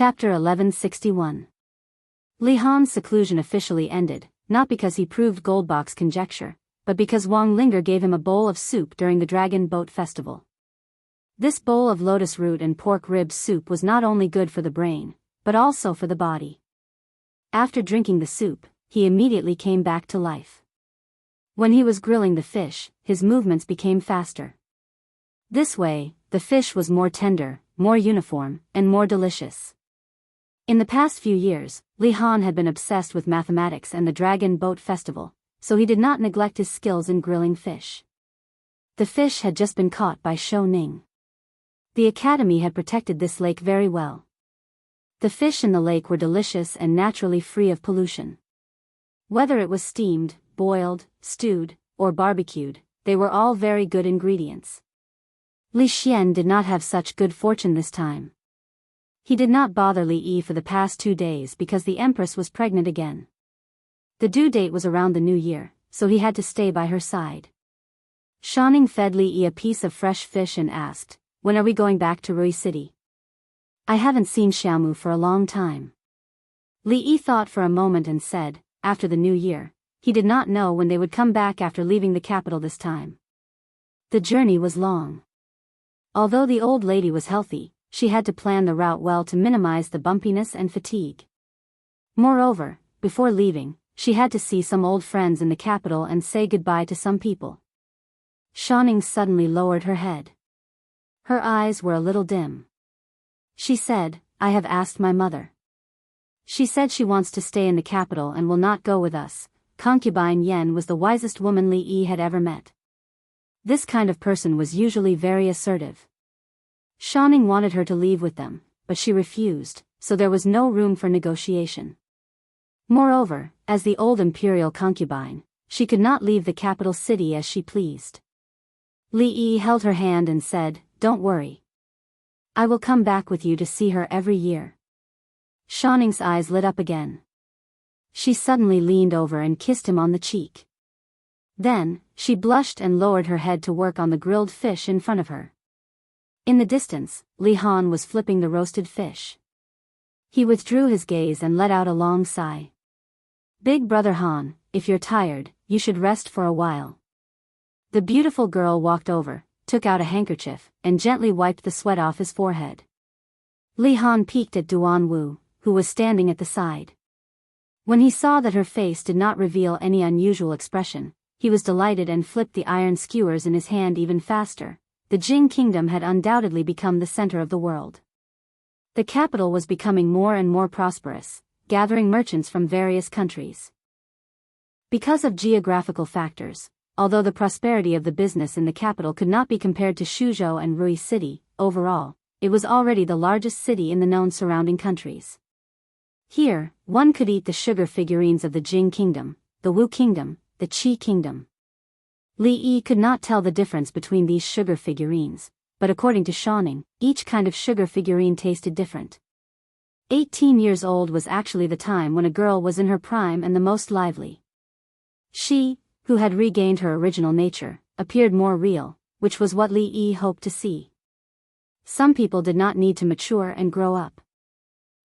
Chapter 1161. Li Han's seclusion officially ended, not because he proved Goldbach's conjecture, but because Wang Linger gave him a bowl of soup during the Dragon Boat Festival. This bowl of lotus root and pork rib soup was not only good for the brain, but also for the body. After drinking the soup, he immediately came back to life. When he was grilling the fish, his movements became faster. This way, the fish was more tender, more uniform, and more delicious. In the past few years, Li Han had been obsessed with mathematics and the Dragon Boat Festival, so he did not neglect his skills in grilling fish. The fish had just been caught by Shou Ning. The academy had protected this lake very well. The fish in the lake were delicious and naturally free of pollution. Whether it was steamed, boiled, stewed, or barbecued, they were all very good ingredients. Li Xian did not have such good fortune this time. He did not bother Li Yi for the past 2 days because the Empress was pregnant again. The due date was around the new year, so he had to stay by her side. Shaning fed Li Yi a piece of fresh fish and asked, "When are we going back to Rui City? I haven't seen Xiaomu for a long time." Li Yi thought for a moment and said, "After the new year." He did not know when they would come back after leaving the capital this time. The journey was long. Although the old lady was healthy, she had to plan the route well to minimize the bumpiness and fatigue. Moreover, before leaving, she had to see some old friends in the capital and say goodbye to some people. Shaning suddenly lowered her head. Her eyes were a little dim. She said, "I have asked my mother. She said she wants to stay in the capital and will not go with us." Concubine Yen was the wisest woman Li Yi had ever met. This kind of person was usually very assertive. Shaning wanted her to leave with them, but she refused, so there was no room for negotiation. Moreover, as the old imperial concubine, she could not leave the capital city as she pleased. Li Yi held her hand and said, "Don't worry. I will come back with you to see her every year." Shaning's eyes lit up again. She suddenly leaned over and kissed him on the cheek. Then, she blushed and lowered her head to work on the grilled fish in front of her. In the distance, Li Han was flipping the roasted fish. He withdrew his gaze and let out a long sigh. "Big brother Han, if you're tired, you should rest for a while." The beautiful girl walked over, took out a handkerchief, and gently wiped the sweat off his forehead. Li Han peeked at Duan Wu, who was standing at the side. When he saw that her face did not reveal any unusual expression, he was delighted and flipped the iron skewers in his hand even faster. The Jing Kingdom had undoubtedly become the center of the world. The capital was becoming more and more prosperous, gathering merchants from various countries. Because of geographical factors, although the prosperity of the business in the capital could not be compared to Suzhou and Rui City, overall, it was already the largest city in the known surrounding countries. Here, one could eat the sugar figurines of the Jing Kingdom, the Wu Kingdom, the Qi Kingdom. Li Yi could not tell the difference between these sugar figurines, but according to Shaning, each kind of sugar figurine tasted different. 18 years old was actually the time when a girl was in her prime and the most lively. She, who had regained her original nature, appeared more real, which was what Li Yi hoped to see. Some people did not need to mature and grow up.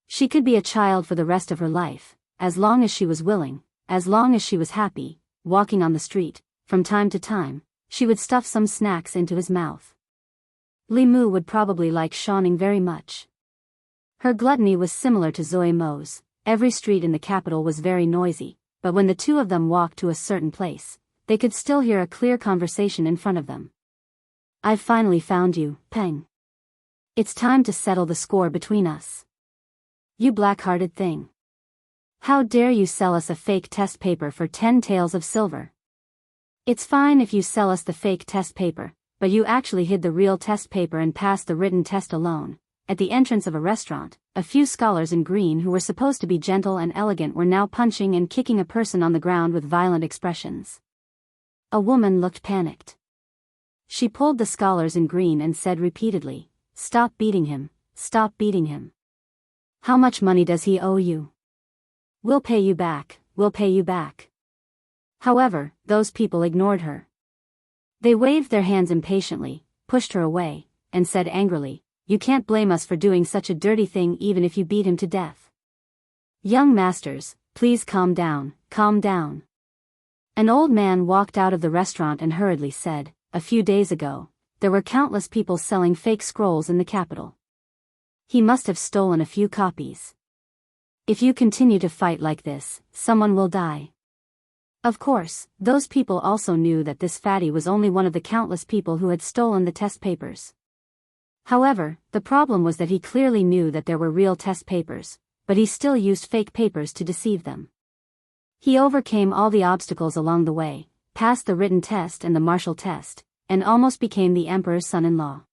She could be a child for the rest of her life, as long as she was willing, as long as she was happy. Walking on the street, from time to time, she would stuff some snacks into his mouth. Li Mu would probably like Shaning very much. Her gluttony was similar to Zoe Mo's. Every street in the capital was very noisy, but when the two of them walked to a certain place, they could still hear a clear conversation in front of them. "I've finally found you, Peng. It's time to settle the score between us. You black-hearted thing. How dare you sell us a fake test paper for 10 taels of silver? It's fine if you sell us the fake test paper, but you actually hid the real test paper and passed the written test alone." At the entrance of a restaurant, a few scholars in green who were supposed to be gentle and elegant were now punching and kicking a person on the ground with violent expressions. A woman looked panicked. She pulled the scholars in green and said repeatedly, "Stop beating him, stop beating him. How much money does he owe you? We'll pay you back, we'll pay you back." However, those people ignored her. They waved their hands impatiently, pushed her away, and said angrily, you can't blame us for doing such a dirty thing even if you beat him to death. Young masters, please calm down, calm down. An old man walked out of the restaurant and hurriedly said, a few days ago, there were countless people selling fake scrolls in the capital. He must have stolen a few copies. If you continue to fight like this, someone will die. Of course, those people also knew that this fatty was only one of the countless people who had stolen the test papers. However, the problem was that he clearly knew that there were real test papers, but he still used fake papers to deceive them. He overcame all the obstacles along the way, passed the written test and the martial test, and almost became the emperor's son-in-law.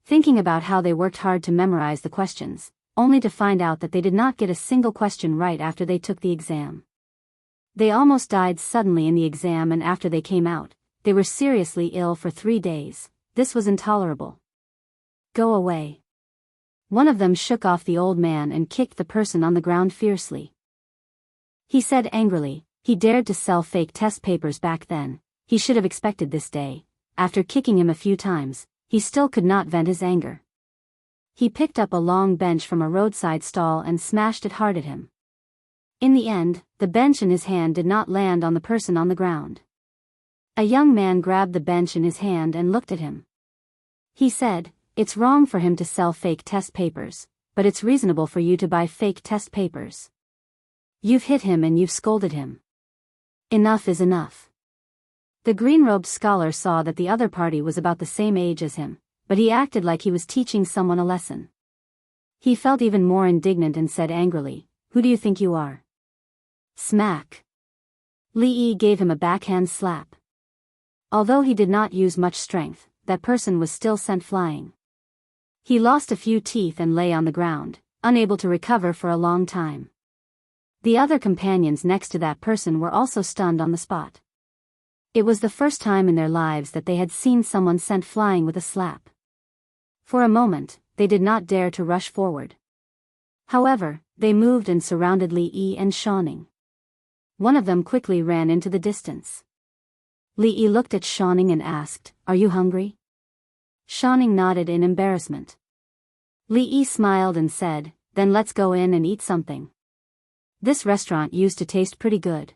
Thinking about how they worked hard to memorize the questions, only to find out that they did not get a single question right after they took the exam. They almost died suddenly in the exam, and after they came out, they were seriously ill for 3 days. This was intolerable. Go away. One of them shook off the old man and kicked the person on the ground fiercely. He said angrily, he dared to sell fake test papers back then, he should have expected this day. After kicking him a few times, he still could not vent his anger. He picked up a long bench from a roadside stall and smashed it hard at him. In the end, the bench in his hand did not land on the person on the ground. A young man grabbed the bench in his hand and looked at him. He said, it's wrong for him to sell fake test papers, but it's reasonable for you to buy fake test papers. You've hit him and you've scolded him. Enough is enough. The green-robed scholar saw that the other party was about the same age as him, but he acted like he was teaching someone a lesson. He felt even more indignant and said angrily, who do you think you are? Smack. Li Yi gave him a backhand slap. Although he did not use much strength, that person was still sent flying. He lost a few teeth and lay on the ground, unable to recover for a long time. The other companions next to that person were also stunned on the spot. It was the first time in their lives that they had seen someone sent flying with a slap. For a moment, they did not dare to rush forward. However, they moved and surrounded Li Yi and Shaoning. One of them quickly ran into the distance. Li Yi looked at Shaoning and asked, are you hungry? Shaoning nodded in embarrassment. Li Yi smiled and said, then let's go in and eat something. This restaurant used to taste pretty good.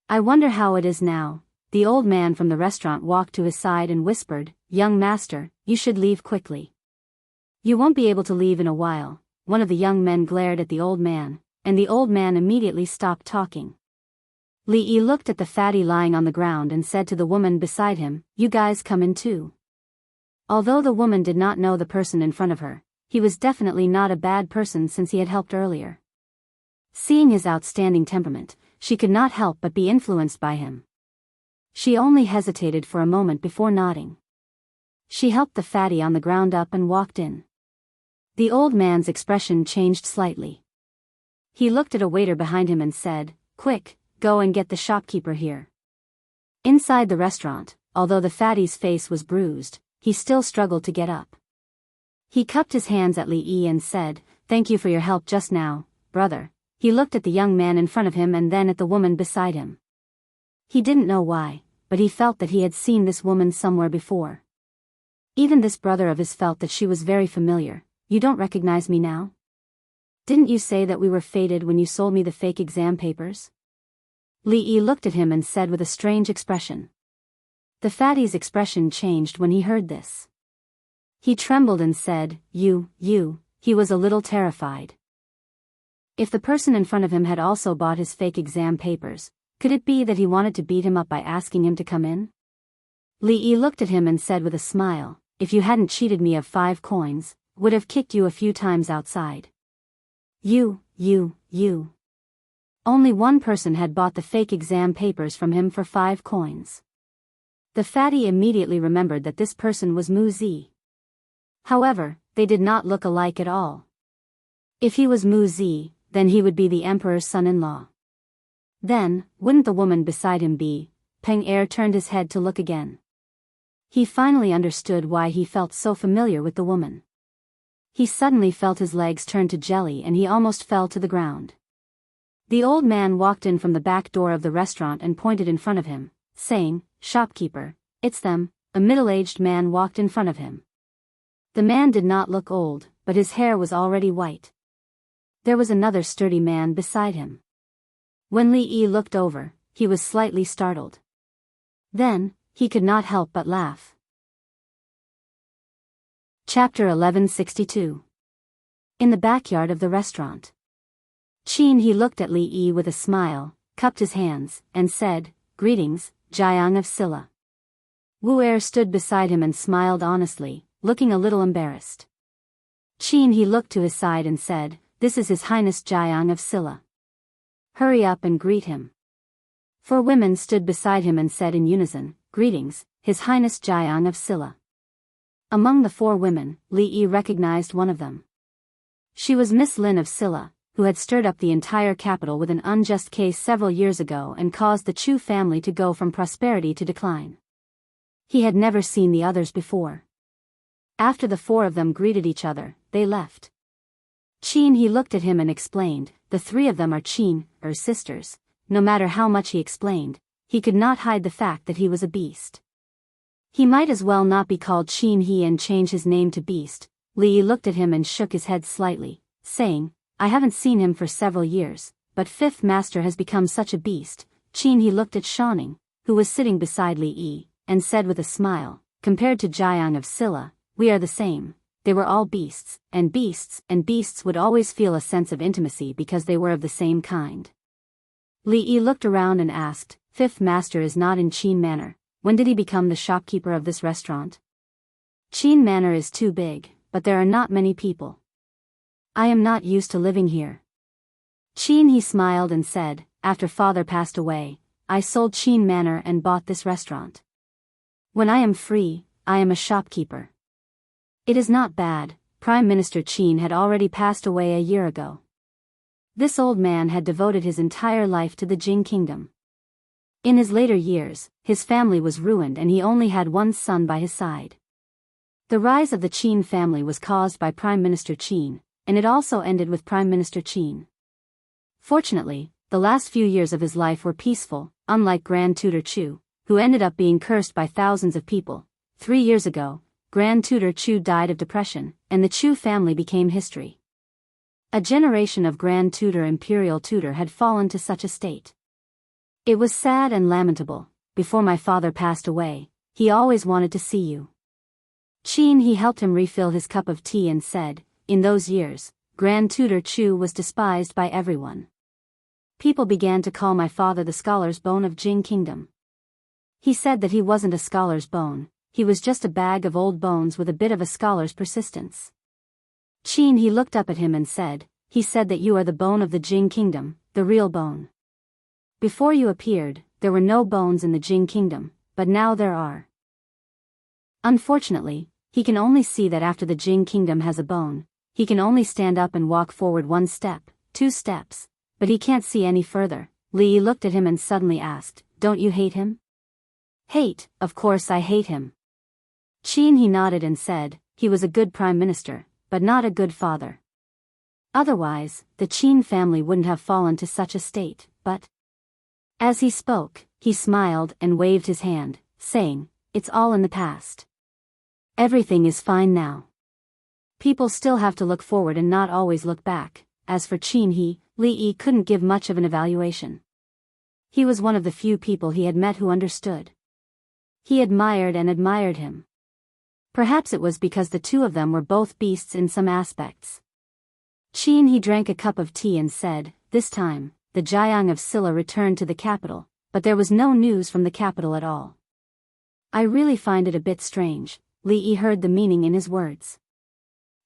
I wonder how it is now. The old man from the restaurant walked to his side and whispered, young master, you should leave quickly. You won't be able to leave in a while. One of the young men glared at the old man, and the old man immediately stopped talking. Li Yi looked at the fatty lying on the ground and said to the woman beside him, you guys come in too. Although the woman did not know the person in front of her, he was definitely not a bad person since he had helped earlier. Seeing his outstanding temperament, she could not help but be influenced by him. She only hesitated for a moment before nodding. She helped the fatty on the ground up and walked in. The old man's expression changed slightly. He looked at a waiter behind him and said, quick, go and get the shopkeeper here. Inside the restaurant, although the fatty's face was bruised, he still struggled to get up. He cupped his hands at Li Yi and said, thank you for your help just now, brother. He looked at the young man in front of him and then at the woman beside him. He didn't know why, but he felt that he had seen this woman somewhere before. Even this brother of his felt that she was very familiar. You don't recognize me now? Didn't you say that we were fated when you sold me the fake exam papers? Li Yi looked at him and said with a strange expression. The fatty's expression changed when he heard this. He trembled and said, you, he was a little terrified. If the person in front of him had also bought his fake exam papers, could it be that he wanted to beat him up by asking him to come in? Li Yi looked at him and said with a smile, if you hadn't cheated me of 5 coins, would have kicked you a few times outside. You. Only one person had bought the fake exam papers from him for 5 coins. The fatty immediately remembered that this person was Mu Zi. However, they did not look alike at all. If he was Mu Zi, then he would be the emperor's son-in-law. Then, wouldn't the woman beside him be? Peng Er turned his head to look again. He finally understood why he felt so familiar with the woman. He suddenly felt his legs turn to jelly and he almost fell to the ground. The old man walked in from the back door of the restaurant and pointed in front of him, saying, shopkeeper, it's them. A middle-aged man walked in front of him. The man did not look old, but his hair was already white. There was another sturdy man beside him. When Li Yi looked over, he was slightly startled. Then, he could not help but laugh. Chapter 1162. In the backyard of the restaurant. He looked at Li Yi with a smile, cupped his hands, and said, "Greetings, Jiang of Silla." Wu Er stood beside him and smiled honestly, looking a little embarrassed. He looked to his side and said, "This is His Highness Jiang of Silla. Hurry up and greet him." 4 women stood beside him and said in unison, "Greetings, His Highness Jiang of Silla." Among the 4 women, Li Yi recognized one of them. She was Miss Lin of Silla, who had stirred up the entire capital with an unjust case several years ago and caused the Chu family to go from prosperity to decline. He had never seen the others before. After the 4 of them greeted each other, they left. He looked at him and explained, "The 3 of them are sisters." No matter how much he explained, he could not hide the fact that he was a beast. He might as well not be called He and change his name to Beast. Li looked at him and shook his head slightly, saying, "I haven't seen him for several years, but 5th Master has become such a beast." He looked at Shaning, who was sitting beside Li Yi, and said with a smile, "Compared to Jiang of Silla, we are the same." They were all beasts, and beasts would always feel a sense of intimacy because they were of the same kind. Li Yi looked around and asked, "5th Master is not in Qin Manor. When did he become the shopkeeper of this restaurant?" "Qin Manor is too big, but there are not many people. I am not used to living here." He smiled and said, "After father passed away, I sold Qin Manor and bought this restaurant. When I am free, I am a shopkeeper." It is not bad. Prime Minister Qin had already passed away a year ago. This old man had devoted his entire life to the Jing kingdom. In his later years, his family was ruined and he only had one son by his side. The rise of the Qin family was caused by Prime Minister Qin, and it also ended with Prime Minister Qin. Fortunately, the last few years of his life were peaceful, unlike Grand Tutor Chu, who ended up being cursed by thousands of people. 3 years ago, Grand Tutor Chu died of depression, and the Chu family became history. A generation of Grand Tutor Imperial Tutor had fallen to such a state. It was sad and lamentable. "Before my father passed away, he always wanted to see you." He helped him refill his cup of tea and said, "In those years, Grand Tutor Chu was despised by everyone. People began to call my father the scholar's bone of Jing Kingdom. He said that he wasn't a scholar's bone, he was just a bag of old bones with a bit of a scholar's persistence." He looked up at him and said, "He said that you are the bone of the Jing Kingdom, the real bone. Before you appeared, there were no bones in the Jing Kingdom, but now there are." Unfortunately, he can only see that after the Jing Kingdom has a bone, he can only stand up and walk forward 1 step, 2 steps, but he can't see any further. Li looked at him and suddenly asked, "Don't you hate him?" "Hate, of course I hate him." He nodded and said, "He was a good prime minister, but not a good father. Otherwise, the Qin family wouldn't have fallen to such a state, but..." As he spoke, he smiled and waved his hand, saying, "It's all in the past. Everything is fine now. People still have to look forward and not always look back." As for Li Yi couldn't give much of an evaluation. He was one of the few people he had met who understood. He admired and admired him. Perhaps it was because the 2 of them were both beasts in some aspects. He drank a cup of tea and said, "This time, the Jiang of Silla returned to the capital, but there was no news from the capital at all. I really find it a bit strange." Li Yi heard the meaning in his words.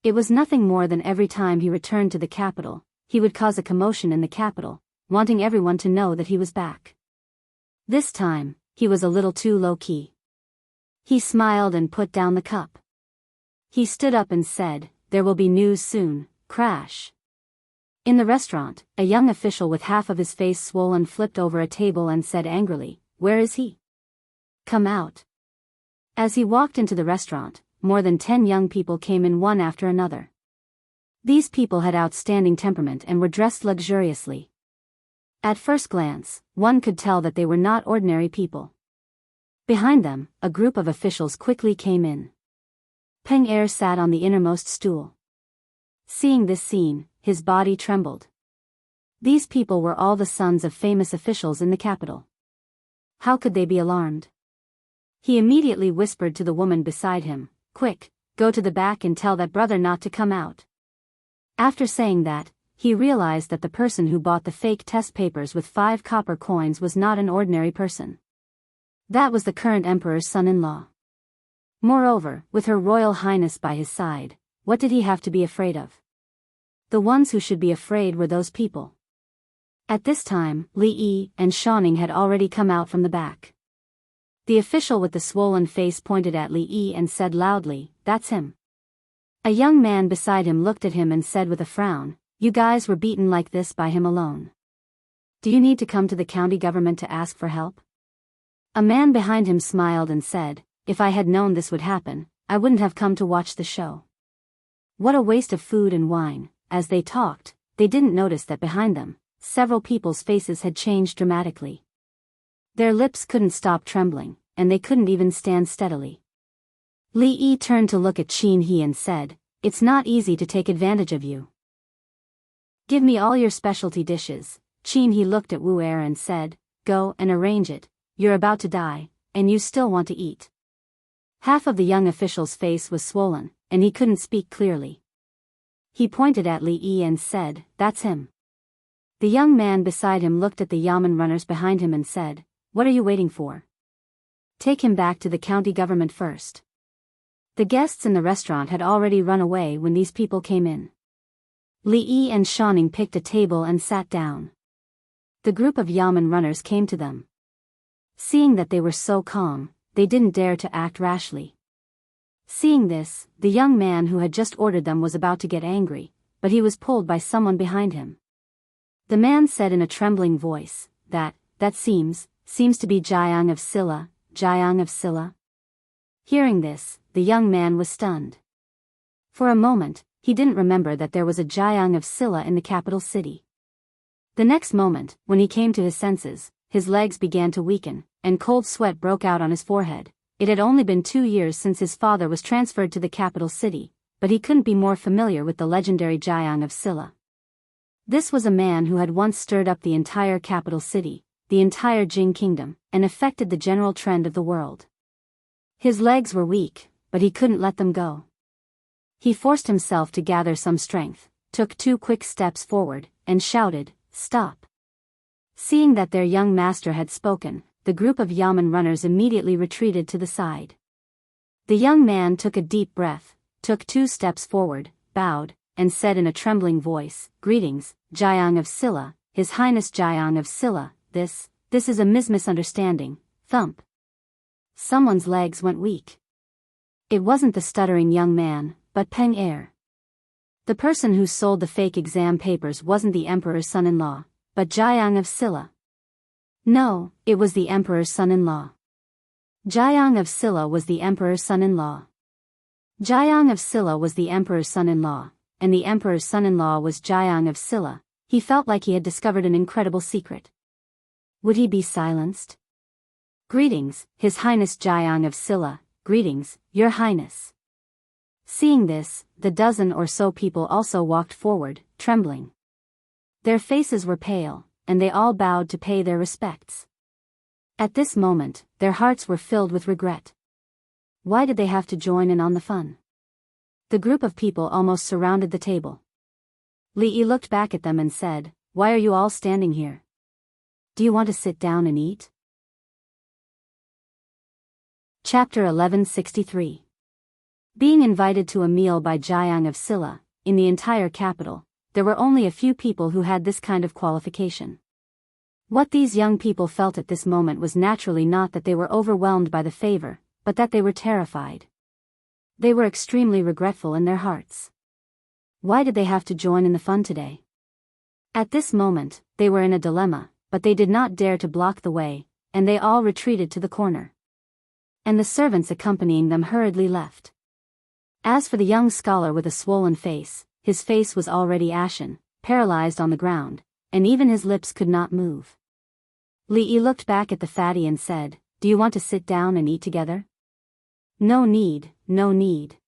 It was nothing more than every time he returned to the capital, he would cause a commotion in the capital, wanting everyone to know that he was back. This time, he was a little too low-key. He smiled and put down the cup. He stood up and said, "There will be news soon." Crash. In the restaurant, a young official with half of his face swollen flipped over a table and said angrily, "Where is he? Come out." As he walked into the restaurant, more than 10 young people came in one after another. These people had outstanding temperament and were dressed luxuriously. At first glance, one could tell that they were not ordinary people. Behind them, a group of officials quickly came in. Peng Er sat on the innermost stool. Seeing this scene, his body trembled. These people were all the sons of famous officials in the capital. How could they be alarmed? He immediately whispered to the woman beside him, "Quick, go to the back and tell that brother not to come out." After saying that, he realized that the person who bought the fake test papers with 5 copper coins was not an ordinary person. That was the current emperor's son-in-law. Moreover, with Her Royal Highness by his side, what did he have to be afraid of? The ones who should be afraid were those people. At this time, Li Yi and Shawnee had already come out from the back. The official with the swollen face pointed at Li Yi and said loudly, "That's him." A young man beside him looked at him and said with a frown, "You guys were beaten like this by him alone. Do you need to come to the county government to ask for help?" A man behind him smiled and said, "If I had known this would happen, I wouldn't have come to watch the show." What a waste of food and wine. As they talked, they didn't notice that behind them, several people's faces had changed dramatically. Their lips couldn't stop trembling, and they couldn't even stand steadily. Li Yi turned to look at Qin He and said, "It's not easy to take advantage of you. Give me all your specialty dishes." Qin He looked at Wu Er and said, "Go and arrange it. You're about to die, and you still want to eat." Half of the young official's face was swollen, and he couldn't speak clearly. He pointed at Li Yi and said, "That's him." The young man beside him looked at the yamen runners behind him and said, "What are you waiting for? Take him back to the county government first." The guests in the restaurant had already run away when these people came in. Li Yi and Shawnee picked a table and sat down. The group of yamen runners came to them. Seeing that they were so calm, they didn't dare to act rashly. Seeing this, the young man who had just ordered them was about to get angry, but he was pulled by someone behind him. The man said in a trembling voice, that seems to be Jiang of Silla, Jiang of Silla." Hearing this, the young man was stunned. For a moment, he didn't remember that there was a Jiang of Silla in the capital city. The next moment, when he came to his senses, his legs began to weaken, and cold sweat broke out on his forehead. It had only been 2 years since his father was transferred to the capital city, but he couldn't be more familiar with the legendary Jiang of Silla. This was a man who had once stirred up the entire capital city, the entire Jing kingdom, and affected the general trend of the world. His legs were weak, but he couldn't let them go. He forced himself to gather some strength, took 2 quick steps forward, and shouted, "Stop." Seeing that their young master had spoken, the group of yamen runners immediately retreated to the side. The young man took a deep breath, took 2 steps forward, bowed, and said in a trembling voice, "Greetings, Jiang of Silla, His Highness Jiang of Silla, this is a misunderstanding." Thump. Someone's legs went weak. It wasn't the stuttering young man, but Peng Er. The person who sold the fake exam papers wasn't the emperor's son-in-law, but Jiang of Silla. No, it was the emperor's son-in-law. Jiang of Silla was the emperor's son-in-law. Jiang of Silla was the emperor's son-in-law, and the emperor's son-in-law was Jiang of Silla. He felt like he had discovered an incredible secret. Would he be silenced? "Greetings, His Highness Jiang of Silla, greetings, Your Highness." Seeing this, the dozen or so people also walked forward, trembling. Their faces were pale, and they all bowed to pay their respects. At this moment, their hearts were filled with regret. Why did they have to join in on the fun? The group of people almost surrounded the table. Li Yi looked back at them and said, "Why are you all standing here? Do you want to sit down and eat?" Chapter 1163. Being invited to a meal by Jiang of Silla, in the entire capital, there were only a few people who had this kind of qualification. What these young people felt at this moment was naturally not that they were overwhelmed by the favor, but that they were terrified. They were extremely regretful in their hearts. Why did they have to join in the fun today? At this moment, they were in a dilemma, but they did not dare to block the way, and they all retreated to the corner. And the servants accompanying them hurriedly left. As for the young scholar with a swollen face, his face was already ashen, paralyzed on the ground, and even his lips could not move. Li Yi looked back at the fatty and said, "Do you want to sit down and eat together?" No need, no need.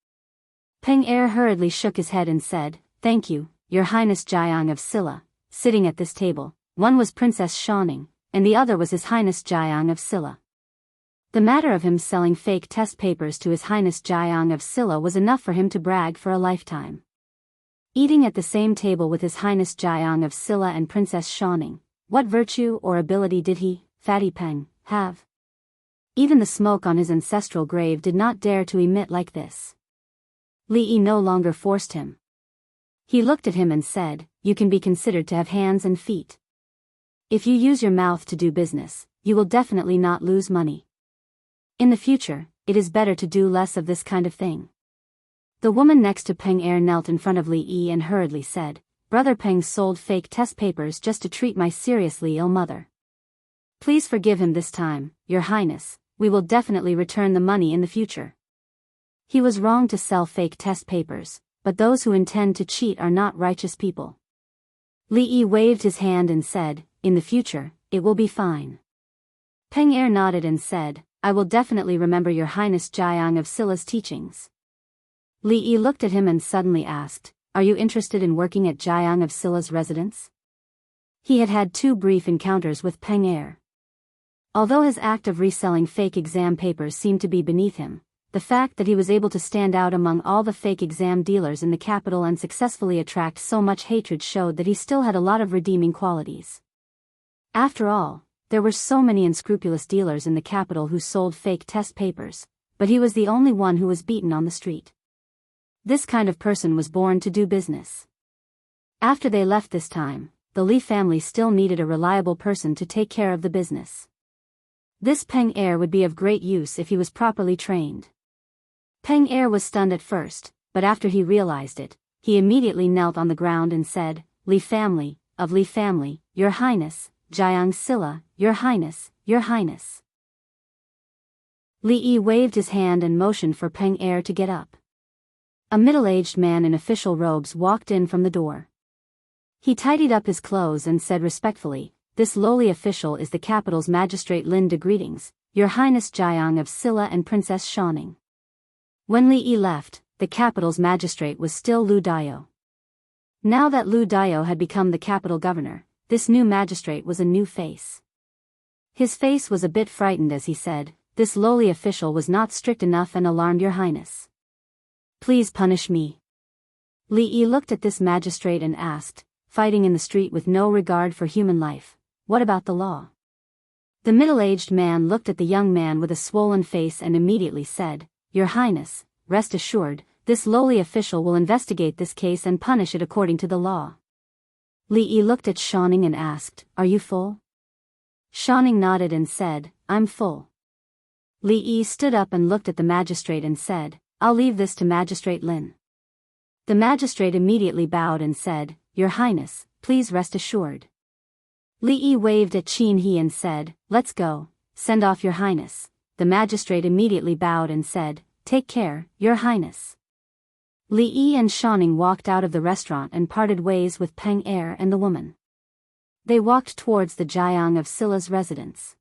Peng Er hurriedly shook his head and said, "Thank you, Your Highness Jiang of Silla." Sitting at this table, one was Princess Shawning, and the other was His Highness Jiang of Silla. The matter of him selling fake test papers to His Highness Jiang of Silla was enough for him to brag for a lifetime. Eating at the same table with His Highness Jiang of Silla and Princess Shawning, what virtue or ability did he, Fatty Peng, have? Even the smoke on his ancestral grave did not dare to emit like this. Li Yi no longer forced him. He looked at him and said, "You can be considered to have hands and feet. If you use your mouth to do business, you will definitely not lose money. In the future, it is better to do less of this kind of thing." The woman next to Peng Er knelt in front of Li Yi and hurriedly said, "Brother Peng sold fake test papers just to treat my seriously ill mother. Please forgive him this time, Your Highness. We will definitely return the money in the future. He was wrong to sell fake test papers, but those who intend to cheat are not righteous people." Li Yi waved his hand and said, "In the future, it will be fine." Peng Er nodded and said, "I will definitely remember Your Highness Jiang of Silla's teachings." Li Yi looked at him and suddenly asked, "Are you interested in working at Jiang of Silla's residence?" He had had 2 brief encounters with Peng Er. Although his act of reselling fake exam papers seemed to be beneath him, the fact that he was able to stand out among all the fake exam dealers in the capital and successfully attract so much hatred showed that he still had a lot of redeeming qualities. After all, there were so many unscrupulous dealers in the capital who sold fake test papers, but he was the only one who was beaten on the street. This kind of person was born to do business. After they left this time, the Li family still needed a reliable person to take care of the business. This Peng Er would be of great use if he was properly trained. Peng Er was stunned at first, but after he realized it, he immediately knelt on the ground and said, "Li family, of Li family, Your Highness, Jiang Silla, Your Highness, Your Highness." Li Yi waved his hand and motioned for Peng Er to get up. A middle-aged man in official robes walked in from the door. He tidied up his clothes and said respectfully, "This lowly official is the capital's magistrate Lin de Greetings, Your Highness Jiang of Silla and Princess Shawning." When Li Yi left, the capital's magistrate was still Lu Dayo. Now that Lu Dayo had become the capital governor, this new magistrate was a new face. His face was a bit frightened as he said, "This lowly official was not strict enough and alarmed Your Highness. Please punish me." Li Yi looked at this magistrate and asked, "Fighting in the street with no regard for human life, what about the law?" The middle-aged man looked at the young man with a swollen face and immediately said, "Your Highness, rest assured, this lowly official will investigate this case and punish it according to the law." Li Yi looked at Shawning and asked, "Are you full?" Shawning nodded and said, "I'm full." Li Yi stood up and looked at the magistrate and said, "I'll leave this to Magistrate Lin." The magistrate immediately bowed and said, "Your Highness, please rest assured." Li Yi waved at Qin He and said, "Let's go, send off Your Highness." The magistrate immediately bowed and said, "Take care, Your Highness." Li Yi and Shawning walked out of the restaurant and parted ways with Peng Er and the woman. They walked towards the Jiang of Silla's residence.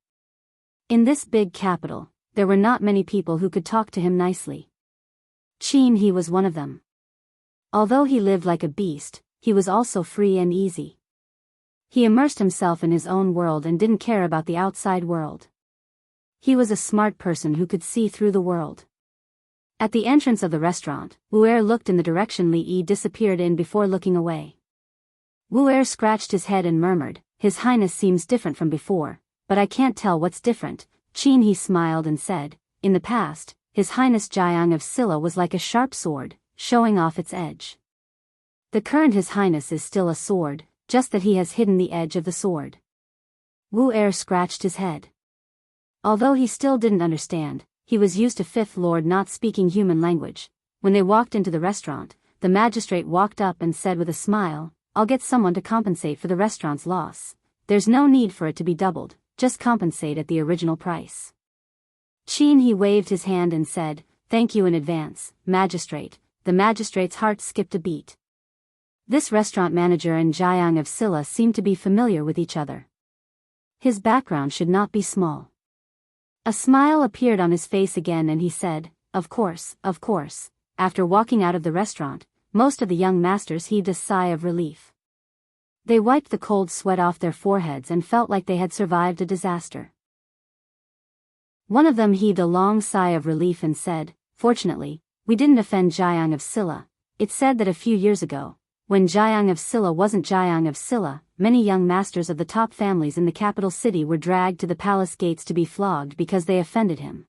In this big capital, there were not many people who could talk to him nicely. Qin He was one of them. Although he lived like a beast, he was also free and easy. He immersed himself in his own world and didn't care about the outside world. He was a smart person who could see through the world. At the entrance of the restaurant, Wu Er looked in the direction Li Yi disappeared in before looking away. Wu Er scratched his head and murmured, "His Highness seems different from before, but I can't tell what's different." Qin He smiled and said, "In the past, His Highness Jiang of Silla was like a sharp sword, showing off its edge. The current His Highness is still a sword, just that he has hidden the edge of the sword." Wu Er scratched his head. Although he still didn't understand, he was used to Fifth Lord not speaking human language. When they walked into the restaurant, the magistrate walked up and said with a smile, "I'll get someone to compensate for the restaurant's loss. There's no need for it to be doubled, just compensate at the original price." Qin He waved his hand and said, "Thank you in advance, magistrate." The magistrate's heart skipped a beat. This restaurant manager and Jiang of Silla seemed to be familiar with each other. His background should not be small. A smile appeared on his face again and he said, of course, after walking out of the restaurant, most of the young masters heaved a sigh of relief. They wiped the cold sweat off their foreheads and felt like they had survived a disaster. One of them heaved a long sigh of relief and said, "Fortunately, we didn't offend Jiang of Silla." It said that a few years ago, when Jiang of Silla wasn't Jiang of Silla, many young masters of the top families in the capital city were dragged to the palace gates to be flogged because they offended him.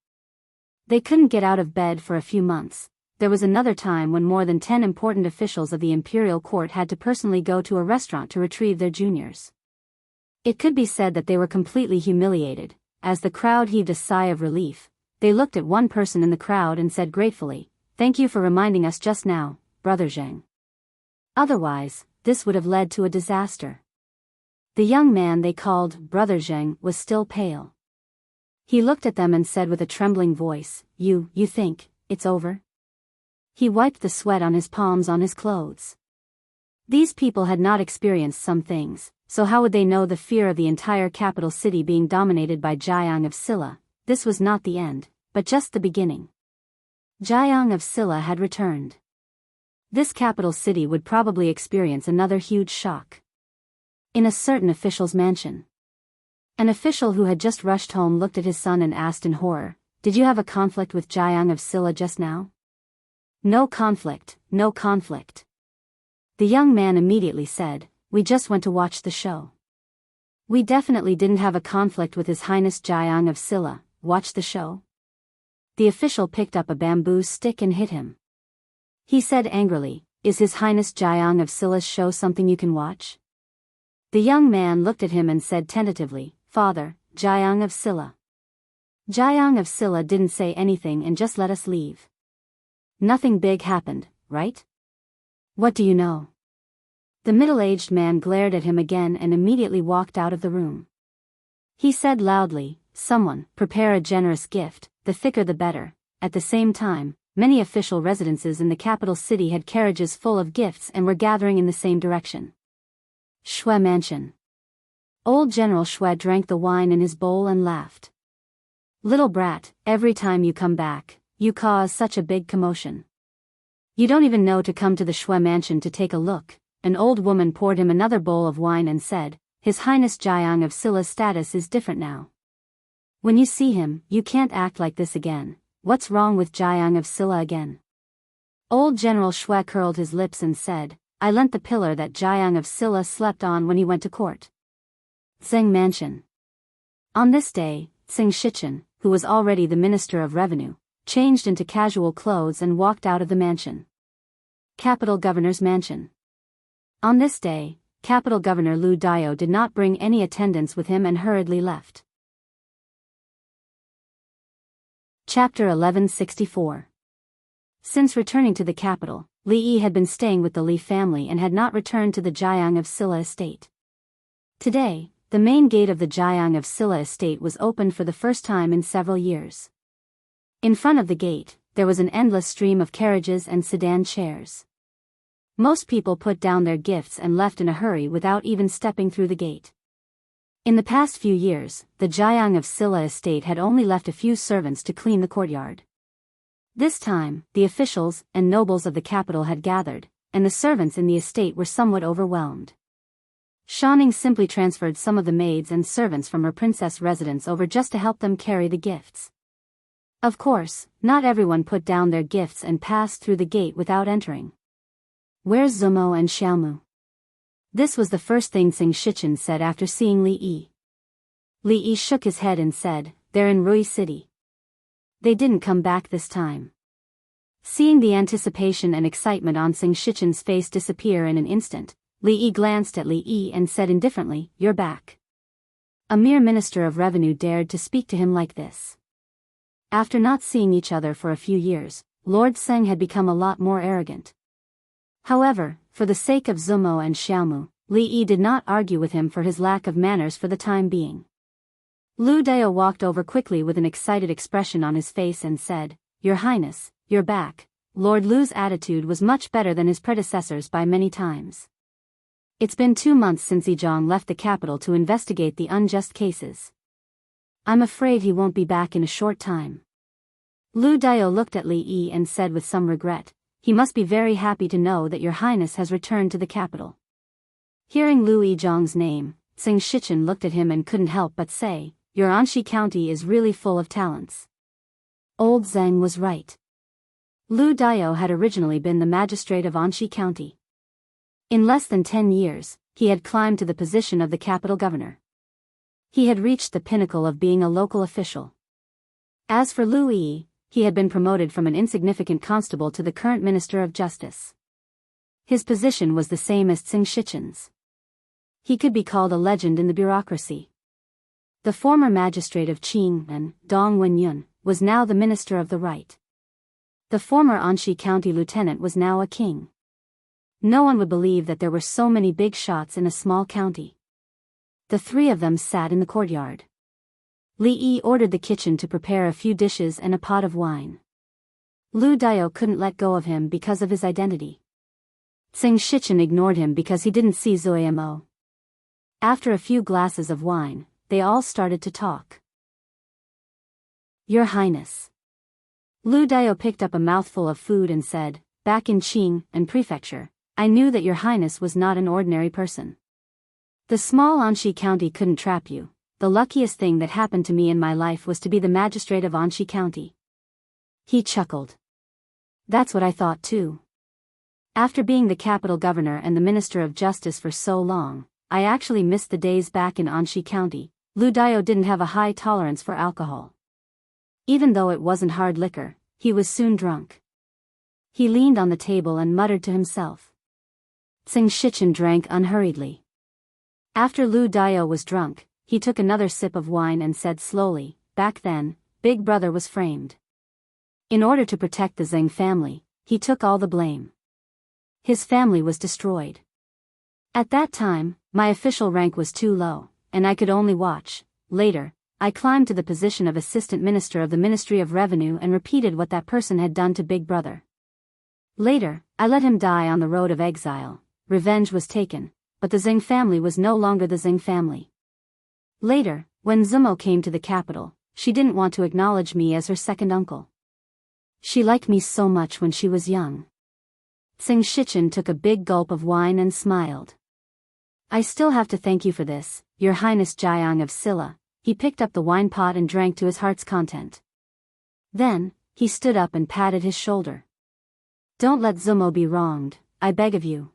They couldn't get out of bed for a few months. There was another time when more than 10 important officials of the imperial court had to personally go to a restaurant to retrieve their juniors. It could be said that they were completely humiliated. As the crowd heaved a sigh of relief, they looked at one person in the crowd and said gratefully, "Thank you for reminding us just now, Brother Zheng. Otherwise, this would have led to a disaster." The young man they called Brother Zheng was still pale. He looked at them and said with a trembling voice, You think, it's over?" He wiped the sweat on his palms on his clothes. These people had not experienced some things, so how would they know the fear of the entire capital city being dominated by Jiang of Silla? This was not the end, but just the beginning. Jiang of Silla had returned. This capital city would probably experience another huge shock. In a certain official's mansion, an official who had just rushed home looked at his son and asked in horror, "Did you have a conflict with Jiang of Silla just now?" "No conflict, no conflict." The young man immediately said, "We just went to watch the show. We definitely didn't have a conflict with His Highness Jiang of Silla. Watch the show?" The official picked up a bamboo stick and hit him. He said angrily, "Is His Highness Jiang of Silla's show something you can watch?" The young man looked at him and said tentatively, "Father, Jiang of Silla." Jiang of Silla didn't say anything and just let us leave. Nothing big happened, right? What do you know? The middle-aged man glared at him again and immediately walked out of the room. He said loudly, "Someone, prepare a generous gift, the thicker the better." At the same time, many official residences in the capital city had carriages full of gifts and were gathering in the same direction. Shui Mansion. Old General Shui drank the wine in his bowl and laughed. "Little brat, every time you come back, you cause such a big commotion. You don't even know to come to the Shui Mansion to take a look." An old woman poured him another bowl of wine and said, "His Highness Jiang of Silla's status is different now. When you see him, you can't act like this again. What's wrong with Jiang of Silla again?" Old General Shui curled his lips and said, "I lent the pillar that Jiang of Silla slept on when he went to court." Zheng Mansion. On this day, Xing Shichen, who was already the Minister of Revenue, changed into casual clothes and walked out of the mansion. Capital Governor's Mansion. On this day, Capital Governor Lu Dao did not bring any attendants with him and hurriedly left. Chapter 1164. Since returning to the capital, Li Yi had been staying with the Li family and had not returned to the Jiang of Silla estate. Today, the main gate of the Jiang of Silla estate was opened for the first time in several years. In front of the gate, there was an endless stream of carriages and sedan chairs. Most people put down their gifts and left in a hurry without even stepping through the gate. In the past few years, the Jiang of Silla estate had only left a few servants to clean the courtyard. This time, the officials and nobles of the capital had gathered, and the servants in the estate were somewhat overwhelmed. Shanning simply transferred some of the maids and servants from her princess residence over just to help them carry the gifts. Of course, not everyone put down their gifts and passed through the gate without entering. "Where's Zumo and Xiaomu?" This was the first thing Xing Shichen said after seeing Li Yi. Li Yi shook his head and said, "They're in Rui City. They didn't come back this time." Seeing the anticipation and excitement on Xing Shichen's face disappear in an instant, Li Yi glanced at Li Yi and said indifferently, "You're back." A mere Minister of Revenue dared to speak to him like this. After not seeing each other for a few years, Lord Seng had become a lot more arrogant. However, for the sake of Zumo and Xiaomu, Li Yi did not argue with him for his lack of manners for the time being. Lu Dao walked over quickly with an excited expression on his face and said, "Your Highness, you're back." Lord Lu's attitude was much better than his predecessors by many times. It's been 2 months since Zhejiang left the capital to investigate the unjust cases. I'm afraid he won't be back in a short time. Lu Dao looked at Li Yi and said with some regret, he must be very happy to know that your highness has returned to the capital." Hearing Lu Yizhong's name, Tsing Shichen looked at him and couldn't help but say, "Your Anxi County is really full of talents." Old Zhang was right. Lu Dao had originally been the magistrate of Anxi County. In less than 10 years, he had climbed to the position of the capital governor. He had reached the pinnacle of being a local official. As for Lu Yi, he had been promoted from an insignificant constable to the current Minister of Justice. His position was the same as Tsing Shichen's. He could be called a legend in the bureaucracy. The former magistrate of Qing and Dong Wenyun was now the Minister of the Right. The former Anxi County lieutenant was now a king. No one would believe that there were so many big shots in a small county. The three of them sat in the courtyard. Li Yi ordered the kitchen to prepare a few dishes and a pot of wine. Lu Dao couldn't let go of him because of his identity. Tsing Shichen ignored him because he didn't see Zuimo. After a few glasses of wine, they all started to talk. "Your Highness." Lu Dao picked up a mouthful of food and said, "Back in Qing and Prefecture, I knew that your Highness was not an ordinary person. The small Anxi County couldn't trap you. The luckiest thing that happened to me in my life was to be the magistrate of Anxi County." He chuckled. "That's what I thought too. After being the capital governor and the Minister of Justice for so long, I actually missed the days back in Anxi County." Lu Dao didn't have a high tolerance for alcohol. Even though it wasn't hard liquor, he was soon drunk. He leaned on the table and muttered to himself. Tsing Shichen drank unhurriedly. After Lu Dao was drunk, he took another sip of wine and said slowly, "Back then, Big Brother was framed. In order to protect the Zheng family, he took all the blame. His family was destroyed. At that time, my official rank was too low, and I could only watch. Later, I climbed to the position of Assistant Minister of the Ministry of Revenue and repeated what that person had done to Big Brother. Later, I let him die on the road of exile. Revenge was taken, but the Zheng family was no longer the Zheng family. Later, when Zumo came to the capital, she didn't want to acknowledge me as her second uncle. She liked me so much when she was young." Tsing Shichen took a big gulp of wine and smiled. "I still have to thank you for this, Your Highness Jiang of Silla." He picked up the wine pot and drank to his heart's content. Then, he stood up and patted his shoulder. "Don't let Zumo be wronged, I beg of you."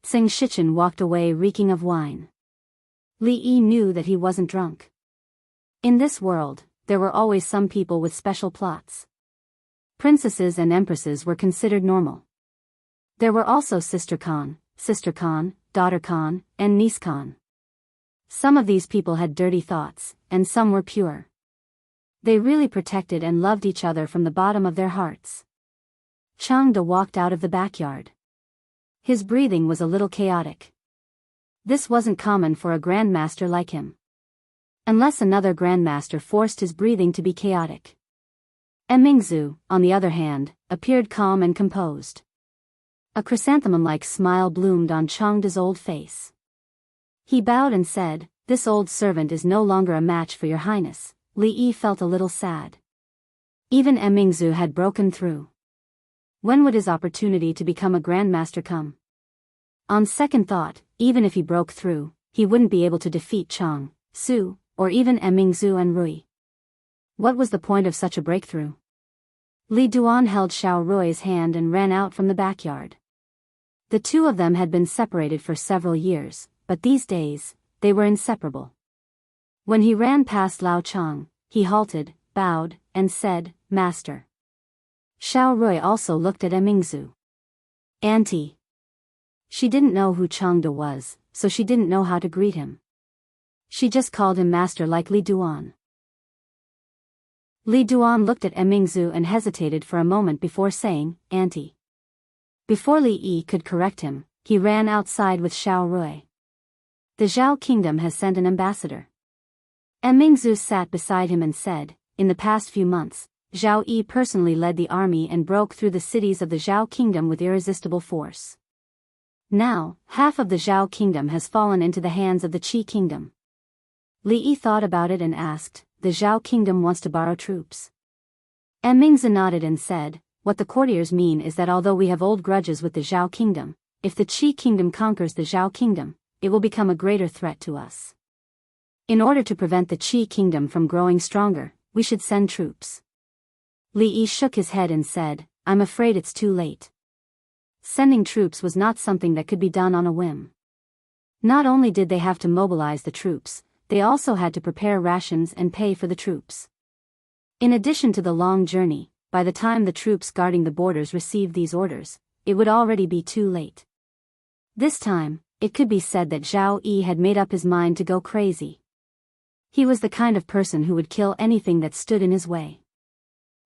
Tsing Shichen walked away reeking of wine. Li Yi knew that he wasn't drunk. In this world, there were always some people with special plots. Princesses and empresses were considered normal. There were also sister Khan, daughter Khan, and niece Khan. Some of these people had dirty thoughts, and some were pure. They really protected and loved each other from the bottom of their hearts. Changde walked out of the backyard. His breathing was a little chaotic. This wasn't common for a grandmaster like him. Unless another grandmaster forced his breathing to be chaotic. Mingzhu, on the other hand, appeared calm and composed. A chrysanthemum-like smile bloomed on Changde's old face. He bowed and said, "This old servant is no longer a match for your highness." Li Yi felt a little sad. Even Mingzhu had broken through. When would his opportunity to become a grandmaster come? On second thought, even if he broke through, he wouldn't be able to defeat Chang, Su, or even Mingzhu and Rui. What was the point of such a breakthrough? Li Duan held Xiao Rui's hand and ran out from the backyard. The two of them had been separated for several years, but these days, they were inseparable. When he ran past Lao Chang, he halted, bowed, and said, "Master." Xiao Rui also looked at Mingzhu. "Auntie." She didn't know who Changde was, so she didn't know how to greet him. She just called him master like Li Duan. Li Duan looked at Mingzhu and hesitated for a moment before saying, "Auntie." Before Li Yi could correct him, he ran outside with Xiao Rui. "The Zhao kingdom has sent an ambassador." Mingzhu sat beside him and said, "In the past few months, Zhao Yi personally led the army and broke through the cities of the Zhao kingdom with irresistible force. Now, half of the Zhao kingdom has fallen into the hands of the Qi kingdom." Li Yi thought about it and asked, "The Zhao kingdom wants to borrow troops?" Mingzhu nodded and said, what the courtiers mean is that although we have old grudges with the Zhao kingdom, if the Qi kingdom conquers the Zhao kingdom, it will become a greater threat to us. In order to prevent the Qi kingdom from growing stronger, we should send troops. Li Yi shook his head and said, I'm afraid it's too late. Sending troops was not something that could be done on a whim. Not only did they have to mobilize the troops, they also had to prepare rations and pay for the troops. In addition to the long journey, by the time the troops guarding the borders received these orders, it would already be too late. This time, it could be said that Zhao Yi had made up his mind to go crazy. He was the kind of person who would kill anything that stood in his way.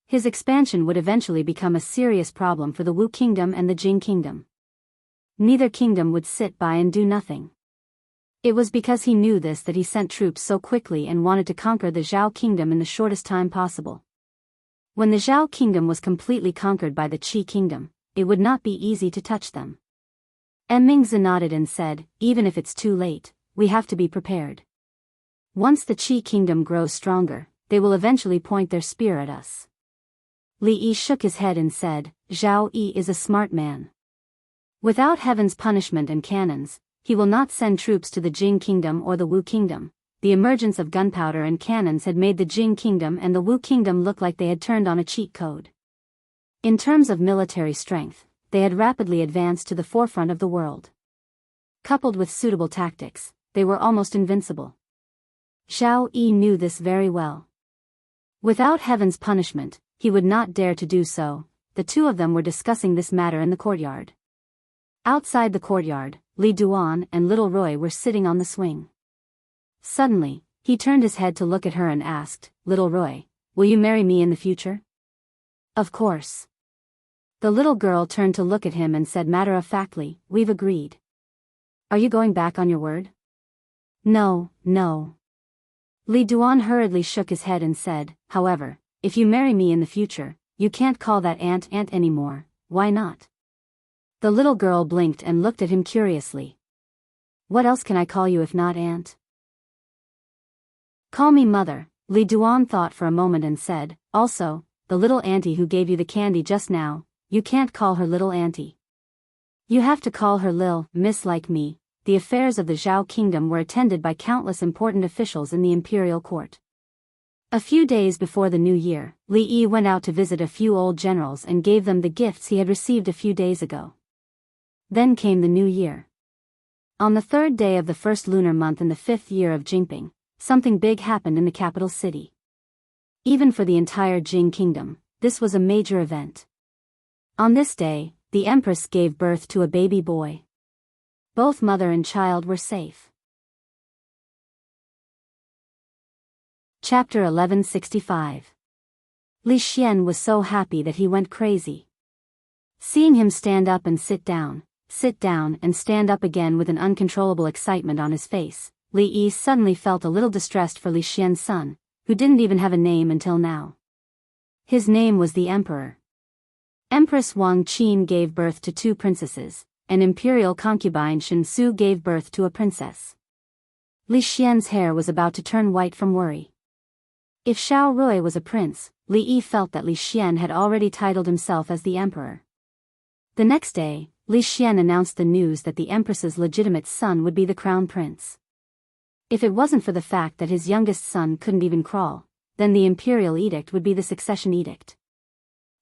His expansion would eventually become a serious problem for the Wu kingdom and the Jing kingdom. Neither kingdom would sit by and do nothing. It was because he knew this that he sent troops so quickly and wanted to conquer the Zhao kingdom in the shortest time possible. When the Zhao kingdom was completely conquered by the Qi kingdom, it would not be easy to touch them. Mingzi nodded and said, even if it's too late, we have to be prepared. Once the Qi kingdom grows stronger, they will eventually point their spear at us. Li Yi shook his head and said, Zhao Yi is a smart man. Without heaven's punishment and cannons, he will not send troops to the Jing kingdom or the Wu kingdom. The emergence of gunpowder and cannons had made the Jing kingdom and the Wu kingdom look like they had turned on a cheat code. In terms of military strength, they had rapidly advanced to the forefront of the world. Coupled with suitable tactics, they were almost invincible. Zhao Yi knew this very well. Without heaven's punishment, he would not dare to do so. The two of them were discussing this matter in the courtyard. Outside the courtyard, Li Duan and Little Roy were sitting on the swing. Suddenly, he turned his head to look at her and asked, Little Roy, will you marry me in the future? Of course. The little girl turned to look at him and said matter-of-factly, we've agreed. Are you going back on your word? No, no. Li Duan hurriedly shook his head and said, however, if you marry me in the future, you can't call that aunt anymore. Why not? The little girl blinked and looked at him curiously. What else can I call you if not aunt? Call me mother, Li Duan thought for a moment and said, also, the little auntie who gave you the candy just now, you can't call her little auntie. You have to call her Lil, Miss like me. The affairs of the Zhao kingdom were attended by countless important officials in the imperial court. A few days before the new year, Li Yi went out to visit a few old generals and gave them the gifts he had received a few days ago. Then came the new year. On the third day of the first lunar month in the 5th year of Jingping, something big happened in the capital city. Even for the entire Jing kingdom, this was a major event. On this day, the empress gave birth to a baby boy. Both mother and child were safe. Chapter 1165. Li Xian was so happy that he went crazy. Seeing him stand up and sit down and stand up again with an uncontrollable excitement on his face, Li Yi suddenly felt a little distressed for Li Xian's son, who didn't even have a name until now. His name was the Emperor. Empress Wang Qin gave birth to 2 princesses, and imperial concubine Shen Su gave birth to a princess. Li Xian's hair was about to turn white from worry. If Xiao Rui was a prince, Li Yi felt that Li Xian had already titled himself as the emperor. The next day, Li Xian announced the news that the empress's legitimate son would be the crown prince. If it wasn't for the fact that his youngest son couldn't even crawl, then the imperial edict would be the succession edict.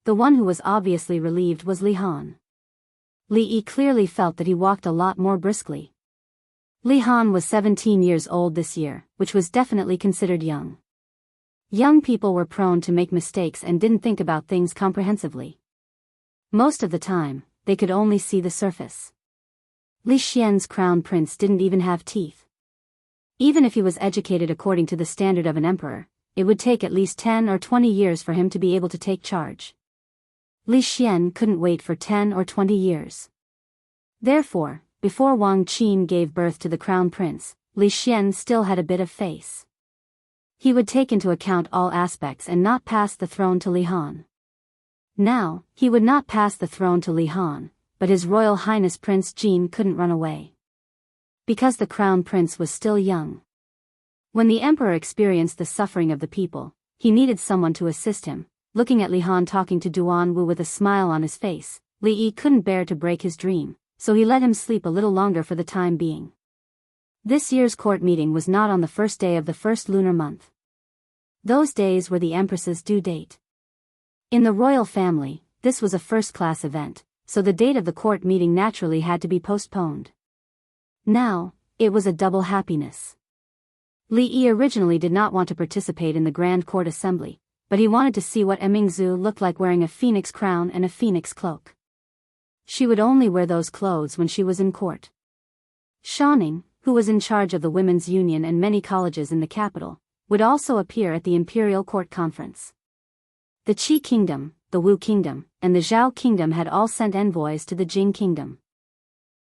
The one who was obviously relieved was Li Han. Li Yi clearly felt that he walked a lot more briskly. Li Han was 17 years old this year, which was definitely considered young. Young people were prone to make mistakes and didn't think about things comprehensively. Most of the time, they could only see the surface. Li Xian's crown prince didn't even have teeth. Even if he was educated according to the standard of an emperor, it would take at least 10 or 20 years for him to be able to take charge. Li Xian couldn't wait for 10 or 20 years. Therefore, before Wang Qin gave birth to the crown prince, Li Xian still had a bit of face. He would take into account all aspects and not pass the throne to Li Han. Now, he would not pass the throne to Li Han, but His Royal Highness Prince Jin couldn't run away. Because the crown prince was still young. When the emperor experienced the suffering of the people, he needed someone to assist him, looking at Li Han talking to Duan Wu with a smile on his face. Li Yi couldn't bear to break his dream, so he let him sleep a little longer for the time being. This year's court meeting was not on the first day of the first lunar month. Those days were the Empress's due date. In the royal family, this was a first-class event, so the date of the court meeting naturally had to be postponed. Now, it was a double happiness. Li Yi originally did not want to participate in the Grand Court Assembly, but he wanted to see what Mingzu looked like wearing a phoenix crown and a phoenix cloak. She would only wear those clothes when she was in court. Shaning, who was in charge of the Women's Union and many colleges in the capital, would also appear at the Imperial Court Conference. The Qi Kingdom, the Wu Kingdom, and the Zhao Kingdom had all sent envoys to the Jing Kingdom.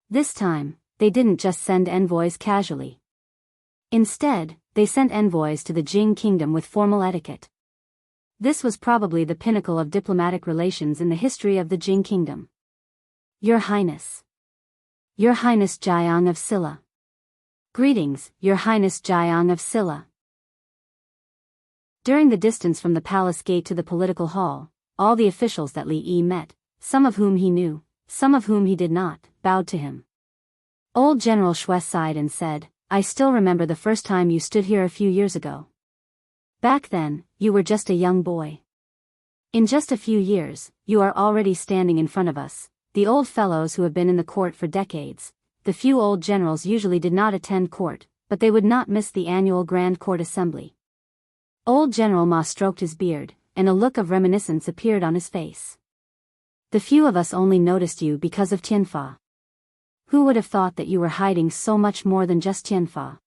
This time, they didn't just send envoys casually. Instead, they sent envoys to the Jing Kingdom with formal etiquette. This was probably the pinnacle of diplomatic relations in the history of the Jing Kingdom. Your Highness. Your Highness Jiang of Silla. Greetings, Your Highness Jiang of Silla. During the distance from the palace gate to the political hall, all the officials that Li Yi met, some of whom he knew, some of whom he did not, bowed to him. Old General Shui sighed and said, I still remember the first time you stood here a few years ago. Back then, you were just a young boy. In just a few years, you are already standing in front of us, the old fellows who have been in the court for decades. The few old generals usually did not attend court, but they would not miss the annual Grand Court Assembly. Old General Ma stroked his beard, and a look of reminiscence appeared on his face. The few of us only noticed you because of Tianfa. Who would have thought that you were hiding so much more than just Tianfa?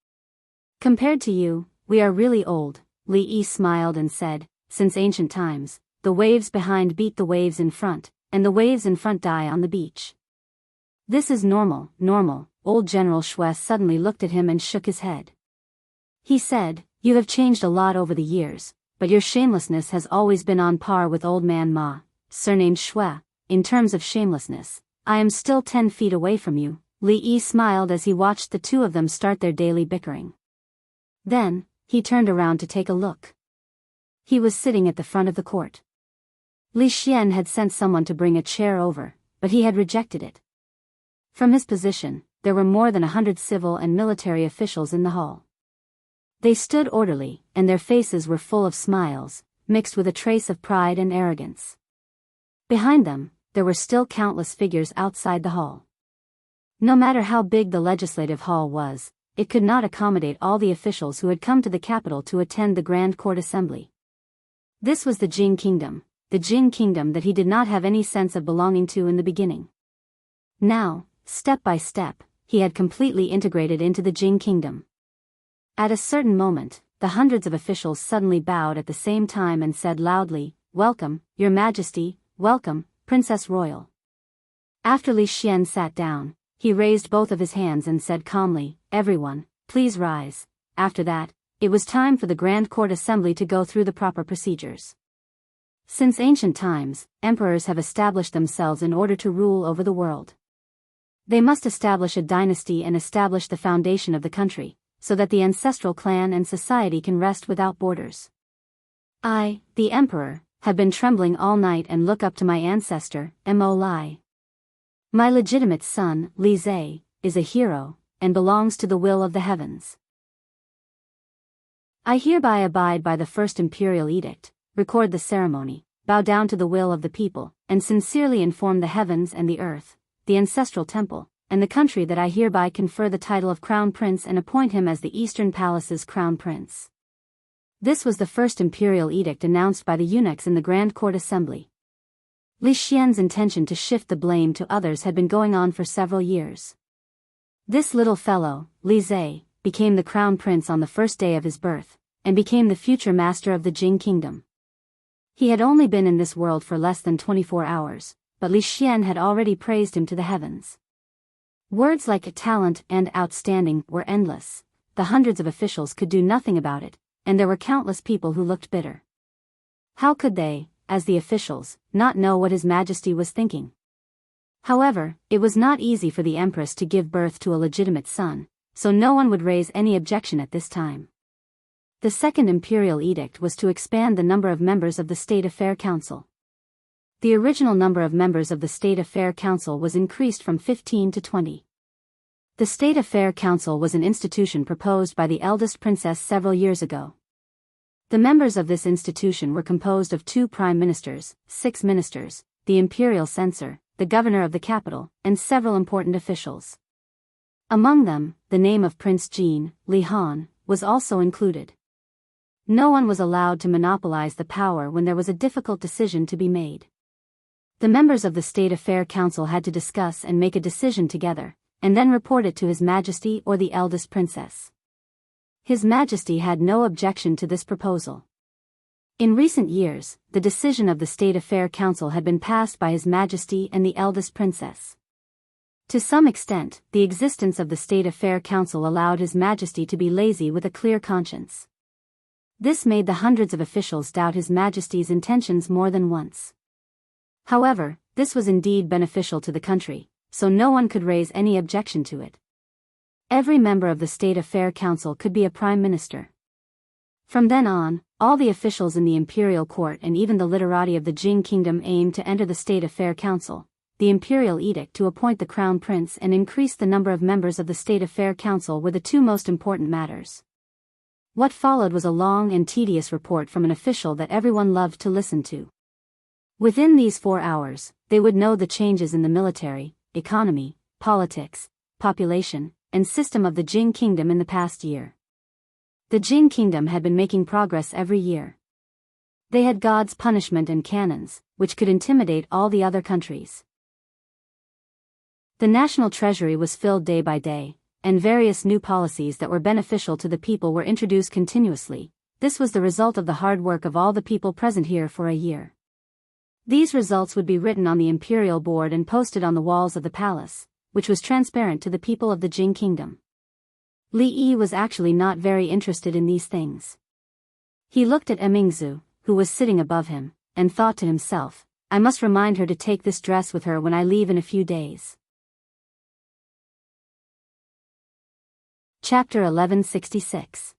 Compared to you, we are really old, Li Yi smiled and said, since ancient times, the waves behind beat the waves in front, and the waves in front die on the beach. This is normal, Old General Shui suddenly looked at him and shook his head. He said, you have changed a lot over the years, but your shamelessness has always been on par with Old Man Ma, surnamed Shui. In terms of shamelessness, I am still 10 feet away from you. Li Yi smiled as he watched the two of them start their daily bickering. Then, he turned around to take a look. He was sitting at the front of the court. Li Xian had sent someone to bring a chair over, but he had rejected it. From his position, there were more than 100 civil and military officials in the hall. They stood orderly, and their faces were full of smiles, mixed with a trace of pride and arrogance. Behind them, there were still countless figures outside the hall. No matter how big the legislative hall was, it could not accommodate all the officials who had come to the capital to attend the Grand Court Assembly. This was the Jing Kingdom that he did not have any sense of belonging to in the beginning. Now, step by step, he had completely integrated into the Jing Kingdom. At a certain moment, the hundreds of officials suddenly bowed at the same time and said loudly, Welcome, Your Majesty, welcome, Princess Royal. After Li Xian sat down, he raised both of his hands and said calmly, Everyone, please rise. After that, it was time for the Grand Court Assembly to go through the proper procedures. Since ancient times, emperors have established themselves in order to rule over the world. They must establish a dynasty and establish the foundation of the country, so that the ancestral clan and society can rest without borders. I, the emperor, have been trembling all night and look up to my ancestor, Mo Lai. My legitimate son, Li Zhe, is a hero, and belongs to the will of the heavens. I hereby abide by the first imperial edict, record the ceremony, bow down to the will of the people, and sincerely inform the heavens and the earth, the ancestral temple, and the country that I hereby confer the title of Crown Prince and appoint him as the Eastern Palace's Crown Prince. This was the first imperial edict announced by the eunuchs in the Grand Court Assembly. Li Xian's intention to shift the blame to others had been going on for several years. This little fellow, Li Zhe, became the Crown Prince on the first day of his birth, and became the future master of the Jing Kingdom. He had only been in this world for less than 24 hours, but Li Xian had already praised him to the heavens. Words like talent and outstanding were endless. The hundreds of officials could do nothing about it, and there were countless people who looked bitter. How could they, as the officials, not know what His Majesty was thinking? However, it was not easy for the Empress to give birth to a legitimate son, so no one would raise any objection at this time. The Second Imperial Edict was to expand the number of members of the State Affair Council. The original number of members of the State Affair Council was increased from 15 to 20. The State Affair Council was an institution proposed by the eldest princess several years ago. The members of this institution were composed of 2 prime ministers, 6 ministers, the imperial censor, the governor of the capital, and several important officials. Among them, the name of Prince Jean, Li Han, was also included. No one was allowed to monopolize the power when there was a difficult decision to be made. The members of the State Affair Council had to discuss and make a decision together, and then report it to His Majesty or the eldest princess. His Majesty had no objection to this proposal. In recent years, the decision of the State Affair Council had been passed by His Majesty and the eldest princess. To some extent, the existence of the State Affair Council allowed His Majesty to be lazy with a clear conscience. This made the hundreds of officials doubt His Majesty's intentions more than once. However, this was indeed beneficial to the country, so no one could raise any objection to it. Every member of the State Affair Council could be a prime minister. From then on, all the officials in the imperial court and even the literati of the Jing Kingdom aimed to enter the State Affair Council. The imperial edict to appoint the crown prince and increase the number of members of the State Affair Council were the 2 most important matters. What followed was a long and tedious report from an official that everyone loved to listen to. Within these 4 hours, they would know the changes in the military, economy, politics, population, and system of the Jing Kingdom in the past year. The Jing Kingdom had been making progress every year. They had God's punishment and cannons, which could intimidate all the other countries. The national treasury was filled day by day, and various new policies that were beneficial to the people were introduced continuously. This was the result of the hard work of all the people present here for a year. These results would be written on the imperial board and posted on the walls of the palace, which was transparent to the people of the Jing Kingdom. Li Yi was actually not very interested in these things. He looked at Emingzu, who was sitting above him, and thought to himself, I must remind her to take this dress with her when I leave in a few days. Chapter 1166.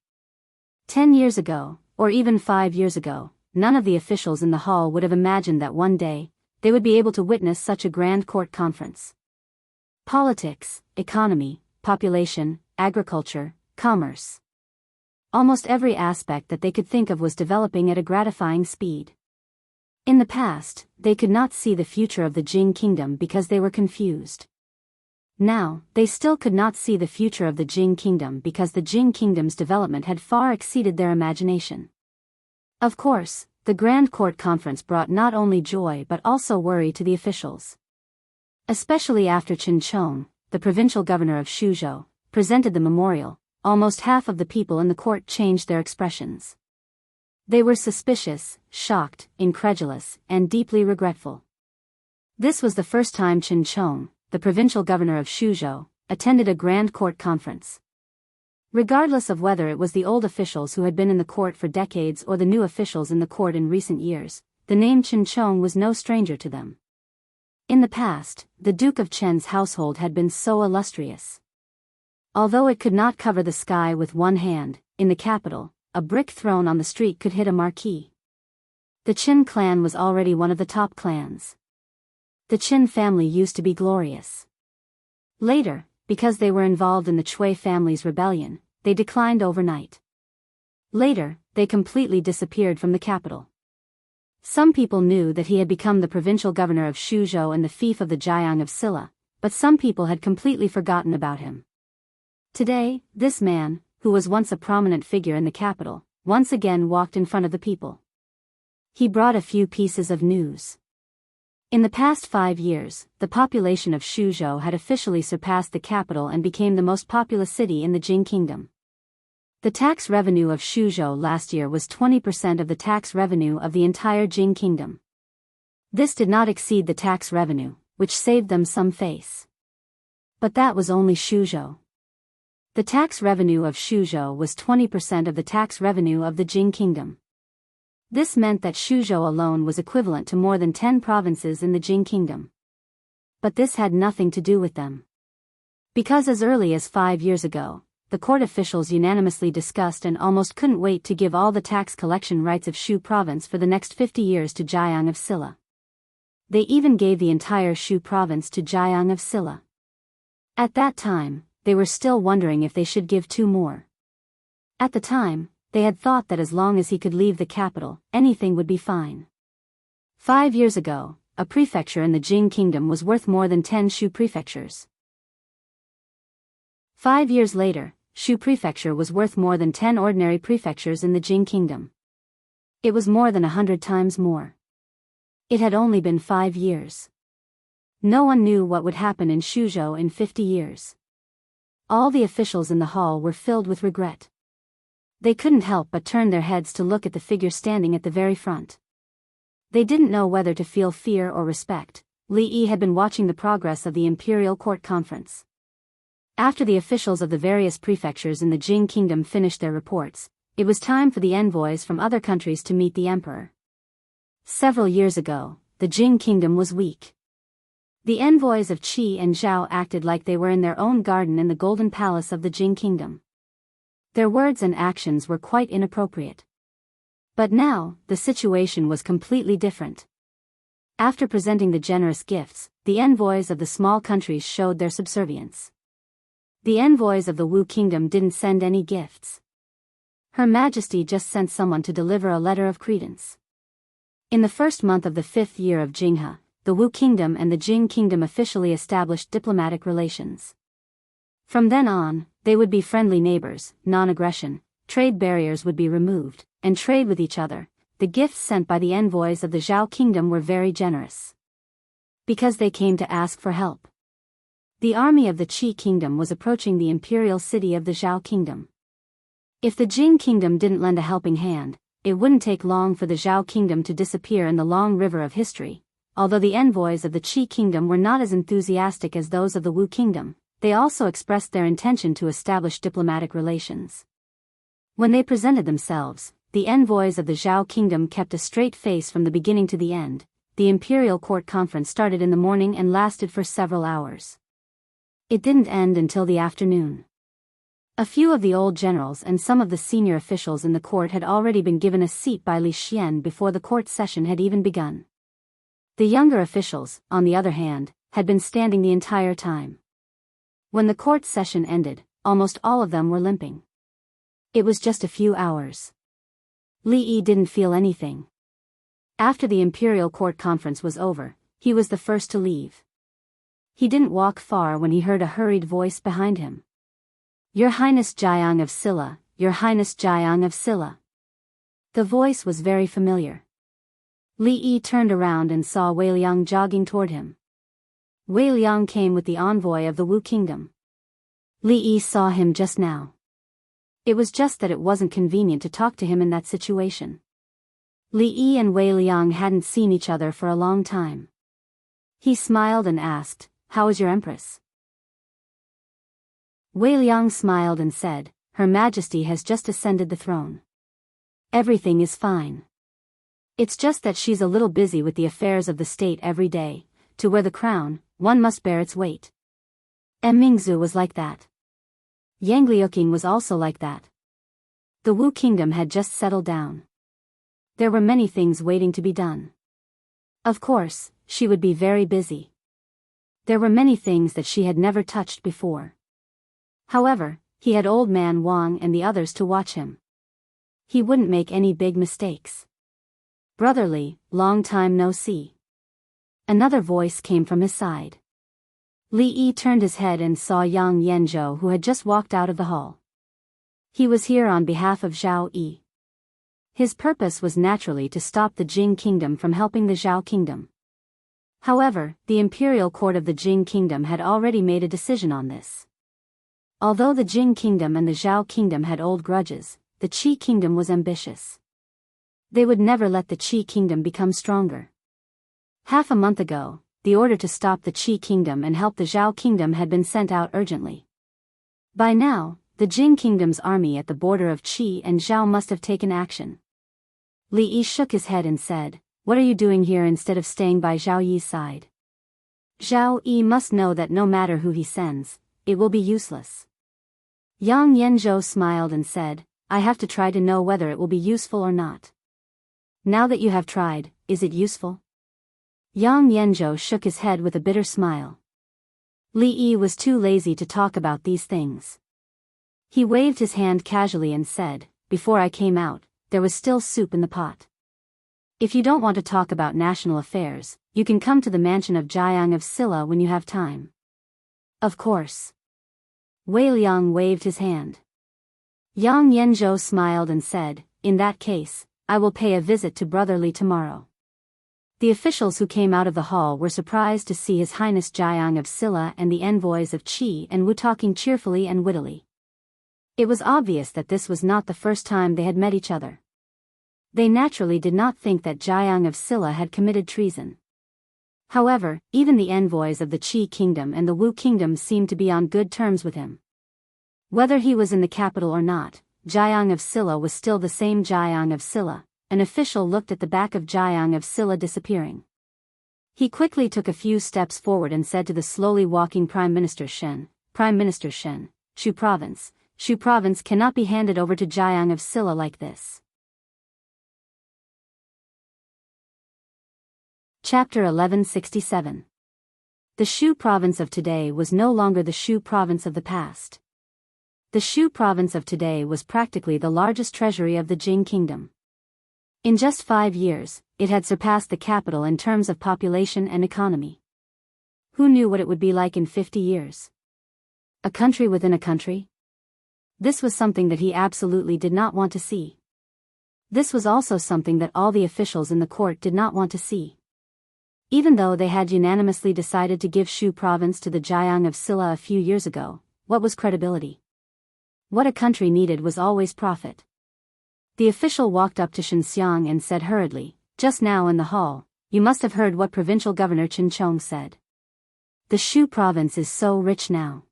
10 years ago, or even 5 years ago, none of the officials in the hall would have imagined that one day, they would be able to witness such a grand court conference. Politics, economy, population, agriculture, commerce. Almost every aspect that they could think of was developing at a gratifying speed. In the past, they could not see the future of the Jing Kingdom because they were confused. Now, they still could not see the future of the Jing Kingdom because the Jing Kingdom's development had far exceeded their imagination. Of course, the Grand Court Conference brought not only joy but also worry to the officials. Especially after Chen Chong, the provincial governor of Shuzhou, presented the memorial, almost half of the people in the court changed their expressions. They were suspicious, shocked, incredulous, and deeply regretful. This was the first time Chen Chong, the provincial governor of Shuzhou, attended a Grand Court Conference. Regardless of whether it was the old officials who had been in the court for decades or the new officials in the court in recent years, the name Chen Chong was no stranger to them. In the past, the Duke of Chen's household had been so illustrious. Although it could not cover the sky with one hand, in the capital, a brick thrown on the street could hit a marquee. The Chen clan was already one of the top clans. The Chen family used to be glorious. Later, because they were involved in the Chui family's rebellion, they declined overnight. Later, they completely disappeared from the capital. Some people knew that he had become the provincial governor of Shuzhou and the fief of the Jiang of Silla, but some people had completely forgotten about him. Today, this man, who was once a prominent figure in the capital, once again walked in front of the people. He brought a few pieces of news. In the past 5 years, the population of Shuzhou had officially surpassed the capital and became the most populous city in the Jing Kingdom. The tax revenue of Shuzhou last year was 20% of the tax revenue of the entire Jing Kingdom. This did not exceed the tax revenue, which saved them some face. But that was only Shuzhou. The tax revenue of Shuzhou was 20% of the tax revenue of the Jing Kingdom. This meant that Shuzhou alone was equivalent to more than 10 provinces in the Jing Kingdom. But this had nothing to do with them. Because as early as 5 years ago, the court officials unanimously discussed and almost couldn't wait to give all the tax collection rights of Shu province for the next 50 years to Jiang of Silla. They even gave the entire Shu province to Jiang of Silla. At that time, they were still wondering if they should give 2 more. At the time, they had thought that as long as he could leave the capital, anything would be fine. 5 years ago, a prefecture in the Jing kingdom was worth more than 10 Shu prefectures. 5 years later, Shu prefecture was worth more than 10 ordinary prefectures in the Jing kingdom. It was more than 100 times more. It had only been 5 years. No one knew what would happen in Shuzhou in 50 years. All the officials in the hall were filled with regret. They couldn't help but turn their heads to look at the figure standing at the very front. They didn't know whether to feel fear or respect. Li Yi had been watching the progress of the imperial court conference. After the officials of the various prefectures in the Jing kingdom finished their reports, it was time for the envoys from other countries to meet the emperor. Several years ago, the Jing kingdom was weak. The envoys of Qi and Zhao acted like they were in their own garden in the golden palace of the Jing kingdom. Their words and actions were quite inappropriate. But now, the situation was completely different. After presenting the generous gifts, the envoys of the small countries showed their subservience. The envoys of the Wu kingdom didn't send any gifts. Her Majesty just sent someone to deliver a letter of credence. In the first month of the 5th year of Jinghe, the Wu kingdom and the Jing kingdom officially established diplomatic relations. From then on, they would be friendly neighbors, non-aggression, trade barriers would be removed, and trade with each other. The gifts sent by the envoys of the Zhao kingdom were very generous. Because they came to ask for help. The army of the Qi kingdom was approaching the imperial city of the Zhao kingdom. If the Jing kingdom didn't lend a helping hand, it wouldn't take long for the Zhao kingdom to disappear in the long river of history. Although the envoys of the Qi kingdom were not as enthusiastic as those of the Wu kingdom, they also expressed their intention to establish diplomatic relations. When they presented themselves, the envoys of the Zhao kingdom kept a straight face from the beginning to the end. The imperial court conference started in the morning and lasted for several hours. It didn't end until the afternoon. A few of the old generals and some of the senior officials in the court had already been given a seat by Li Xian before the court session had even begun. The younger officials, on the other hand, had been standing the entire time. When the court session ended, almost all of them were limping. It was just a few hours. Li Yi didn't feel anything. After the imperial court conference was over, he was the first to leave. He didn't walk far when he heard a hurried voice behind him. "Your Highness Jiang of Silla, Your Highness Jiang of Silla." The voice was very familiar. Li Yi turned around and saw Wei Liang jogging toward him. Wei Liang came with the envoy of the Wu kingdom. Li Yi saw him just now. It was just that it wasn't convenient to talk to him in that situation. Li Yi and Wei Liang hadn't seen each other for a long time. He smiled and asked, "How is your empress?" Wei Liang smiled and said, "Her Majesty has just ascended the throne. Everything is fine. It's just that she's a little busy with the affairs of the state every day. To wear the crown, one must bear its weight." Mingzu was like that. Yang Liuqing was also like that. The Wu kingdom had just settled down. There were many things waiting to be done. Of course, she would be very busy. There were many things that she had never touched before. However, he had old man Wang and the others to watch him. He wouldn't make any big mistakes. "Brotherly, long time no see." Another voice came from his side. Li Yi turned his head and saw Yang Yanzhou, who had just walked out of the hall. He was here on behalf of Zhao Yi. His purpose was naturally to stop the Jing kingdom from helping the Zhao kingdom. However, the imperial court of the Jing kingdom had already made a decision on this. Although the Jing kingdom and the Zhao kingdom had old grudges, the Qi kingdom was ambitious. They would never let the Qi kingdom become stronger. Half a month ago, the order to stop the Qi kingdom and help the Zhao kingdom had been sent out urgently. By now, the Jing kingdom's army at the border of Qi and Zhao must have taken action. Li Yi shook his head and said, "What are you doing here instead of staying by Zhao Yi's side?" Zhao Yi must know that no matter who he sends, it will be useless. Yang Yanzhou smiled and said, I have to try to know whether it will be useful or not. Now that you have tried, is it useful? Yang Yanzhou shook his head with a bitter smile. Li Yi was too lazy to talk about these things. He waved his hand casually and said, before I came out, there was still soup in the pot. If you don't want to talk about national affairs, you can come to the mansion of Jiang of Silla when you have time. Of course. Wei Liang waved his hand. Yang Yanzhou smiled and said, in that case, I will pay a visit to Brother Li tomorrow. The officials who came out of the hall were surprised to see His Highness Jiang of Silla and the envoys of Qi and Wu talking cheerfully and wittily. It was obvious that this was not the first time they had met each other. They naturally did not think that Jiang of Silla had committed treason. However, even the envoys of the Qi kingdom and the Wu kingdom seemed to be on good terms with him. Whether he was in the capital or not, Jiang of Silla was still the same Jiang of Silla. An official looked at the back of Jiang of Silla disappearing. He quickly took a few steps forward and said to the slowly walking Prime Minister Shen, Prime Minister Shen, Shu Province cannot be handed over to Jiang of Silla like this. Chapter 1167. The Shu province of today was no longer the Shu province of the past. The Shu province of today was practically the largest treasury of the Jing kingdom. In just 5 years, it had surpassed the capital in terms of population and economy. Who knew what it would be like in 50 years? A country within a country? This was something that he absolutely did not want to see. This was also something that all the officials in the court did not want to see. Even though they had unanimously decided to give Shu province to the Jiang of Silla a few years ago, what was credibility? What a country needed was always profit. The official walked up to Shenxiang and said hurriedly, just now in the hall, you must have heard what Provincial Governor Chen Chong said. The Shu province is so rich now.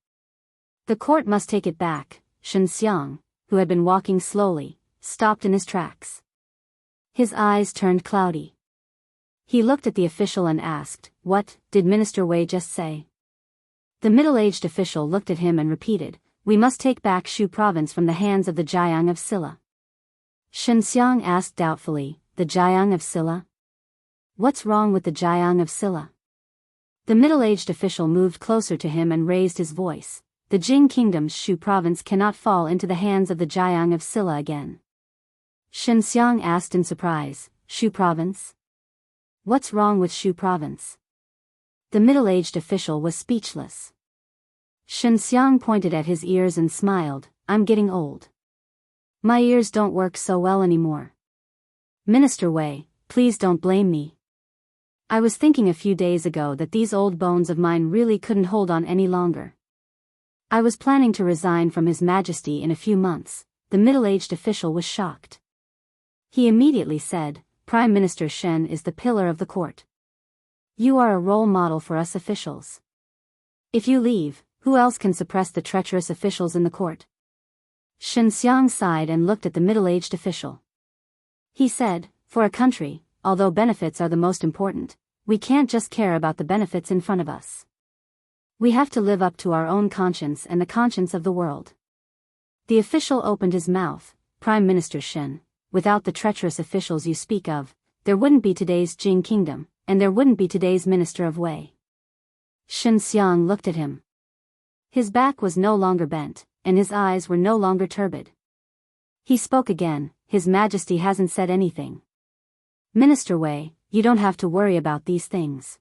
The court must take it back. Shenxiang, who had been walking slowly, stopped in his tracks. His eyes turned cloudy. He looked at the official and asked, what did Minister Wei just say? The middle-aged official looked at him and repeated, we must take back Shu province from the hands of the Jiang of Silla. Shenxiang asked doubtfully, the Jiang of Silla? What's wrong with the Jiang of Silla? The middle-aged official moved closer to him and raised his voice. The Jing kingdom's Shu province cannot fall into the hands of the Jiang of Silla again. Shenxiang asked in surprise, Shu province? What's wrong with Shu province? The middle-aged official was speechless. Shenxiang pointed at his ears and smiled, I'm getting old. My ears don't work so well anymore. Minister Wei, please don't blame me. I was thinking a few days ago that these old bones of mine really couldn't hold on any longer. I was planning to resign from His Majesty in a few months. The middle-aged official was shocked. He immediately said, Prime Minister Shen is the pillar of the court. You are a role model for us officials. If you leave, who else can suppress the treacherous officials in the court? Shenxiang sighed and looked at the middle-aged official. He said, for a country, although benefits are the most important, we can't just care about the benefits in front of us. We have to live up to our own conscience and the conscience of the world. The official opened his mouth, Prime Minister Shen, without the treacherous officials you speak of, there wouldn't be today's Jing kingdom, and there wouldn't be today's Minister of Wei. Shenxiang looked at him. His back was no longer bent, and his eyes were no longer turbid. He spoke again, His Majesty hasn't said anything. Minister Wei, you don't have to worry about these things.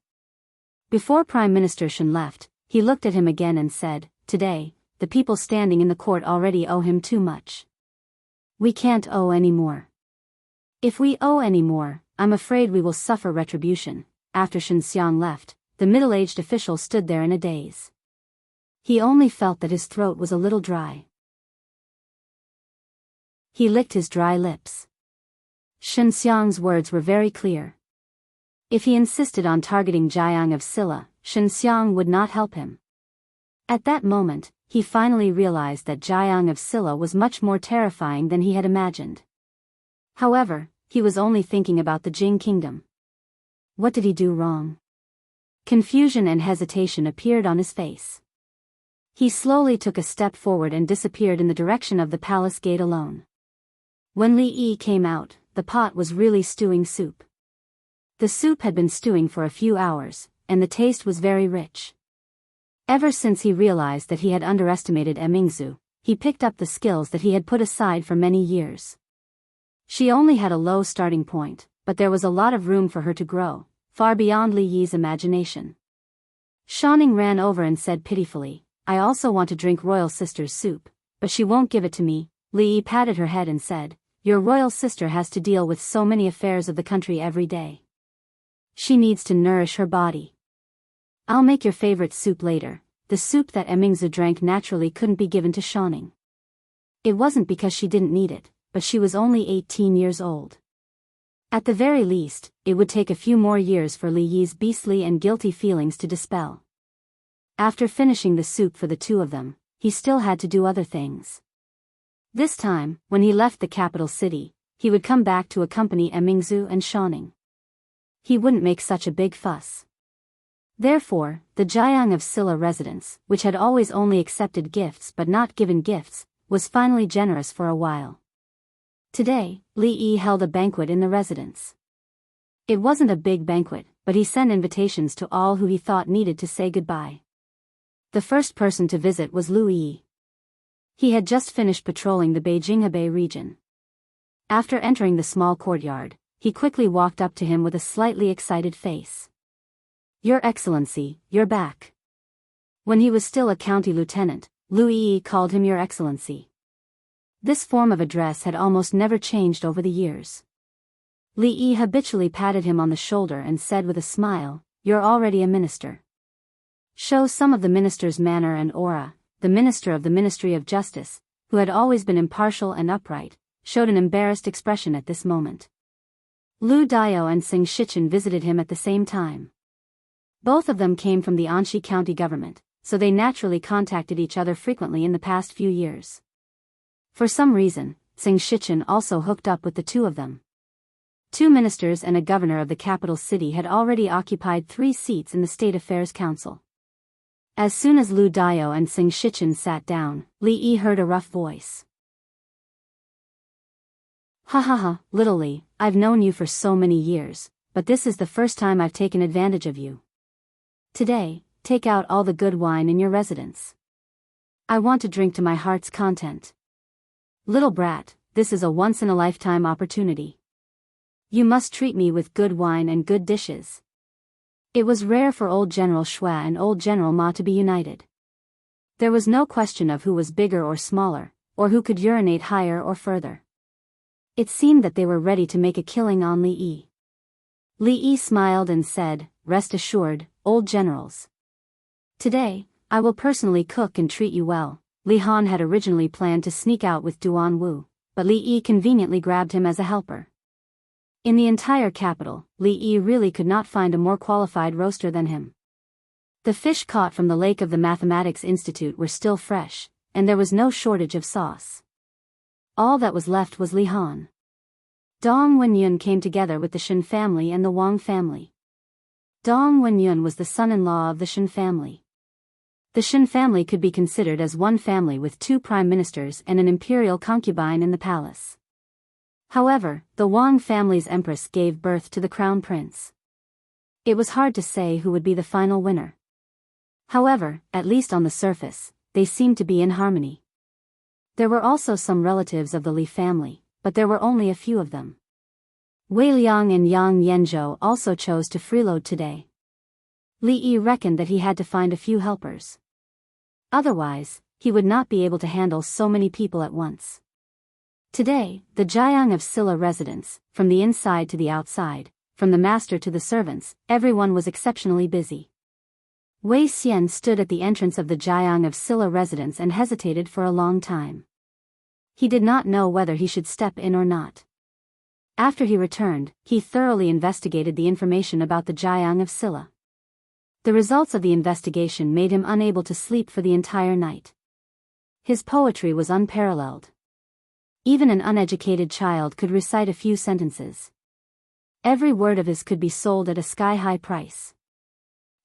Before Prime Minister Shen left, he looked at him again and said, today, the people standing in the court already owe him too much. We can't owe any more. If we owe any more, I'm afraid we will suffer retribution. After Shenxiang left, the middle-aged official stood there in a daze. He only felt that his throat was a little dry. He licked his dry lips. Shenxiang's words were very clear. If he insisted on targeting Jiang of Silla, Shenxiang would not help him. At that moment, he finally realized that Jiang of Silla was much more terrifying than he had imagined. However, he was only thinking about the Jing kingdom. What did he do wrong? Confusion and hesitation appeared on his face. He slowly took a step forward and disappeared in the direction of the palace gate alone. When Li Yi came out, the pot was really stewing soup. The soup had been stewing for a few hours, and the taste was very rich. Ever since he realized that he had underestimated Mingzu, he picked up the skills that he had put aside for many years. She only had a low starting point, but there was a lot of room for her to grow, far beyond Li Yi's imagination. Shanning ran over and said pitifully, "I also want to drink royal sister's soup, but she won't give it to me." Li Yi patted her head and said, "Your royal sister has to deal with so many affairs of the country every day. She needs to nourish her body. I'll make your favorite soup later." The soup that Mingzu drank naturally couldn't be given to Shanning. It wasn't because she didn't need it, but she was only 18 years old. At the very least, it would take a few more years for Li Yi's beastly and guilty feelings to dispel. After finishing the soup for the two of them, he still had to do other things. This time, when he left the capital city, he would come back to accompany Mingzu and Shanning. He wouldn't make such a big fuss. Therefore, the Jiang of Silla residence, which had always only accepted gifts but not given gifts, was finally generous for a while. Today, Li Yi held a banquet in the residence. It wasn't a big banquet, but he sent invitations to all who he thought needed to say goodbye. The first person to visit was Lu Yi. He had just finished patrolling the Beijing-Hebei region. After entering the small courtyard, he quickly walked up to him with a slightly excited face. "Your Excellency, you're back." When he was still a county lieutenant, Lu Yi called him Your Excellency. This form of address had almost never changed over the years. Li Yi habitually patted him on the shoulder and said with a smile, "You're already a minister." Shows some of the minister's manner and aura. The minister of the Ministry of Justice, who had always been impartial and upright, showed an embarrassed expression at this moment. Lu Dao and Sing Shichen visited him at the same time. Both of them came from the Anxi County government, so they naturally contacted each other frequently in the past few years. For some reason, Sing Shichen also hooked up with the two of them. Two ministers and a governor of the capital city had already occupied 3 seats in the State Affairs Council. As soon as Lu Dao and Sing Shichen sat down, Li Yi heard a rough voice. "Ha ha ha, little Li, I've known you for so many years, but this is the first time I've taken advantage of you. Today, take out all the good wine in your residence. I want to drink to my heart's content. Little brat, this is a once-in-a-lifetime opportunity. You must treat me with good wine and good dishes." It was rare for old General Xue and old General Ma to be united. There was no question of who was bigger or smaller, or who could urinate higher or further. It seemed that they were ready to make a killing on Li Yi. Li Yi smiled and said, "Rest assured, old generals. Today, I will personally cook and treat you well." Li Han had originally planned to sneak out with Duan Wu, but Li Yi conveniently grabbed him as a helper. In the entire capital, Li Yi really could not find a more qualified roaster than him. The fish caught from the lake of the Mathematics Institute were still fresh, and there was no shortage of sauce. All that was left was Li Han. Dong Wenyun came together with the Shen family and the Wang family. Dong Wenyun was the son-in-law of the Shen family. The Shen family could be considered as one family with 2 prime ministers and an imperial concubine in the palace. However, the Wang family's empress gave birth to the crown prince. It was hard to say who would be the final winner. However, at least on the surface, they seemed to be in harmony. There were also some relatives of the Li family, but there were only a few of them. Wei Liang and Yang Yanzhou also chose to freeload today. Li Yi reckoned that he had to find a few helpers. Otherwise, he would not be able to handle so many people at once. Today, the Jiang of Silla residence, from the inside to the outside, from the master to the servants, everyone was exceptionally busy. Wei Xian stood at the entrance of the Jiang of Silla residence and hesitated for a long time. He did not know whether he should step in or not. After he returned, he thoroughly investigated the information about the Jiang of Silla. The results of the investigation made him unable to sleep for the entire night. His poetry was unparalleled. Even an uneducated child could recite a few sentences. Every word of his could be sold at a sky-high price.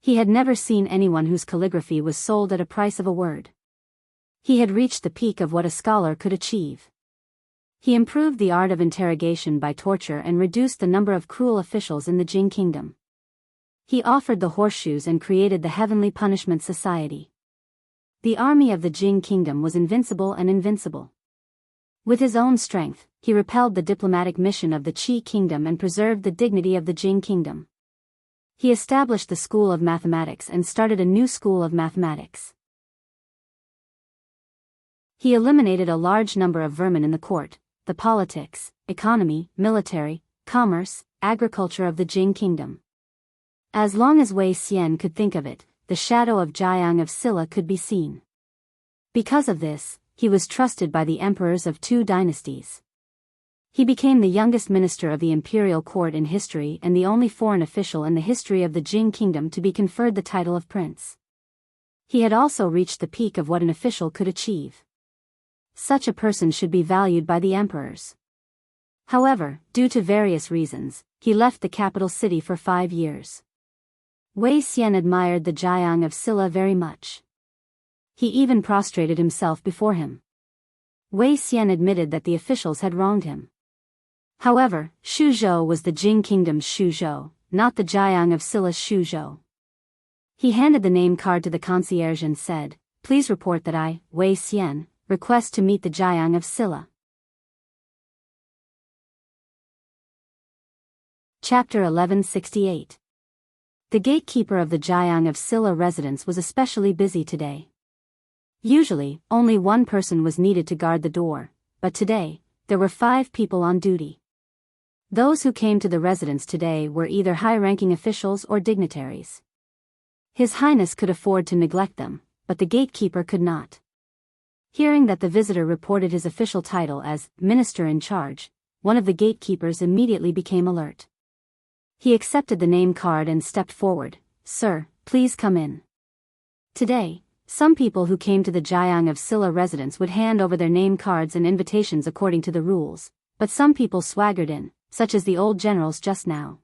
He had never seen anyone whose calligraphy was sold at a price of a word. He had reached the peak of what a scholar could achieve. He improved the art of interrogation by torture and reduced the number of cruel officials in the Jing kingdom. He offered the horseshoes and created the Heavenly Punishment Society. The army of the Jing kingdom was invincible and invincible. With his own strength, he repelled the diplomatic mission of the Qi kingdom and preserved the dignity of the Jing kingdom. He established the school of mathematics and started a new school of mathematics. He eliminated a large number of vermin in the court, the politics, economy, military, commerce, agriculture of the Jing kingdom. As long as Wei Xian could think of it, the shadow of Jiang of Silla could be seen. Because of this, he was trusted by the emperors of 2 dynasties. He became the youngest minister of the imperial court in history and the only foreign official in the history of the Jing kingdom to be conferred the title of prince. He had also reached the peak of what an official could achieve. Such a person should be valued by the emperors. However, due to various reasons, he left the capital city for 5 years. Wei Xian admired the Jiang of Silla very much. He even prostrated himself before him. Wei Xian admitted that the officials had wronged him. However, Shuzhou was the Jing kingdom's Shuzhou, not the Jiang of Silla's Shuzhou. He handed the name card to the concierge and said, "Please report that I, Wei Xian, request to meet the Jiang of Silla." Chapter 1168. The gatekeeper of the Jiang of Silla residence was especially busy today. Usually, only one person was needed to guard the door, but today, there were 5 people on duty. Those who came to the residence today were either high-ranking officials or dignitaries. His Highness could afford to neglect them, but the gatekeeper could not. Hearing that the visitor reported his official title as Minister in Charge, one of the gatekeepers immediately became alert. He accepted the name card and stepped forward. "Sir, please come in." Today, some people who came to the Jiang of Silla residence would hand over their name cards and invitations according to the rules, but some people swaggered in, such as the old generals just now.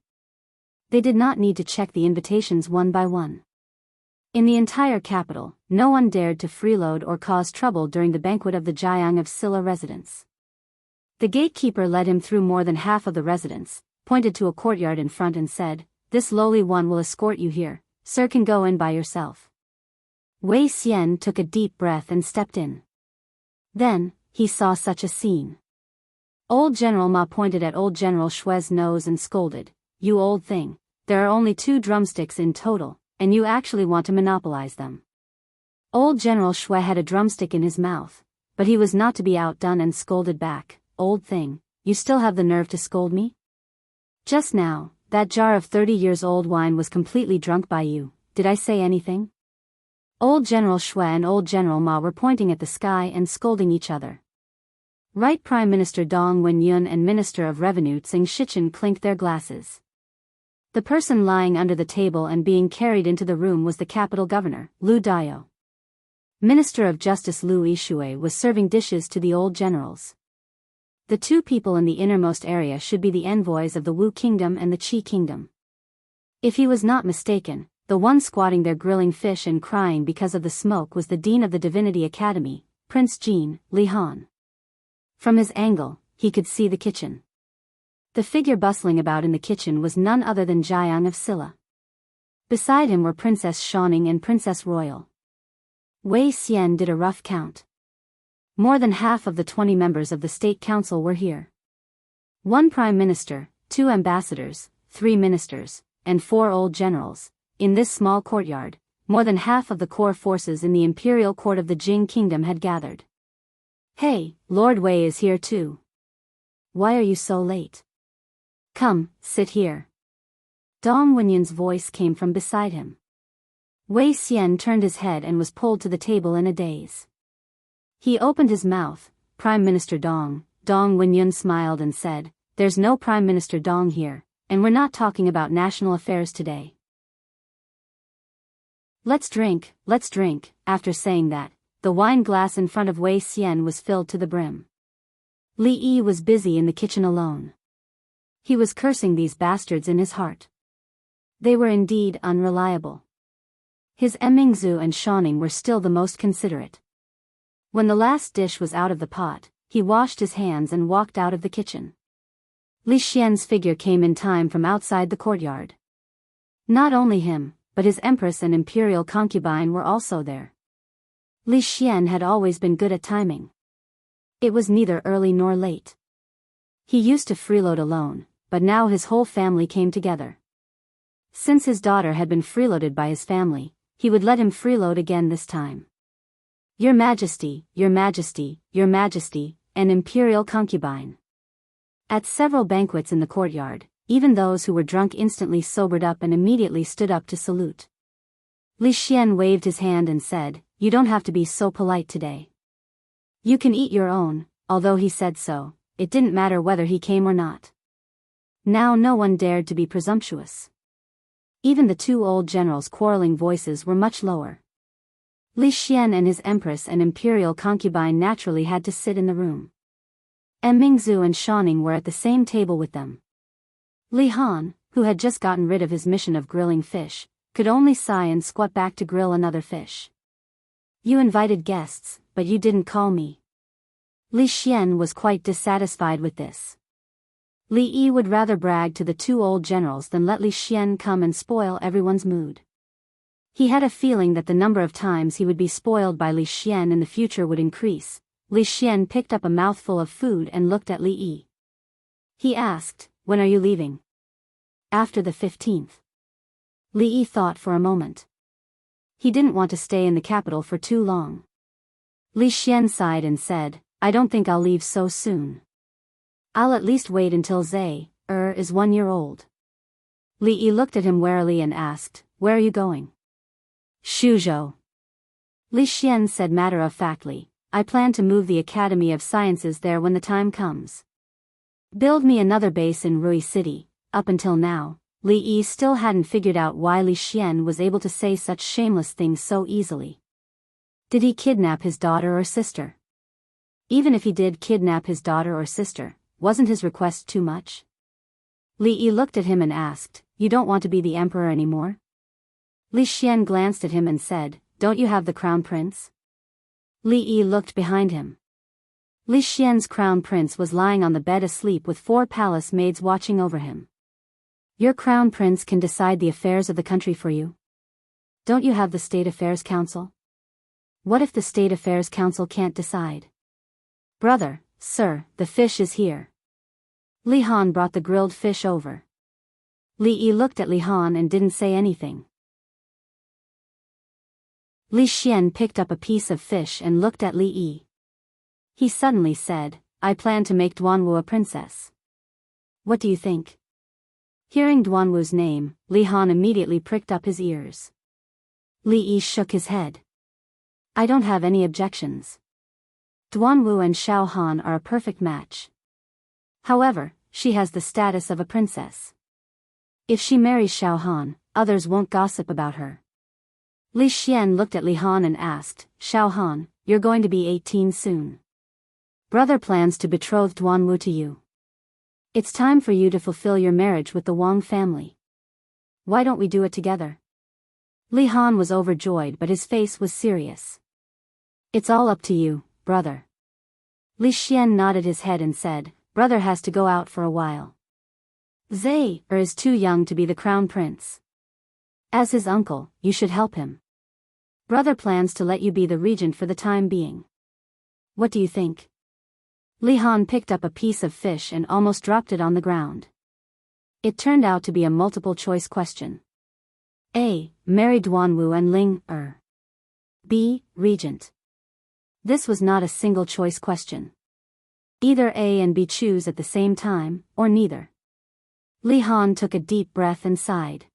They did not need to check the invitations one by one. In the entire capital, no one dared to freeload or cause trouble during the banquet of the Jiang of Silla residence. The gatekeeper led him through more than half of the residence, pointed to a courtyard in front and said, "This lowly one will escort you here, sir can go in by yourself." Wei Xian took a deep breath and stepped in. Then, he saw such a scene. Old General Ma pointed at old General Shui's nose and scolded, "You old thing, there are only 2 drumsticks in total, and you actually want to monopolize them." Old General Shui had a drumstick in his mouth, but he was not to be outdone and scolded back, "Old thing, you still have the nerve to scold me? Just now, that jar of 30 years old wine was completely drunk by you, did I say anything?" Old General Shui and old General Ma were pointing at the sky and scolding each other. Right Prime Minister Dong Wenyun and Minister of Revenue Tsing Shichen clinked their glasses. The person lying under the table and being carried into the room was the capital governor, Lu Dayo. Minister of Justice Lu Yishui was serving dishes to the old generals. The 2 people in the innermost area should be the envoys of the Wu kingdom and the Qi kingdom. If he was not mistaken, the one squatting there grilling fish and crying because of the smoke was the Dean of the Divinity Academy, Prince Jin, Li Han. From his angle, he could see the kitchen. The figure bustling about in the kitchen was none other than Jiang of Silla. Beside him were Princess Shaoning and Princess Royal. Wei Xian did a rough count. More than half of the 20 members of the State Council were here. 1 Prime Minister, 2 ambassadors, 3 ministers, and 4 old generals. In this small courtyard, more than half of the core forces in the imperial court of the Jing kingdom had gathered. "Hey, Lord Wei is here too. Why are you so late? Come, sit here." Dong Wenyun's voice came from beside him. Wei Xian turned his head and was pulled to the table in a daze. He opened his mouth. "Prime Minister Dong." Dong Wenyun smiled and said, "There's no Prime Minister Dong here, and we're not talking about national affairs today. Let's drink, let's drink." After saying that, the wine glass in front of Wei Xian was filled to the brim. Li Yi was busy in the kitchen alone. He was cursing these bastards in his heart. They were indeed unreliable. His Emingzu and Shaoning were still the most considerate. When the last dish was out of the pot, he washed his hands and walked out of the kitchen. Li Xian's figure came in time from outside the courtyard. Not only him, but his empress and imperial concubine were also there. Li Xian had always been good at timing. It was neither early nor late. He used to freeload alone, but now his whole family came together. Since his daughter had been freeloaded by his family, he would let him freeload again this time. Your Majesty, Your Majesty, Your Majesty, an imperial concubine. At several banquets in the courtyard, even those who were drunk instantly sobered up and immediately stood up to salute. Li Xian waved his hand and said, "You don't have to be so polite today. You can eat your own." Although he said so, it didn't matter whether he came or not. Now no one dared to be presumptuous. Even the two old generals' quarreling voices were much lower. Li Xian and his empress and imperial concubine naturally had to sit in the room. Mingzu and Shaoning were at the same table with them. Li Han, who had just gotten rid of his mission of grilling fish, could only sigh and squat back to grill another fish. You invited guests, but you didn't call me. Li Xian was quite dissatisfied with this. Li Yi would rather brag to the two old generals than let Li Xian come and spoil everyone's mood. He had a feeling that the number of times he would be spoiled by Li Xian in the future would increase. Li Xian picked up a mouthful of food and looked at Li Yi. He asked, "When are you leaving?" "After the 15th. Li Yi thought for a moment. He didn't want to stay in the capital for too long. Li Xian sighed and said, "I don't think I'll leave so soon. I'll at least wait until Zhe is 1 year old." Li Yi looked at him warily and asked, "Where are you going?" "Shuzhou." Li Xian said matter-of-factly, "I plan to move the Academy of Sciences there when the time comes. Build me another base in Rui City." Up until now, Li Yi still hadn't figured out why Li Xian was able to say such shameless things so easily. Did he kidnap his daughter or sister? Even if he did kidnap his daughter or sister, wasn't his request too much? Li Yi looked at him and asked, "You don't want to be the emperor anymore?" Li Xian glanced at him and said, "Don't you have the crown prince?" Li Yi looked behind him. Li Xian's crown prince was lying on the bed asleep with 4 palace maids watching over him. "Your crown prince can decide the affairs of the country for you. Don't you have the State Affairs Council? What if the State Affairs Council can't decide?" "Brother, sir, the fish is here." Li Han brought the grilled fish over. Li Yi looked at Li Han and didn't say anything. Li Xian picked up a piece of fish and looked at Li Yi. He suddenly said, "I plan to make Duanwu a princess. What do you think?" Hearing Duanwu's name, Li Han immediately pricked up his ears. Li Yi shook his head. "I don't have any objections. Duanwu and Xiao Han are a perfect match. However, she has the status of a princess. If she marries Xiao Han, others won't gossip about her." Li Xian looked at Li Han and asked, "Xiao Han, you're going to be 18 soon. Brother plans to betroth Duanwu to you. It's time for you to fulfill your marriage with the Wang family. Why don't we do it together?" Li Han was overjoyed, but his face was serious. "It's all up to you, brother." Li Xian nodded his head and said, "Brother has to go out for a while. Zhe is too young to be the crown prince. As his uncle, you should help him. Brother plans to let you be the regent for the time being. What do you think?" Li Han picked up a piece of fish and almost dropped it on the ground. It turned out to be a multiple-choice question. A. Marry Duanwu and Ling B. Regent. This was not a single-choice question. Either A and B choose at the same time, or neither. Li Han took a deep breath and sighed.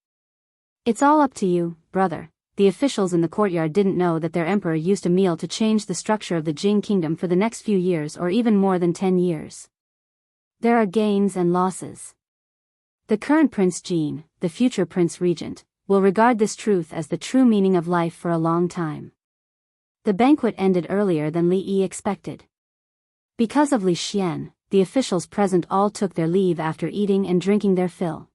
"It's all up to you, brother." The officials in the courtyard didn't know that their emperor used a meal to change the structure of the Jing kingdom for the next few years or even more than 10 years. There are gains and losses. The current Prince Jin, the future Prince Regent, will regard this truth as the true meaning of life for a long time. The banquet ended earlier than Li Yi expected. Because of Li Xian, the officials present all took their leave after eating and drinking their fill.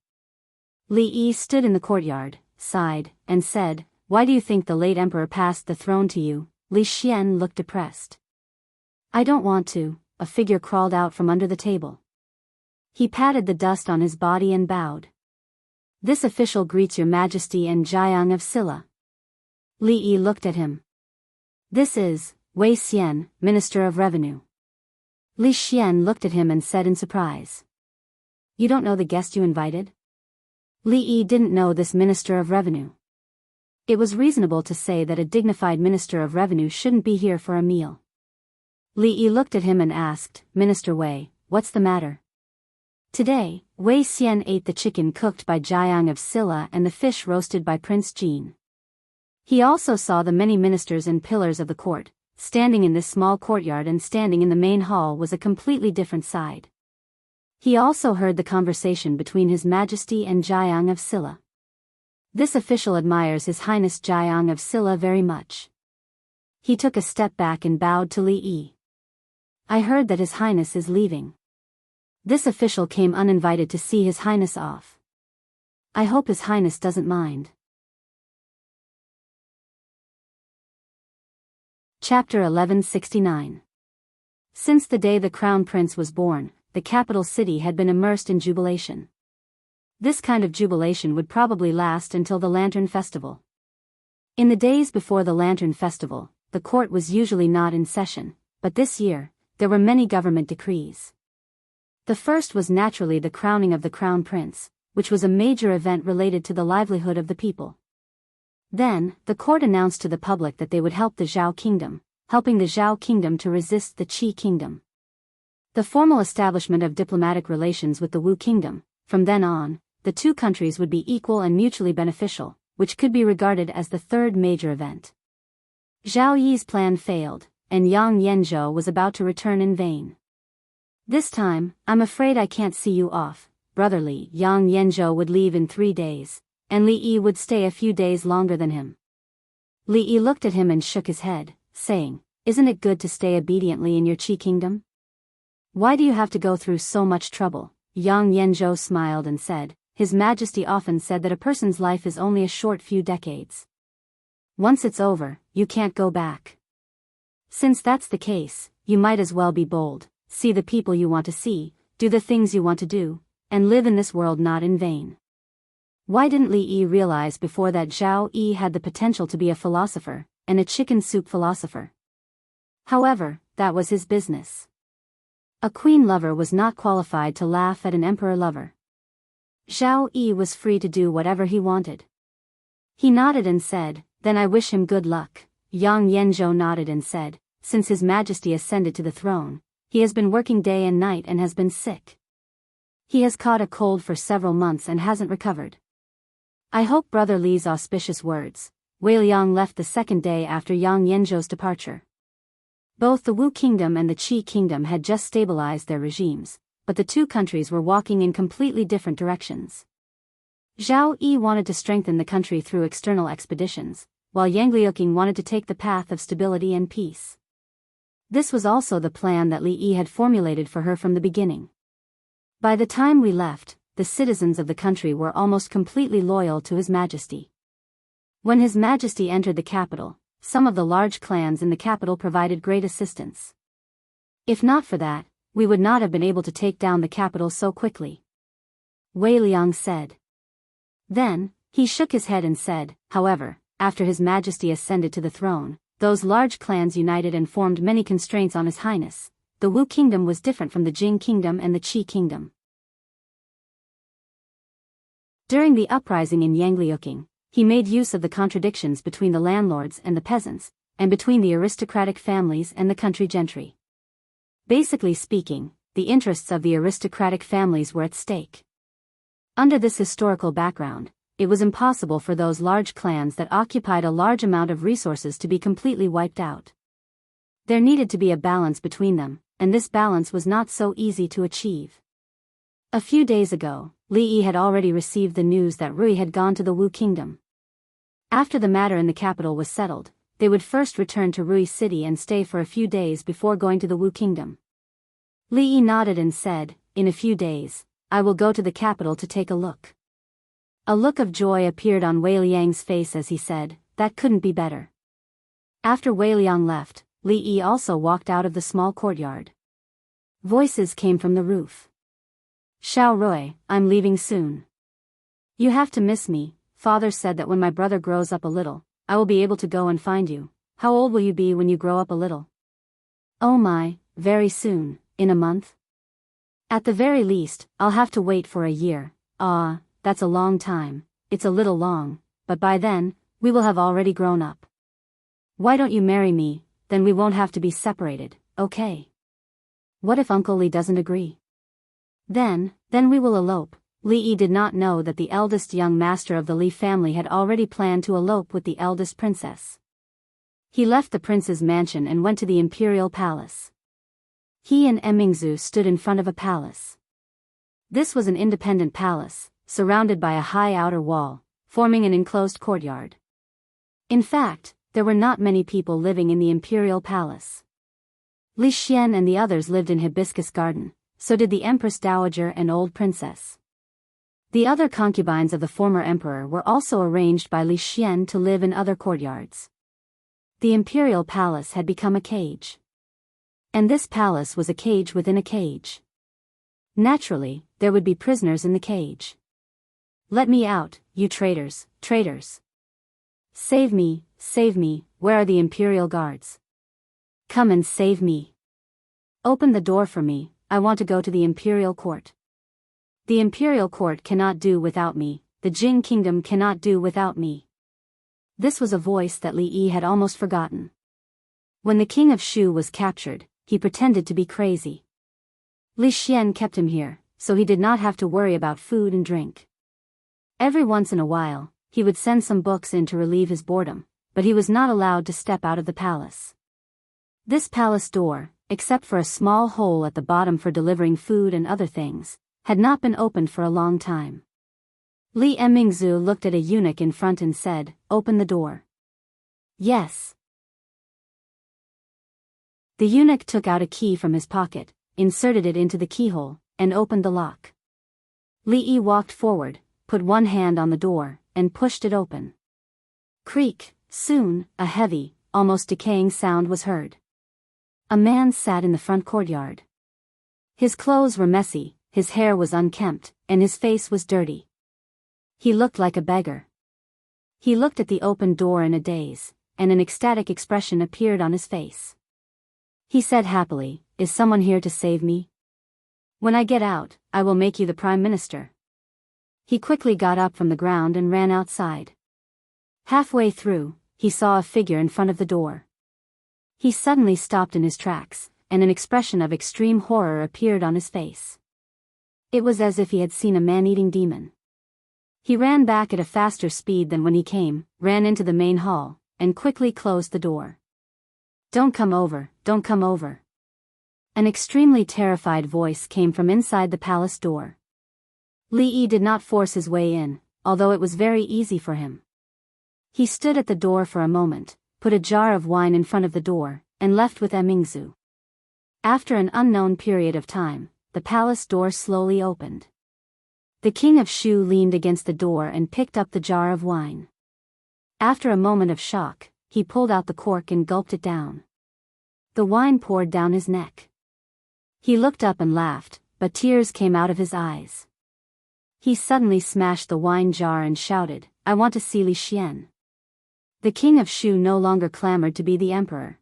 Li Yi stood in the courtyard, sighed, and said, "Why do you think the late emperor passed the throne to you?" Li Xian looked depressed. I don't want to. A figure crawled out from under the table. He patted the dust on his body and bowed. This official greets Your Majesty and Jiang of Silla. Li Yi looked at him. This is Wei Xian, Minister of Revenue. Li Xian looked at him and said in surprise. You don't know the guest you invited? Li Yi didn't know this Minister of Revenue. It was reasonable to say that a dignified Minister of Revenue shouldn't be here for a meal. Li Yi looked at him and asked, Minister Wei, what's the matter? Today, Wei Xian ate the chicken cooked by Jiang of Silla and the fish roasted by Prince Jin. He also saw the many ministers and pillars of the court. Standing in this small courtyard and standing in the main hall was a completely different side. He also heard the conversation between His Majesty and Jiang of Silla. This official admires His Highness Jiang of Silla very much. He took a step back and bowed to Li Yi. I heard that His Highness is leaving. This official came uninvited to see His Highness off. I hope His Highness doesn't mind. Chapter 1169. Since the day the Crown Prince was born, the capital city had been immersed in jubilation. This kind of jubilation would probably last until the Lantern Festival. In the days before the Lantern Festival, the court was usually not in session, but this year, there were many government decrees. The first was naturally the crowning of the Crown Prince, which was a major event related to the livelihood of the people. Then, the court announced to the public that they would help the Zhao Kingdom, helping the Zhao Kingdom to resist the Qi Kingdom. The formal establishment of diplomatic relations with the Wu Kingdom. From then on, the two countries would be equal and mutually beneficial, which could be regarded as the third major event. Zhao Yi's plan failed, and Yang Yanzhou was about to return in vain. This time, I'm afraid I can't see you off, brotherly. Yang Yanzhou would leave in 3 days. And Li Yi would stay a few days longer than him. Li Yi looked at him and shook his head, saying, Isn't it good to stay obediently in your Qi kingdom? Why do you have to go through so much trouble? Yang Yanzhou smiled and said, His Majesty often said that a person's life is only a short few decades. Once it's over, you can't go back. Since that's the case, you might as well be bold, see the people you want to see, do the things you want to do, and live in this world not in vain. Why didn't Li Yi realize before that Zhao Yi had the potential to be a philosopher, and a chicken soup philosopher? However, that was his business. A queen lover was not qualified to laugh at an emperor lover. Zhao Yi was free to do whatever he wanted. He nodded and said, Then I wish him good luck. Yang Yanzhou nodded and said, Since His Majesty ascended to the throne, he has been working day and night and has been sick. He has caught a cold for several months and hasn't recovered. I hope Brother Li's auspicious words. Wei Liang left the second day after Yang Yanzhou's departure. Both the Wu Kingdom and the Qi Kingdom had just stabilized their regimes, but the two countries were walking in completely different directions. Zhao Yi wanted to strengthen the country through external expeditions, while Yang Liuqing wanted to take the path of stability and peace. This was also the plan that Li Yi had formulated for her from the beginning. By the time we left, the citizens of the country were almost completely loyal to His Majesty. When His Majesty entered the capital, some of the large clans in the capital provided great assistance. If not for that, we would not have been able to take down the capital so quickly. Wei Liang said. Then, he shook his head and said, However, after His Majesty ascended to the throne, those large clans united and formed many constraints on His Highness. The Wu Kingdom was different from the Jing Kingdom and the Qi Kingdom. During the uprising in Yangliuqing, he made use of the contradictions between the landlords and the peasants, and between the aristocratic families and the country gentry. Basically speaking, the interests of the aristocratic families were at stake. Under this historical background, it was impossible for those large clans that occupied a large amount of resources to be completely wiped out. There needed to be a balance between them, and this balance was not so easy to achieve. A few days ago, Li Yi had already received the news that Rui had gone to the Wu Kingdom. After the matter in the capital was settled, they would first return to Rui City and stay for a few days before going to the Wu Kingdom. Li Yi nodded and said, In a few days, I will go to the capital to take a look. A look of joy appeared on Wei Liang's face as he said, That couldn't be better. After Wei Liang left, Li Yi also walked out of the small courtyard. Voices came from the roof. Xiao Rui, I'm leaving soon. You have to miss me. Father said that when my brother grows up a little, I will be able to go and find you. How old will you be when you grow up a little? Oh my, very soon, in a month? At the very least, I'll have to wait for a year. Ah, that's a long time. It's a little long, but by then, we will have already grown up. Why don't you marry me, then we won't have to be separated, okay? What if Uncle Li doesn't agree? Then we will elope. Li Yi did not know that the eldest young master of the Li family had already planned to elope with the eldest princess. He left the prince's mansion and went to the imperial palace. He and Emingzu stood in front of a palace. This was an independent palace, surrounded by a high outer wall, forming an enclosed courtyard. In fact, there were not many people living in the imperial palace. Li Xian and the others lived in Hibiscus Garden, so did the Empress Dowager and old princess. The other concubines of the former emperor were also arranged by Li Xian to live in other courtyards. The imperial palace had become a cage. And this palace was a cage within a cage. Naturally, there would be prisoners in the cage. Let me out, you traitors, traitors. Save me, where are the imperial guards? Come and save me. Open the door for me, I want to go to the imperial court. The imperial court cannot do without me, the Jing kingdom cannot do without me. This was a voice that Li Yi had almost forgotten. When the king of Shu was captured, he pretended to be crazy. Li Xian kept him here, so he did not have to worry about food and drink. Every once in a while, he would send some books in to relieve his boredom, but he was not allowed to step out of the palace. This palace door, except for a small hole at the bottom for delivering food and other things, had not been opened for a long time. Li Emingzu looked at a eunuch in front and said, "Open the door." Yes. The eunuch took out a key from his pocket, inserted it into the keyhole, and opened the lock. Li Yi walked forward, put one hand on the door, and pushed it open. Creak, soon, a heavy, almost decaying sound was heard. A man sat in the front courtyard. His clothes were messy, his hair was unkempt, and his face was dirty. He looked like a beggar. He looked at the open door in a daze, and an ecstatic expression appeared on his face. He said happily, "Is someone here to save me? When I get out, I will make you the prime minister." He quickly got up from the ground and ran outside. Halfway through, he saw a figure in front of the door. He suddenly stopped in his tracks, and an expression of extreme horror appeared on his face. It was as if he had seen a man-eating demon. He ran back at a faster speed than when he came, ran into the main hall, and quickly closed the door. Don't come over, don't come over." An extremely terrified voice came from inside the palace door. Li Yi did not force his way in, although it was very easy for him. He stood at the door for a moment, put a jar of wine in front of the door, and left with Emingzu. After an unknown period of time, the palace door slowly opened. The king of Shu leaned against the door and picked up the jar of wine. After a moment of shock, he pulled out the cork and gulped it down. The wine poured down his neck. He looked up and laughed, but tears came out of his eyes. He suddenly smashed the wine jar and shouted, "I want to see Li Xian." The king of Shu no longer clamored to be the emperor.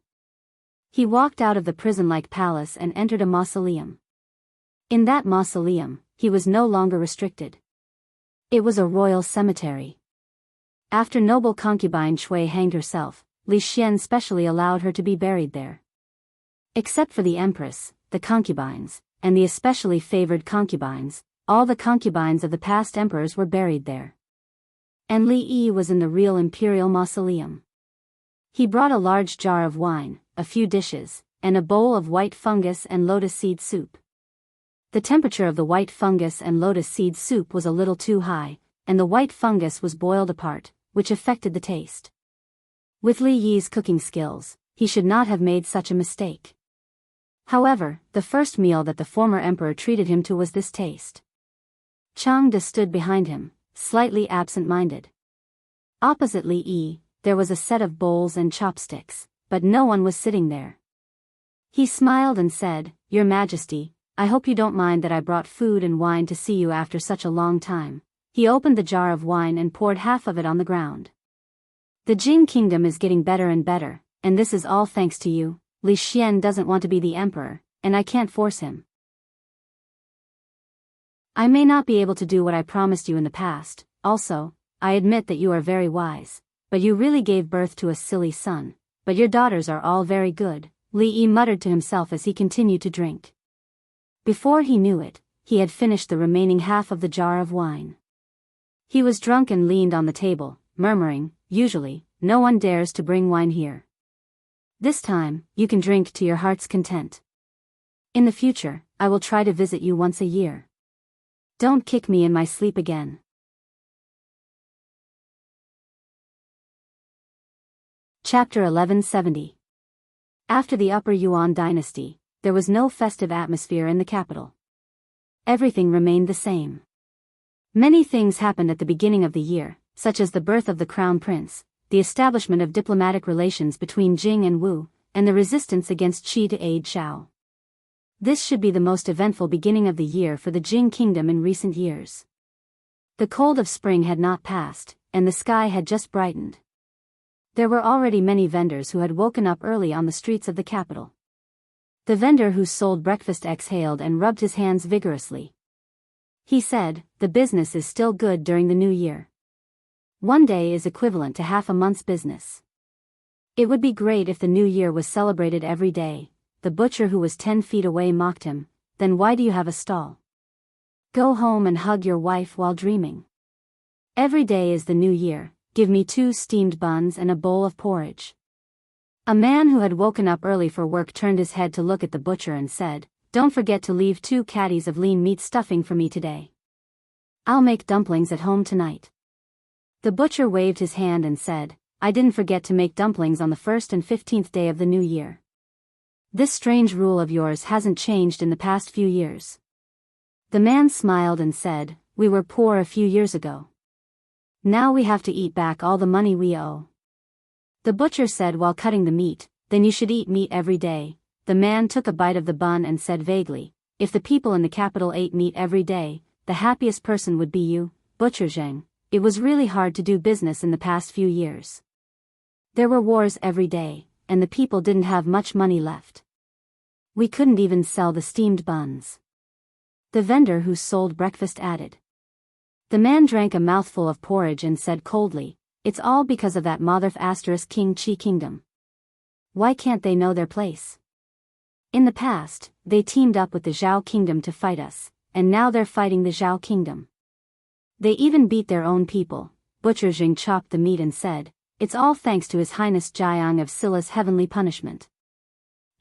He walked out of the prison-like palace and entered a mausoleum. In that mausoleum, he was no longer restricted. It was a royal cemetery. After noble concubine Shui hanged herself, Li Xian specially allowed her to be buried there. Except for the empress, the concubines, and the especially favored concubines, all the concubines of the past emperors were buried there. And Li Yi was in the real imperial mausoleum. He brought a large jar of wine, a few dishes, and a bowl of white fungus and lotus seed soup. The temperature of the white fungus and lotus seed soup was a little too high, and the white fungus was boiled apart, which affected the taste. With Li Yi's cooking skills, he should not have made such a mistake. However, the first meal that the former emperor treated him to was this taste. Changde stood behind him, slightly absent-minded. Opposite Li Yi, there was a set of bowls and chopsticks, but no one was sitting there. He smiled and said, "Your Majesty, I hope you don't mind that I brought food and wine to see you after such a long time." He opened the jar of wine and poured half of it on the ground. "The Jing kingdom is getting better and better, and this is all thanks to you. Li Xian doesn't want to be the emperor, and I can't force him. I may not be able to do what I promised you in the past. Also, I admit that you are very wise, but you really gave birth to a silly son. But your daughters are all very good," Li Yi muttered to himself as he continued to drink. Before he knew it, he had finished the remaining half of the jar of wine. He was drunk and leaned on the table, murmuring, "Usually, no one dares to bring wine here. This time, you can drink to your heart's content. In the future, I will try to visit you once a year. Don't kick me in my sleep again." Chapter 1170. After the Upper Yuan dynasty, there was no festive atmosphere in the capital. Everything remained the same. Many things happened at the beginning of the year, such as the birth of the crown prince, the establishment of diplomatic relations between Jing and Wu, and the resistance against Qi to aid Shao. This should be the most eventful beginning of the year for the Jing kingdom in recent years. The cold of spring had not passed, and the sky had just brightened. There were already many vendors who had woken up early on the streets of the capital. The vendor who sold breakfast exhaled and rubbed his hands vigorously. He said, "The business is still good during the new year. One day is equivalent to half a month's business. It would be great if the new year was celebrated every day." The butcher who was 10 feet away mocked him, "Then why do you have a stall? Go home and hug your wife while dreaming. Every day is the new year. Give me 2 steamed buns and a bowl of porridge." A man who had woken up early for work turned his head to look at the butcher and said, "Don't forget to leave 2 caddies of lean meat stuffing for me today. I'll make dumplings at home tonight." The butcher waved his hand and said, "I didn't forget to make dumplings on the 1st and 15th day of the new year. This strange rule of yours hasn't changed in the past few years." The man smiled and said, "We were poor a few years ago. Now we have to eat back all the money we owe." The butcher said while cutting the meat, "Then you should eat meat every day." The man took a bite of the bun and said vaguely, "If the people in the capital ate meat every day, the happiest person would be you, Butcher Zheng." It was really hard to do business in the past few years. There were wars every day, and the people didn't have much money left. We couldn't even sell the steamed buns. The vendor who sold breakfast added. The man drank a mouthful of porridge and said coldly, "It's all because of that Motherf * King Qi kingdom. Why can't they know their place? In the past, they teamed up with the Zhao kingdom to fight us, and now they're fighting the Zhao kingdom. They even beat their own people." Butcher Jing chopped the meat and said, "It's all thanks to His Highness Jiang of Silla's heavenly punishment.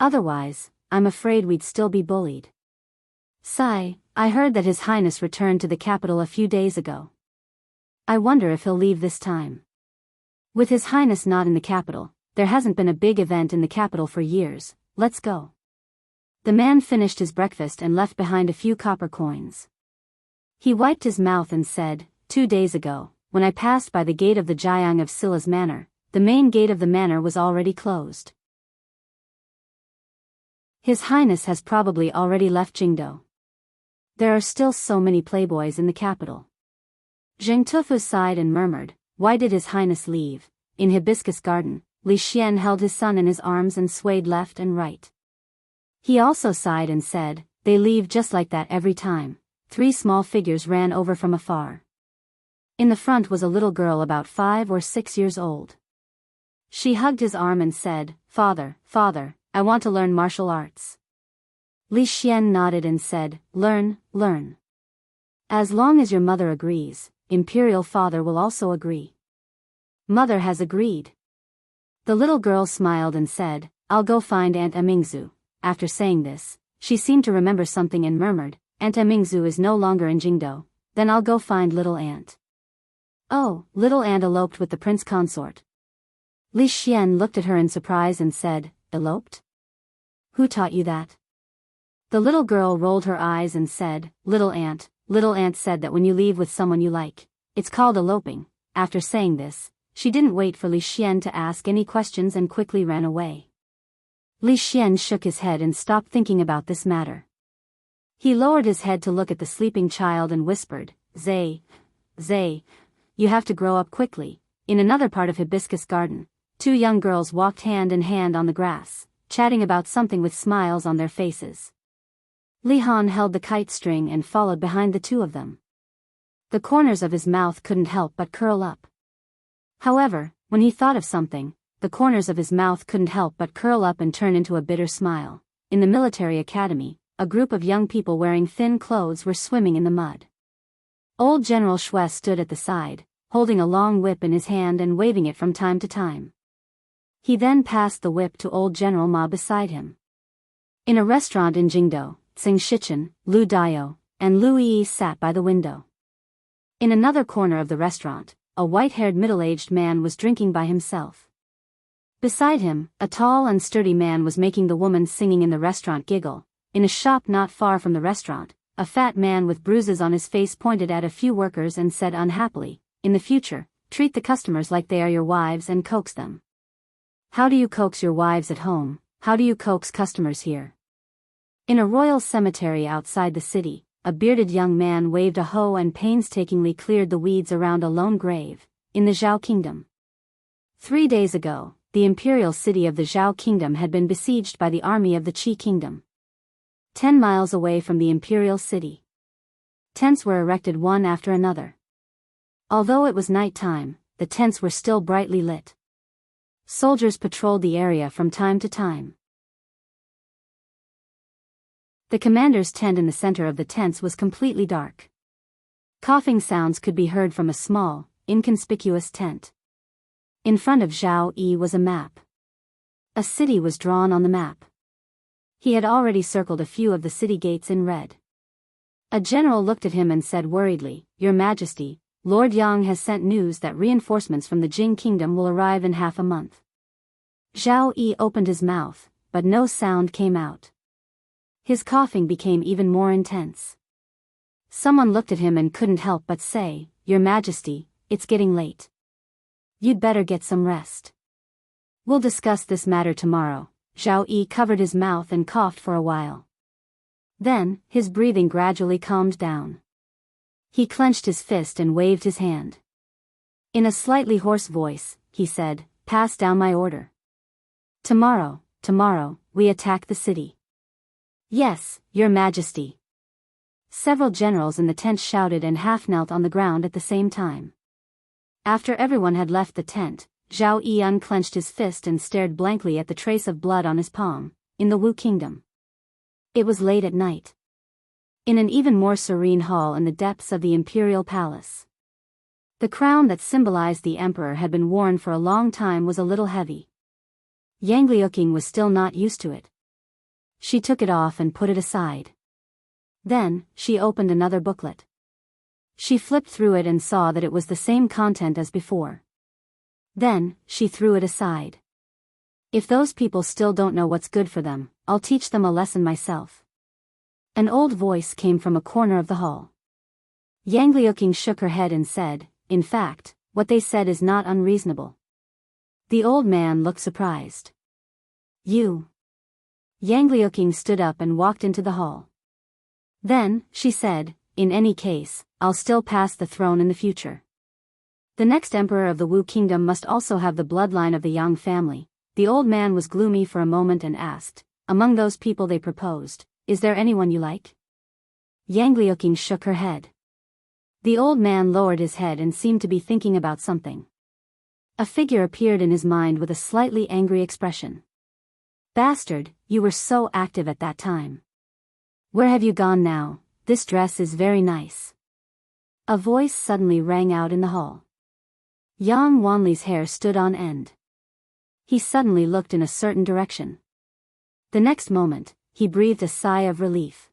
Otherwise, I'm afraid we'd still be bullied. Sigh, I heard that His Highness returned to the capital a few days ago. I wonder if he'll leave this time. With His Highness not in the capital, there hasn't been a big event in the capital for years. Let's go." The man finished his breakfast and left behind a few copper coins. He wiped his mouth and said, 2 days ago, when I passed by the gate of the Jiang of Silla's manor, the main gate of the manor was already closed. His Highness has probably already left Jingdo. There are still so many playboys in the capital." Zheng Tufu sighed and murmured, "Why did His Highness leave?" In Hibiscus Garden, Li Xian held his son in his arms and swayed left and right. He also sighed and said, "They leave just like that every time." 3 small figures ran over from afar. In the front was a little girl about 5 or 6 years old. She hugged his arm and said, "Father, father, I want to learn martial arts." Li Xian nodded and said, "Learn, learn. As long as your mother agrees, Imperial Father will also agree." "Mother has agreed." The little girl smiled and said, "I'll go find Aunt Amingzu." After saying this, she seemed to remember something and murmured, "Aunt Amingzu is no longer in Jingdo, then I'll go find little Aunt." "Oh, little Aunt eloped with the prince consort." Li Xian looked at her in surprise and said, "Eloped? Who taught you that?" The little girl rolled her eyes and said, Little Aunt said that when you leave with someone you like, it's called eloping." After saying this, she didn't wait for Li Xian to ask any questions and quickly ran away. Li Xian shook his head and stopped thinking about this matter. He lowered his head to look at the sleeping child and whispered, Zay, you have to grow up quickly. In another part of Hibiscus Garden, two young girls walked hand in hand on the grass, chatting about something with smiles on their faces. Li Han held the kite string and followed behind the two of them. The corners of his mouth couldn't help but curl up. However, when he thought of something, the corners of his mouth couldn't help but curl up and turn into a bitter smile. In the military academy, a group of young people wearing thin clothes were swimming in the mud. Old General Shui stood at the side, holding a long whip in his hand and waving it from time to time. He then passed the whip to old General Ma beside him. In a restaurant in Jingdo, Tsing Shichen, Lu Daio, and Lu Yi sat by the window. In another corner of the restaurant, a white-haired middle-aged man was drinking by himself. Beside him, a tall and sturdy man was making the woman singing in the restaurant giggle. In a shop not far from the restaurant, a fat man with bruises on his face pointed at a few workers and said unhappily, "In the future, treat the customers like they are your wives and coax them." How do you coax your wives at home? How do you coax customers here? In a royal cemetery outside the city, a bearded young man waved a hoe and painstakingly cleared the weeds around a lone grave, in the Zhao Kingdom. 3 days ago, the imperial city of the Zhao Kingdom had been besieged by the army of the Qi Kingdom. 10 miles away from the imperial city, tents were erected one after another. Although it was night time, the tents were still brightly lit. Soldiers patrolled the area from time to time. The commander's tent in the center of the tents was completely dark. Coughing sounds could be heard from a small, inconspicuous tent. In front of Zhao Yi was a map. A city was drawn on the map. He had already circled a few of the city gates in red. A general looked at him and said worriedly, "Your Majesty, Lord Yang has sent news that reinforcements from the Jing Kingdom will arrive in half a month." Zhao Yi opened his mouth, but no sound came out. His coughing became even more intense. Someone looked at him and couldn't help but say, "Your Majesty, it's getting late. You'd better get some rest. We'll discuss this matter tomorrow." Zhao Yi covered his mouth and coughed for a while. Then, his breathing gradually calmed down. He clenched his fist and waved his hand. In a slightly hoarse voice, he said, "Pass down my order. Tomorrow, we attack the city." "Yes, Your Majesty." Several generals in the tent shouted and half knelt on the ground at the same time. After everyone had left the tent, Zhao Yi unclenched his fist and stared blankly at the trace of blood on his palm, in the Wu Kingdom. It was late at night. In an even more serene hall in the depths of the imperial palace. The crown that symbolized the emperor had been worn for a long time was a little heavy. Yang Liuqing was still not used to it. She took it off and put it aside. Then, she opened another booklet. She flipped through it and saw that it was the same content as before. Then, she threw it aside. "If those people still don't know what's good for them, I'll teach them a lesson myself." An old voice came from a corner of the hall. Yang Liuqing shook her head and said, "In fact, what they said is not unreasonable." The old man looked surprised. "You?" Yang Liuqing stood up and walked into the hall. Then, she said, "In any case, I'll still pass the throne in the future. The next emperor of the Wu Kingdom must also have the bloodline of the Yang family." The old man was gloomy for a moment and asked, "Among those people they proposed, is there anyone you like?" Yang Liuqing shook her head. The old man lowered his head and seemed to be thinking about something. A figure appeared in his mind with a slightly angry expression. "Bastard, you were so active at that time. Where have you gone now? This dress is very nice." A voice suddenly rang out in the hall. Yang Wanli's hair stood on end. He suddenly looked in a certain direction. The next moment, he breathed a sigh of relief.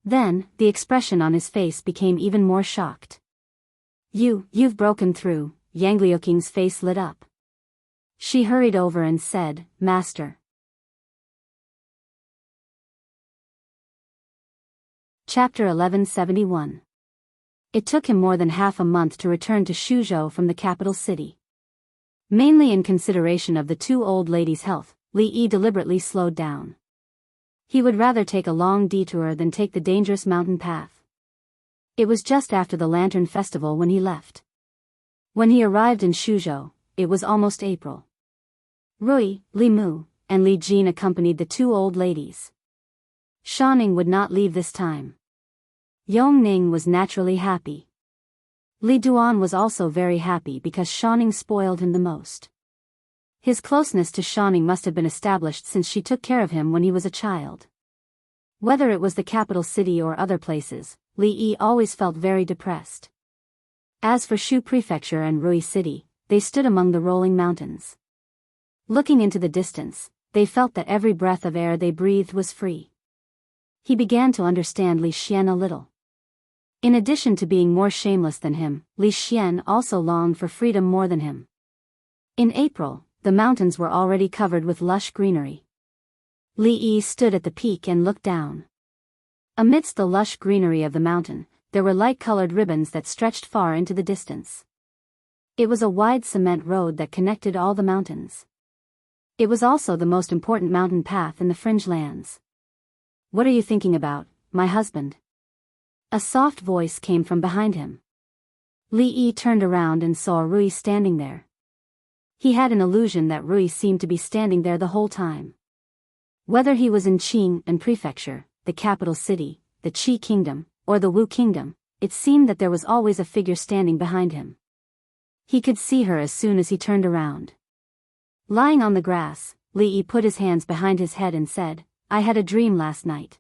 Then, the expression on his face became even more shocked. You've broken through." Yang Liuqing's face lit up. She hurried over and said, "Master." Chapter 1171. It took him more than half a month to return to Shuzhou from the capital city. Mainly in consideration of the two old ladies' health, Li Yi deliberately slowed down. He would rather take a long detour than take the dangerous mountain path. It was just after the Lantern Festival when he left. When he arrived in Shuzhou, it was almost April. Rui, Li Mu, and Li Jin accompanied the two old ladies. Shanning would not leave this time. Yong Ning was naturally happy. Li Duan was also very happy because Shanning spoiled him the most. His closeness to Shanning must have been established since she took care of him when he was a child. Whether it was the capital city or other places, Li Yi always felt very depressed. As for Shu Prefecture and Rui City, they stood among the rolling mountains. Looking into the distance, they felt that every breath of air they breathed was free. He began to understand Li Xian a little. In addition to being more shameless than him, Li Xian also longed for freedom more than him. In April, the mountains were already covered with lush greenery. Li Yi stood at the peak and looked down. Amidst the lush greenery of the mountain, there were light-colored ribbons that stretched far into the distance. It was a wide cement road that connected all the mountains. It was also the most important mountain path in the fringe lands. "What are you thinking about, my husband?" A soft voice came from behind him. Li Yi turned around and saw Rui standing there. He had an illusion that Rui seemed to be standing there the whole time. Whether he was in Qing and Prefecture, the capital city, the Qi Kingdom, or the Wu Kingdom, it seemed that there was always a figure standing behind him. He could see her as soon as he turned around. Lying on the grass, Li Yi put his hands behind his head and said, "I had a dream last night.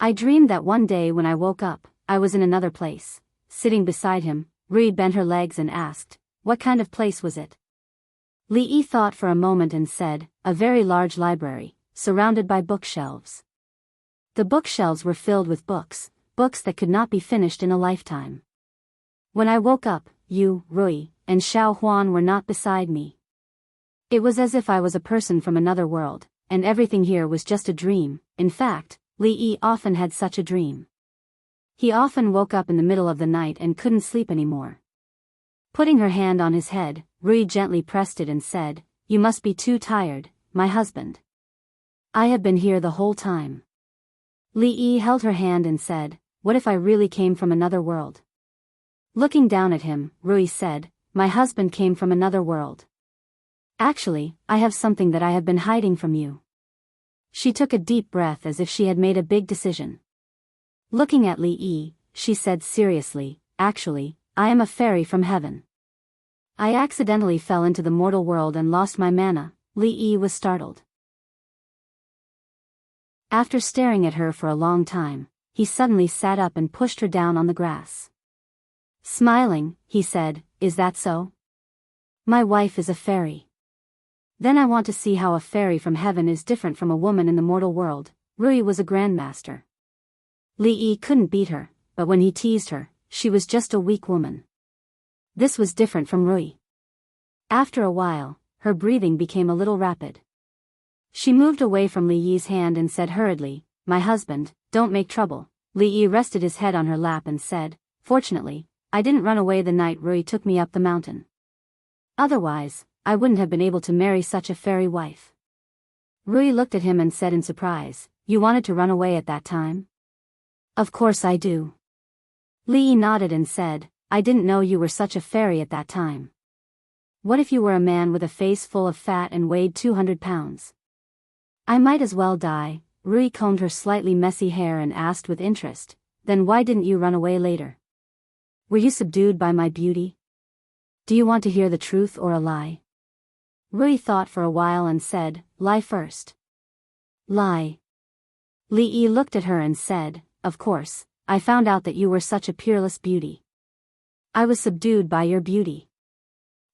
I dreamed that one day when I woke up, I was in another place." Sitting beside him, Rui bent her legs and asked, "What kind of place was it?" Li Yi thought for a moment and said, "A very large library, surrounded by bookshelves." The bookshelves were filled with books, books that could not be finished in a lifetime. "When I woke up, you, Rui, and Xiao Huan were not beside me. It was as if I was a person from another world, and everything here was just a dream." In fact, Li Yi often had such a dream. He often woke up in the middle of the night and couldn't sleep anymore. Putting her hand on his head, Rui gently pressed it and said, "You must be too tired, my husband. I have been here the whole time." Li Yi held her hand and said, "What if I really came from another world?" Looking down at him, Rui said, "My husband came from another world. Actually, I have something that I have been hiding from you." She took a deep breath as if she had made a big decision. Looking at Li Yi, she said seriously, "Actually, I am a fairy from heaven. I accidentally fell into the mortal world and lost my mana." Li Yi was startled. After staring at her for a long time, he suddenly sat up and pushed her down on the grass. Smiling, he said, "Is that so? My wife is a fairy. Then I want to see how a fairy from heaven is different from a woman in the mortal world." Rui was a grandmaster. Li Yi couldn't beat her, but when he teased her, she was just a weak woman. This was different from Rui. After a while, her breathing became a little rapid. She moved away from Li Yi's hand and said hurriedly, "My husband, don't make trouble." Li Yi rested his head on her lap and said, "Fortunately, I didn't run away the night Rui took me up the mountain. Otherwise, I wouldn't have been able to marry such a fairy wife." Rui looked at him and said in surprise, "You wanted to run away at that time?" "Of course I do." Li Yi nodded and said, "I didn't know you were such a fairy at that time. What if you were a man with a face full of fat and weighed 200 pounds? I might as well die." Rui combed her slightly messy hair and asked with interest, "Then why didn't you run away later? Were you subdued by my beauty? Do you want to hear the truth or a lie?" Rui thought for a while and said, "Lie first." "Lie." Li Yi looked at her and said, "Of course, I found out that you were such a peerless beauty. I was subdued by your beauty.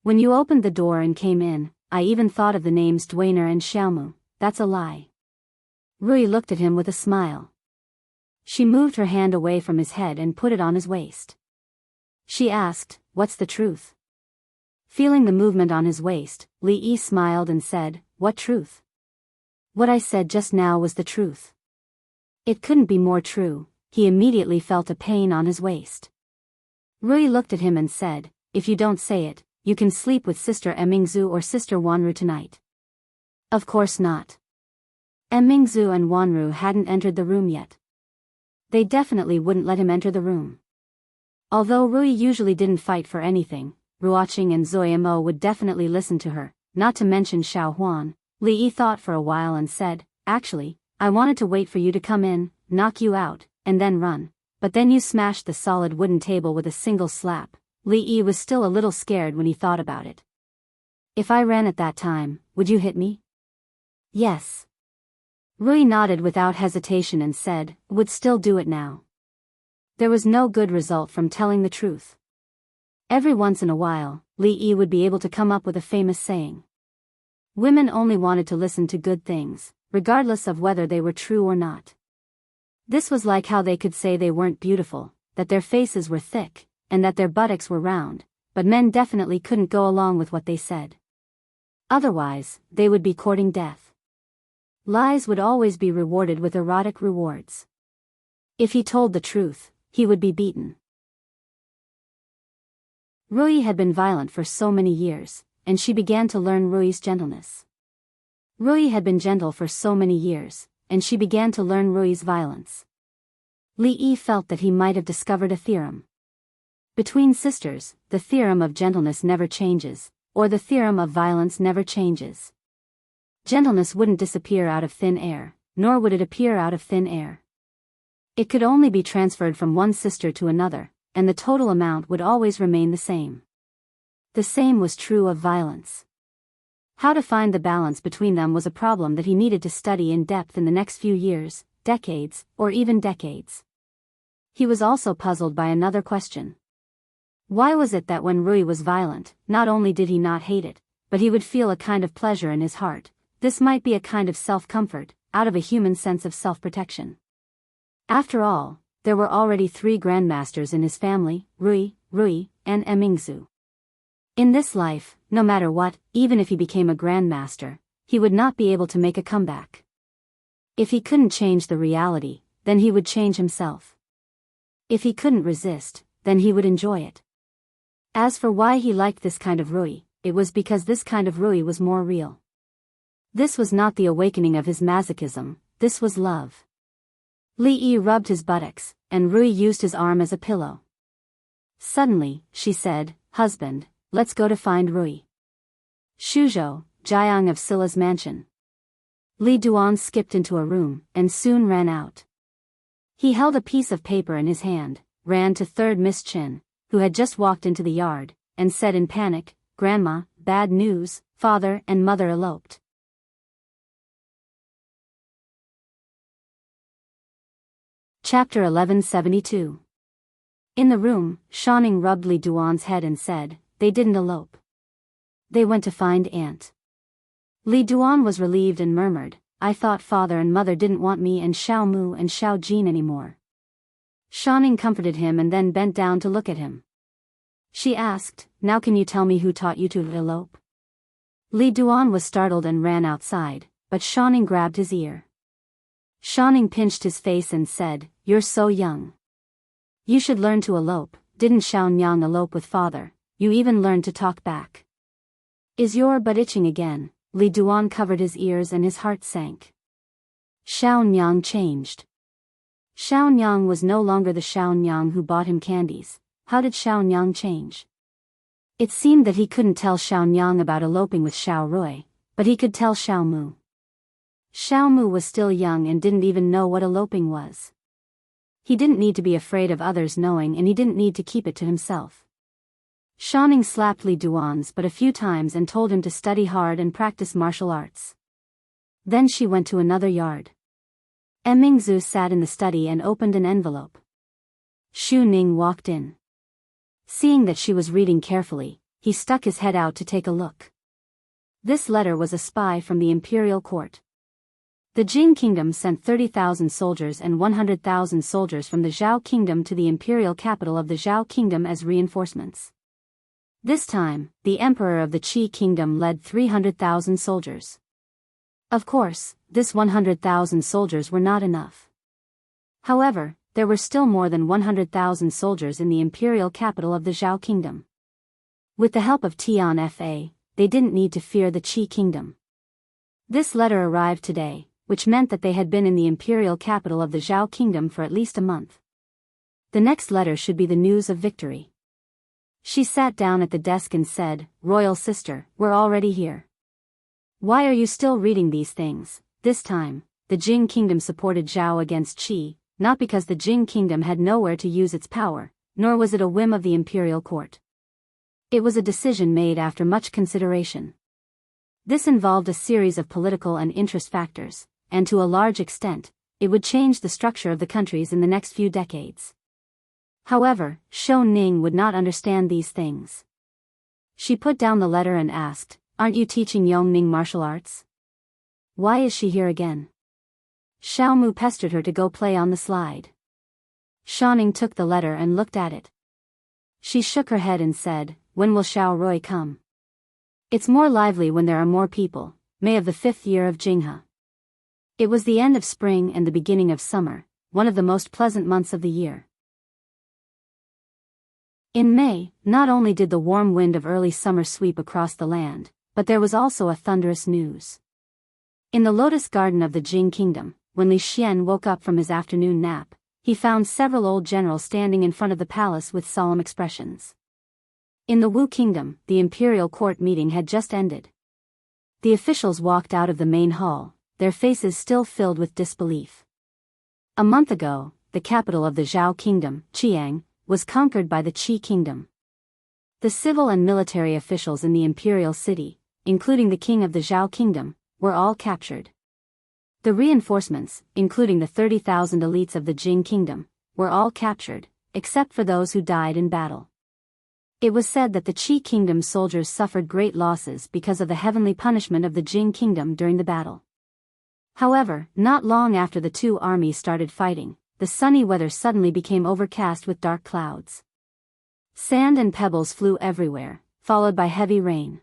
When you opened the door and came in, I even thought of the names Dwainer and Xiaomu." "That's a lie." Rui looked at him with a smile. She moved her hand away from his head and put it on his waist. She asked, "What's the truth?" Feeling the movement on his waist, Li Yi smiled and said, "What truth?" "What I said just now was the truth. It couldn't be more true." He immediately felt a pain on his waist. Rui looked at him and said, "If you don't say it, you can sleep with Sister Emingzu or Sister Wanru tonight." Of course not. Emingzu and Wanru hadn't entered the room yet. They definitely wouldn't let him enter the room. Although Rui usually didn't fight for anything, Ruoqing and Zoyamo would definitely listen to her, not to mention Xiao Huan. Li Yi thought for a while and said, "Actually, I wanted to wait for you to come in, knock you out, and then run. But then you smashed the solid wooden table with a single slap." Li Yi was still a little scared when he thought about it. "If I ran at that time, would you hit me?" "Yes." Rui nodded without hesitation and said, "Would still do it now." There was no good result from telling the truth. Every once in a while, Li Yi would be able to come up with a famous saying. Women only wanted to listen to good things, regardless of whether they were true or not. This was like how they could say they weren't beautiful, that their faces were thick, and that their buttocks were round, but men definitely couldn't go along with what they said. Otherwise, they would be courting death. Lies would always be rewarded with erotic rewards. If he told the truth, he would be beaten. Rui had been violent for so many years, and she began to learn Rui's gentleness. Rui had been gentle for so many years, and she began to learn Rui's violence. Li Yi felt that he might have discovered a theorem. Between sisters, the theorem of gentleness never changes, or the theorem of violence never changes. Gentleness wouldn't disappear out of thin air, nor would it appear out of thin air. It could only be transferred from one sister to another, and the total amount would always remain the same. The same was true of violence. How to find the balance between them was a problem that he needed to study in depth in the next few years, decades, or even decades. He was also puzzled by another question. Why was it that when Rui was violent, not only did he not hate it, but he would feel a kind of pleasure in his heart? This might be a kind of self-comfort, out of a human sense of self-protection. After all, there were already 3 grandmasters in his family, Rui, and Emingzu. In this life, no matter what, even if he became a grandmaster, he would not be able to make a comeback. If he couldn't change the reality, then he would change himself. If he couldn't resist, then he would enjoy it. As for why he liked this kind of Rui, it was because this kind of Rui was more real. This was not the awakening of his masochism, this was love. Li Yi rubbed his buttocks, and Rui used his arm as a pillow. Suddenly, she said, "Husband, let's go to find Rui." Shuzhou, Jiang of Sila's mansion. Li Duan skipped into a room, and soon ran out. He held a piece of paper in his hand, ran to 3rd Miss Chin, who had just walked into the yard, and said in panic, "Grandma, bad news, father and mother eloped." Chapter 1172. In the room, Shaoning rubbed Li Duan's head and said, "They didn't elope. They went to find Aunt." Li Duan was relieved and murmured, "I thought father and mother didn't want me and Xiao Mu and Xiao Jin anymore." Shaoning comforted him and then bent down to look at him. She asked, "Now can you tell me who taught you to elope?" Li Duan was startled and ran outside, but Shaoning grabbed his ear. Shaoning pinched his face and said, "You're so young. You should learn to elope. Didn't Xiaonyang elope with father? You even learned to talk back." "Is your butt itching again?" Li Duan covered his ears and his heart sank. Xiaonyang changed. Xiaonyang was no longer the Xiaonyang who bought him candies. How did Xiaonyang change? It seemed that he couldn't tell Xiaonyang about eloping with Xiao Rui, but he could tell Xiao Mu. Xiao Mu was still young and didn't even know what eloping was. He didn't need to be afraid of others knowing, and he didn't need to keep it to himself. Shaoning slapped Li Duan's but a few times and told him to study hard and practice martial arts. Then she went to another yard. Emingzu sat in the study and opened an envelope. Xu Ning walked in. Seeing that she was reading carefully, he stuck his head out to take a look. This letter was a spy from the imperial court. The Jing kingdom sent 30,000 soldiers and 100,000 soldiers from the Zhao kingdom to the imperial capital of the Zhao kingdom as reinforcements. This time, the emperor of the Qi kingdom led 300,000 soldiers. Of course, this 100,000 soldiers were not enough. However, there were still more than 100,000 soldiers in the imperial capital of the Zhao kingdom. With the help of Tian Fa, they didn't need to fear the Qi kingdom. This letter arrived today, which meant that they had been in the imperial capital of the Zhao kingdom for at least a month. The next letter should be the news of victory. She sat down at the desk and said, "Royal sister, we're already here. Why are you still reading these things?" This time, the Jing kingdom supported Zhao against Qi, not because the Jing kingdom had nowhere to use its power, nor was it a whim of the imperial court. It was a decision made after much consideration. This involved a series of political and interest factors, and to a large extent, it would change the structure of the countries in the next few decades. However, Shou Ning would not understand these things. She put down the letter and asked, "Aren't you teaching Yongning martial arts? Why is she here again?" Xiao Mu pestered her to go play on the slide. Ning took the letter and looked at it. She shook her head and said, "When will Xiao Rui come?" "It's more lively when there are more people." May of the 5th year of Jinghe. It was the end of spring and the beginning of summer, one of the most pleasant months of the year. In May, not only did the warm wind of early summer sweep across the land, but there was also a thunderous news. In the lotus garden of the Jing kingdom, when Li Xian woke up from his afternoon nap, he found several old generals standing in front of the palace with solemn expressions. In the Wu kingdom, the imperial court meeting had just ended. The officials walked out of the main hall, their faces still filled with disbelief. A month ago, the capital of the Zhao kingdom, Qiang, was conquered by the Qi kingdom. The civil and military officials in the imperial city, including the king of the Zhao kingdom, were all captured. The reinforcements, including the 30,000 elites of the Jing kingdom, were all captured, except for those who died in battle. It was said that the Qi kingdom's soldiers suffered great losses because of the heavenly punishment of the Jing kingdom during the battle. However, not long after the two armies started fighting, the sunny weather suddenly became overcast with dark clouds. Sand and pebbles flew everywhere, followed by heavy rain.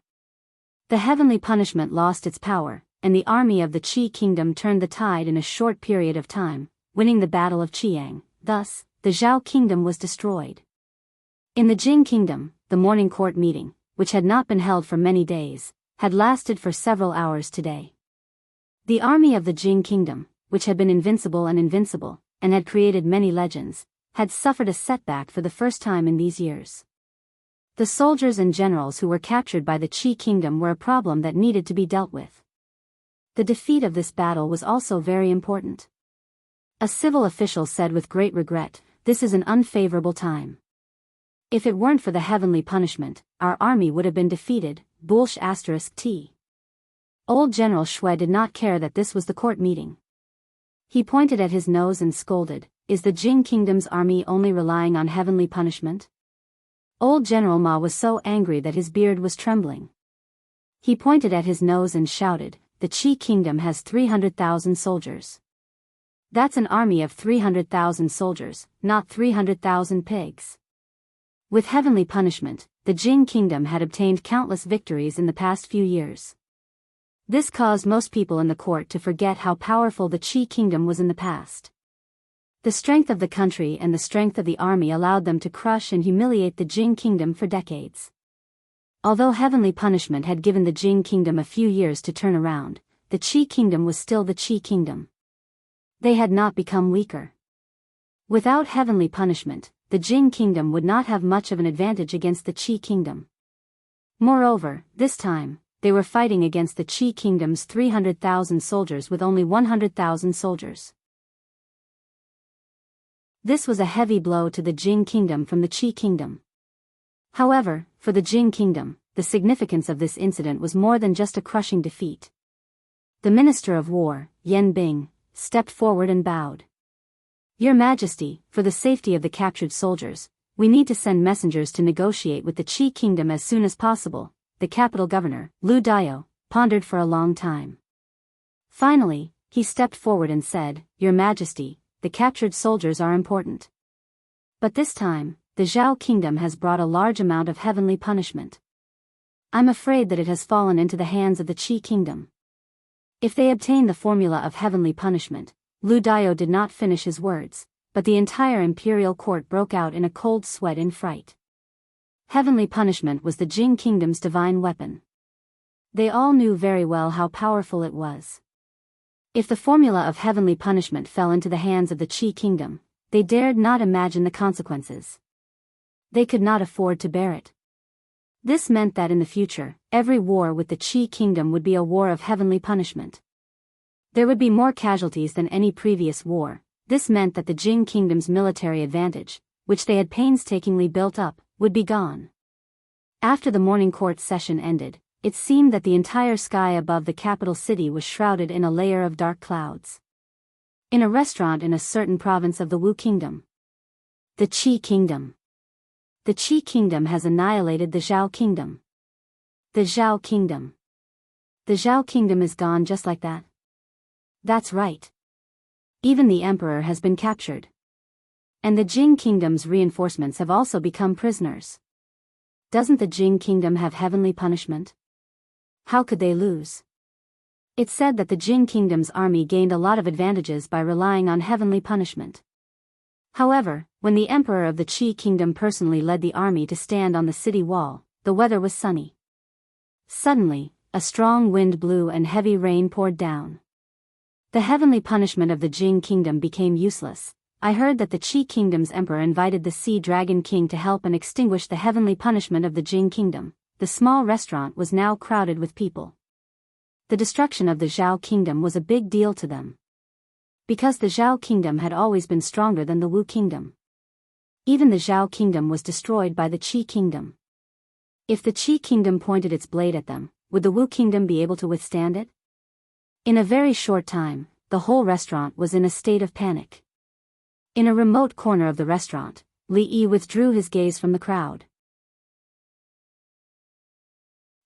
The heavenly punishment lost its power, and the army of the Qi kingdom turned the tide in a short period of time, winning the Battle of Qiang. Thus, the Zhao kingdom was destroyed. In the Jing kingdom, the morning court meeting, which had not been held for many days, had lasted for several hours today. The army of the Jing kingdom, which had been invincible and had created many legends, had suffered a setback for the first time in these years. The soldiers and generals who were captured by the Qi kingdom were a problem that needed to be dealt with. The defeat of this battle was also very important. A civil official said with great regret, "This is an unfavorable time. If it weren't for the heavenly punishment, our army would have been defeated." Bulsh *T. Old General Shui did not care that this was the court meeting. He pointed at his nose and scolded, "Is the Jing kingdom's army only relying on heavenly punishment?" Old General Ma was so angry that his beard was trembling. He pointed at his nose and shouted, "The Qi kingdom has 300,000 soldiers. That's an army of 300,000 soldiers, not 300,000 pigs." With heavenly punishment, the Jing kingdom had obtained countless victories in the past few years. This caused most people in the court to forget how powerful the Qi kingdom was in the past. The strength of the country and the strength of the army allowed them to crush and humiliate the Jing kingdom for decades. Although heavenly punishment had given the Jing kingdom a few years to turn around, the Qi kingdom was still the Qi kingdom. They had not become weaker. Without heavenly punishment, the Jing kingdom would not have much of an advantage against the Qi kingdom. Moreover, this time, they were fighting against the Qi kingdom's 300,000 soldiers with only 100,000 soldiers. This was a heavy blow to the Jing kingdom from the Qi kingdom. However, for the Jing kingdom, the significance of this incident was more than just a crushing defeat. The Minister of War, Yan Bing, stepped forward and bowed. "Your Majesty, for the safety of the captured soldiers, we need to send messengers to negotiate with the Qi kingdom as soon as possible." The capital governor, Lu Dao, pondered for a long time. Finally, he stepped forward and said, "Your Majesty, the captured soldiers are important. But this time, the Zhao kingdom has brought a large amount of heavenly punishment. I'm afraid that it has fallen into the hands of the Qi kingdom. If they obtain the formula of heavenly punishment," Lu Dao did not finish his words, but the entire imperial court broke out in a cold sweat in fright. Heavenly punishment was the Jing kingdom's divine weapon. They all knew very well how powerful it was. If the formula of heavenly punishment fell into the hands of the Qi kingdom, they dared not imagine the consequences. They could not afford to bear it. This meant that in the future, every war with the Qi kingdom would be a war of heavenly punishment. There would be more casualties than any previous war. This meant that the Jing kingdom's military advantage, which they had painstakingly built up, would be gone. After the morning court session ended, it seemed that the entire sky above the capital city was shrouded in a layer of dark clouds. In a restaurant in a certain province of the Wu kingdom. The Qi kingdom. The Qi kingdom has annihilated the Zhao kingdom. The Zhao kingdom. The Zhao kingdom is gone just like that. That's right. Even the emperor has been captured. And the Jing kingdom's reinforcements have also become prisoners. Doesn't the Jing kingdom have heavenly punishment? How could they lose? It's said that the Jing kingdom's army gained a lot of advantages by relying on heavenly punishment. However, when the emperor of the Qi kingdom personally led the army to stand on the city wall, the weather was sunny. Suddenly, a strong wind blew and heavy rain poured down. The heavenly punishment of the Jing kingdom became useless. I heard that the Qi kingdom's emperor invited the Sea Dragon King to help and extinguish the heavenly punishment of the Jing kingdom. The small restaurant was now crowded with people. The destruction of the Zhao kingdom was a big deal to them. Because the Zhao kingdom had always been stronger than the Wu kingdom. Even the Zhao kingdom was destroyed by the Qi kingdom. If the Qi kingdom pointed its blade at them, would the Wu kingdom be able to withstand it? In a very short time, the whole restaurant was in a state of panic. In a remote corner of the restaurant, Li Yi withdrew his gaze from the crowd.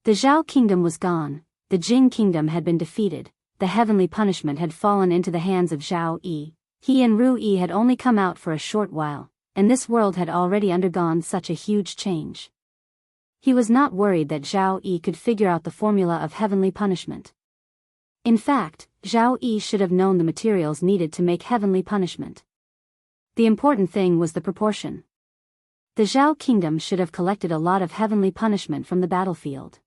The Zhao kingdom was gone, the Jing kingdom had been defeated, the heavenly punishment had fallen into the hands of Zhao Yi. He and Ru Yi had only come out for a short while, and this world had already undergone such a huge change. He was not worried that Zhao Yi could figure out the formula of heavenly punishment. In fact, Zhao Yi should have known the materials needed to make heavenly punishment. The important thing was the proportion. The Zhao kingdom should have collected a lot of heavenly punishment from the battlefield.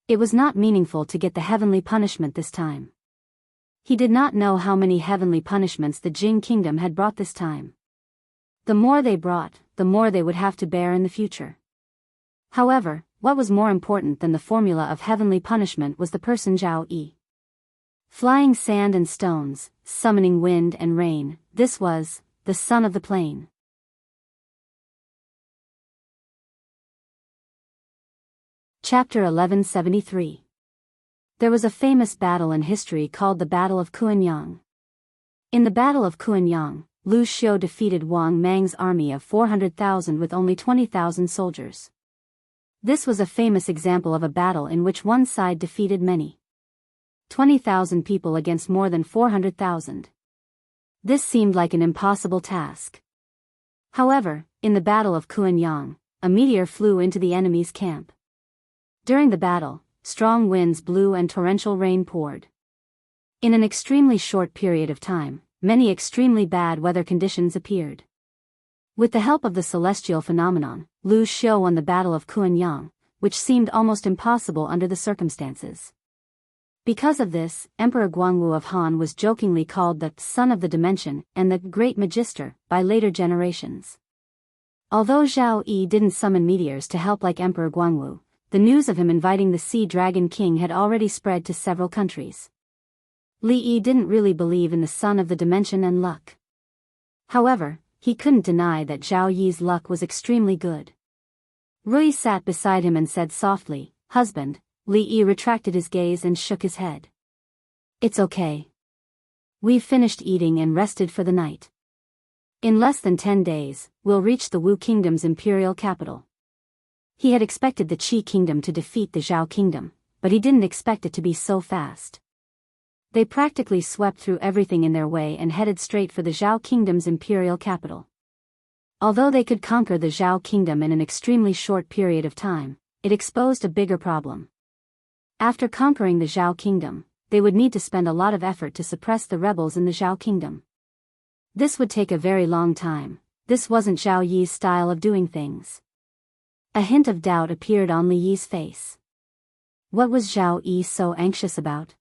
It was not meaningful to get the heavenly punishment this time. He did not know how many heavenly punishments the Jing kingdom had brought this time. The more they brought, the more they would have to bear in the future. However, what was more important than the formula of heavenly punishment was the person Zhao Yi. Flying sand and stones, summoning wind and rain, this was the son of the plain. Chapter 1173. There was a famous battle in history called the Battle of Kuanyang. In the Battle of Kuanyang, Lu Xiu defeated Wang Mang's army of 400,000 with only 20,000 soldiers. This was a famous example of a battle in which one side defeated many. 20,000 people against more than 400,000. This seemed like an impossible task. However, in the Battle of Kuanyang, a meteor flew into the enemy's camp. During the battle, strong winds blew and torrential rain poured. In an extremely short period of time, many extremely bad weather conditions appeared. With the help of the celestial phenomenon, Lu Xiu won the Battle of Kuanyang, which seemed almost impossible under the circumstances. Because of this, Emperor Guangwu of Han was jokingly called the Son of the Dimension and the Great Magister by later generations. Although Zhao Yi didn't summon meteors to help like Emperor Guangwu, the news of him inviting the Sea Dragon King had already spread to several countries. Li Yi didn't really believe in the Son of the Dimension and luck. However, he couldn't deny that Zhao Yi's luck was extremely good. Rui sat beside him and said softly, "Husband." Li Yi retracted his gaze and shook his head. "It's okay. We've finished eating and rested for the night. In less than 10 days, we'll reach the Wu Kingdom's imperial capital." He had expected the Qi Kingdom to defeat the Zhao Kingdom, but he didn't expect it to be so fast. They practically swept through everything in their way and headed straight for the Zhao Kingdom's imperial capital. Although they could conquer the Zhao Kingdom in an extremely short period of time, it exposed a bigger problem. After conquering the Zhao Kingdom, they would need to spend a lot of effort to suppress the rebels in the Zhao Kingdom. This would take a very long time. This wasn't Zhao Yi's style of doing things. A hint of doubt appeared on Li Yi's face. What was Zhao Yi so anxious about?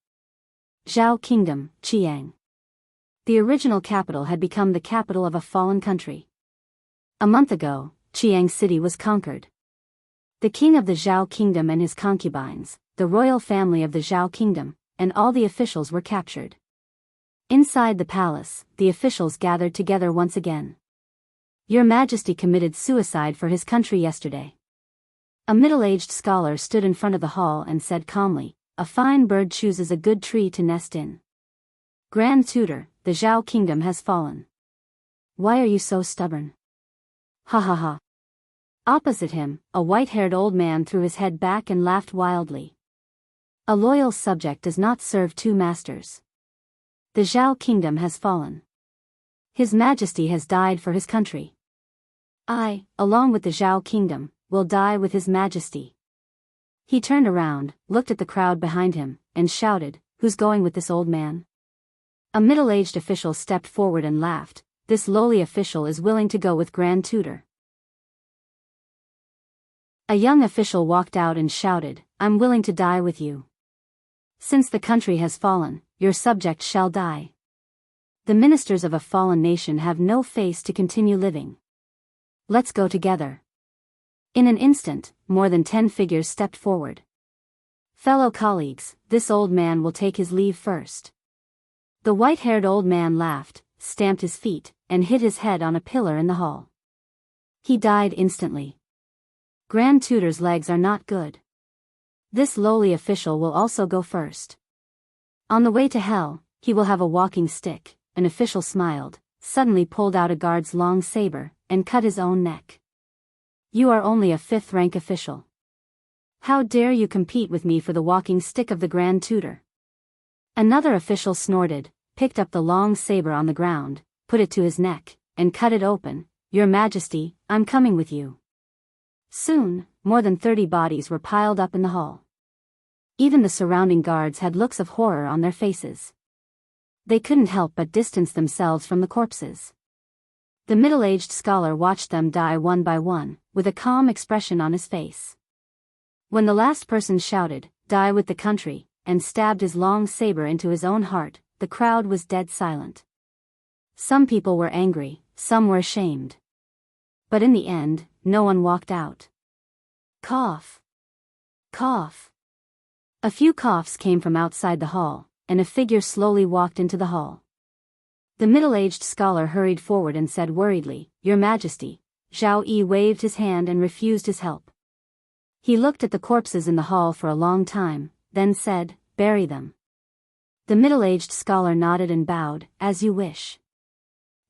Zhao Kingdom, Qiang. The original capital had become the capital of a fallen country. A month ago, Qiang City was conquered. The king of the Zhao Kingdom and his concubines, the royal family of the Zhao Kingdom, and all the officials were captured. Inside the palace, the officials gathered together once again. Your Majesty committed suicide for his country yesterday. A middle-aged scholar stood in front of the hall and said calmly, a fine bird chooses a good tree to nest in. Grand Tutor, the Zhao Kingdom has fallen. Why are you so stubborn? Ha ha ha. Opposite him, a white-haired old man threw his head back and laughed wildly. A loyal subject does not serve two masters. The Zhao Kingdom has fallen. His Majesty has died for his country. I, along with the Zhao Kingdom, will die with His Majesty. He turned around, looked at the crowd behind him, and shouted, who's going with this old man? A middle-aged official stepped forward and laughed. This lowly official is willing to go with Grand Tutor. A young official walked out and shouted, I'm willing to die with you. Since the country has fallen, your subjects shall die. The ministers of a fallen nation have no face to continue living. Let's go together. In an instant, more than 10 figures stepped forward. Fellow colleagues, this old man will take his leave first. The white-haired old man laughed, stamped his feet, and hit his head on a pillar in the hall. He died instantly. Grand Tutor's legs are not good. This lowly official will also go first. On the way to hell, he will have a walking stick. An official smiled, suddenly pulled out a guard's long saber, and cut his own neck. You are only a 5th-rank official. How dare you compete with me for the walking stick of the Grand Tutor? Another official snorted, picked up the long saber on the ground, put it to his neck, and cut it open. Your Majesty, I'm coming with you. Soon, more than 30 bodies were piled up in the hall. Even the surrounding guards had looks of horror on their faces. They couldn't help but distance themselves from the corpses. The middle-aged scholar watched them die one by one, with a calm expression on his face. When the last person shouted, die with the country, and stabbed his long saber into his own heart, the crowd was dead silent. Some people were angry, some were ashamed. But in the end, no one walked out. Cough. Cough. A few coughs came from outside the hall, and a figure slowly walked into the hall. The middle-aged scholar hurried forward and said worriedly, Your Majesty. Zhao Yi waved his hand and refused his help. He looked at the corpses in the hall for a long time, then said, Bury them. The middle-aged scholar nodded and bowed, As you wish.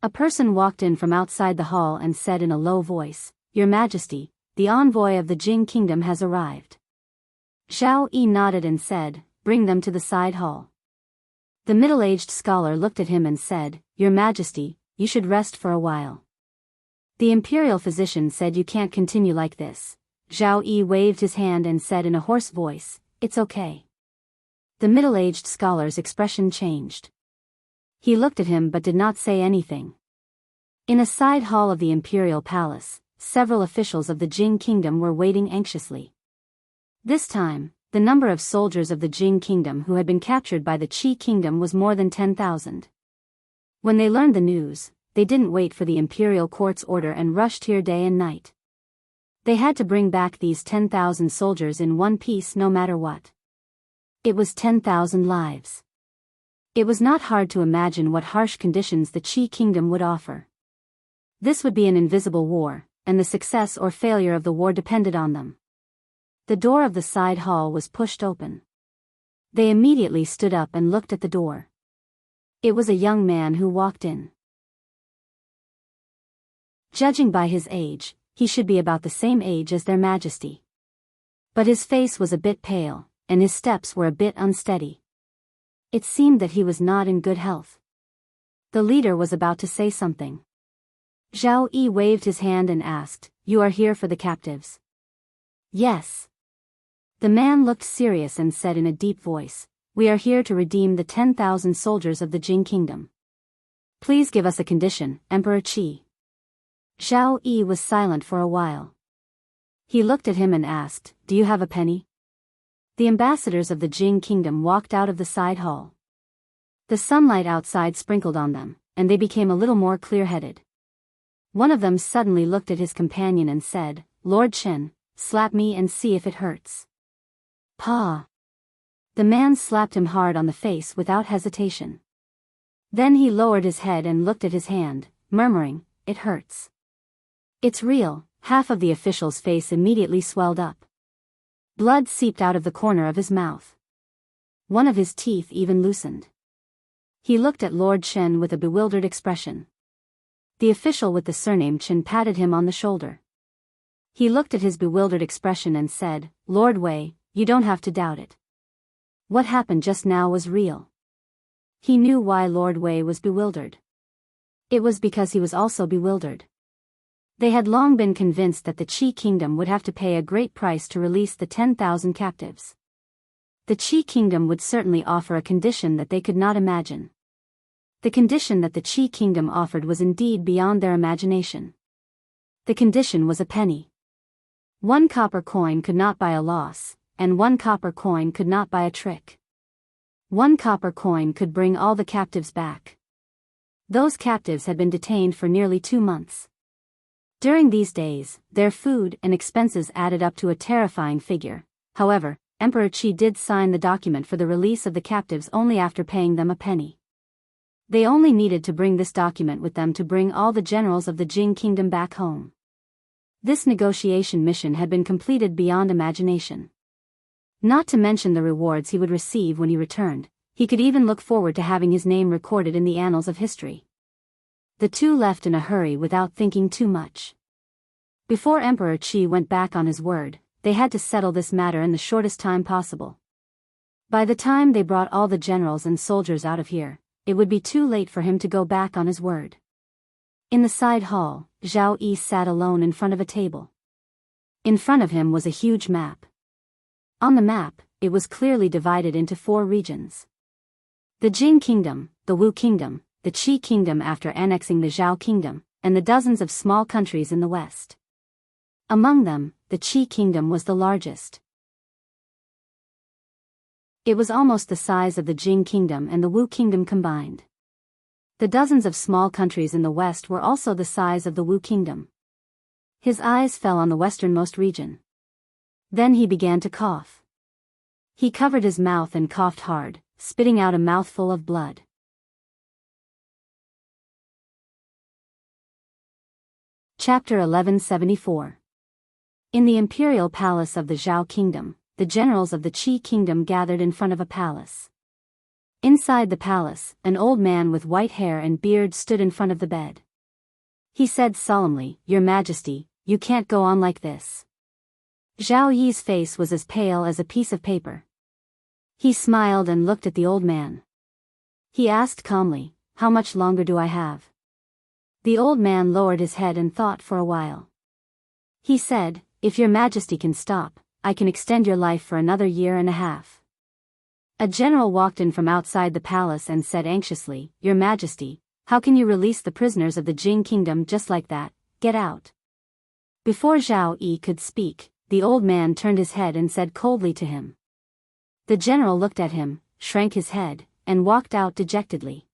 A person walked in from outside the hall and said in a low voice, Your Majesty, the envoy of the Jing Kingdom has arrived. Zhao Yi nodded and said, Bring them to the side hall. The middle-aged scholar looked at him and said, Your Majesty, you should rest for a while. The imperial physician said you can't continue like this. Zhao Yi waved his hand and said in a hoarse voice, It's okay. The middle-aged scholar's expression changed. He looked at him but did not say anything. In a side hall of the imperial palace, several officials of the Jing Kingdom were waiting anxiously. This time, the number of soldiers of the Jing Kingdom who had been captured by the Qi Kingdom was more than 10,000. When they learned the news, they didn't wait for the imperial court's order and rushed here day and night. They had to bring back these 10,000 soldiers in one piece no matter what. It was 10,000 lives. It was not hard to imagine what harsh conditions the Qi Kingdom would offer. This would be an invisible war, and the success or failure of the war depended on them. The door of the side hall was pushed open. They immediately stood up and looked at the door. It was a young man who walked in. Judging by his age, he should be about the same age as their Majesty. But his face was a bit pale, and his steps were a bit unsteady. It seemed that he was not in good health. The leader was about to say something. Zhao Yi waved his hand and asked, You are here for the captives? Yes. The man looked serious and said in a deep voice, We are here to redeem the 10,000 soldiers of the Jing Kingdom. Please give us a condition, Emperor Qi. Zhao Yi was silent for a while. He looked at him and asked, "Do you have a penny?" The ambassadors of the Jing kingdom walked out of the side hall. The sunlight outside sprinkled on them, and they became a little more clear-headed. One of them suddenly looked at his companion and said, "Lord Chen, slap me and see if it hurts." "Pa." The man slapped him hard on the face without hesitation. Then he lowered his head and looked at his hand, murmuring, "It hurts." "It's real." Half of the official's face immediately swelled up. Blood seeped out of the corner of his mouth. One of his teeth even loosened. He looked at Lord Chen with a bewildered expression. The official with the surname Chen patted him on the shoulder. He looked at his bewildered expression and said, "Lord Wei, you don't have to doubt it. What happened just now was real." He knew why Lord Wei was bewildered. It was because he was also bewildered. They had long been convinced that the Qi kingdom would have to pay a great price to release the 10,000 captives. The Qi kingdom would certainly offer a condition that they could not imagine. The condition that the Qi kingdom offered was indeed beyond their imagination. The condition was a penny. 1 copper coin could not buy a loss, and 1 copper coin could not buy a trick. 1 copper coin could bring all the captives back. Those captives had been detained for nearly 2 months. During these days, their food and expenses added up to a terrifying figure. However, Emperor Qi did sign the document for the release of the captives only after paying them a penny. They only needed to bring this document with them to bring all the generals of the Jing kingdom back home. This negotiation mission had been completed beyond imagination. Not to mention the rewards he would receive when he returned, he could even look forward to having his name recorded in the annals of history. The two left in a hurry without thinking too much. Before Emperor Qi went back on his word, they had to settle this matter in the shortest time possible. By the time they brought all the generals and soldiers out of here, it would be too late for him to go back on his word. In the side hall, Zhao Yi sat alone in front of a table. In front of him was a huge map. On the map, it was clearly divided into 4 regions. The Jing kingdom, the Wu kingdom, the Qi kingdom after annexing the Zhao kingdom, and the dozens of small countries in the west. Among them, the Qi kingdom was the largest. It was almost the size of the Jing kingdom and the Wu kingdom combined. The dozens of small countries in the west were also the size of the Wu kingdom. His eyes fell on the westernmost region. Then he began to cough. He covered his mouth and coughed hard, spitting out a mouthful of blood. Chapter 1174. In the imperial palace of the Zhao kingdom, the generals of the Qi kingdom gathered in front of a palace. Inside the palace, an old man with white hair and beard stood in front of the bed. He said solemnly, "Your Majesty, you can't go on like this." Zhao Yi's face was as pale as a piece of paper. He smiled and looked at the old man. He asked calmly, "How much longer do I have?" The old man lowered his head and thought for a while. He said, "If your Majesty can stop, I can extend your life for another 1.5 years. A general walked in from outside the palace and said anxiously, "Your Majesty, how can you release the prisoners of the Jing kingdom just like that? Get out." Before Zhao Yi could speak, the old man turned his head and said coldly to him. The general looked at him, shrank his head, and walked out dejectedly.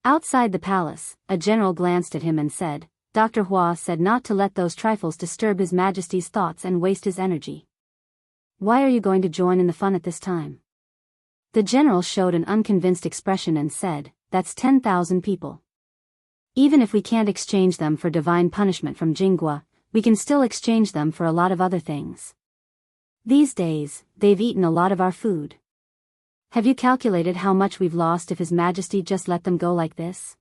Outside the palace, a general glanced at him and said, "Dr. Hua said not to let those trifles disturb His Majesty's thoughts and waste his energy. Why are you going to join in the fun at this time?" The general showed an unconvinced expression and said, "That's 10,000 people. Even if we can't exchange them for divine punishment from Jingguo, we can still exchange them for a lot of other things. These days, they've eaten a lot of our food. Have you calculated how much we've lost if His Majesty just let them go like this?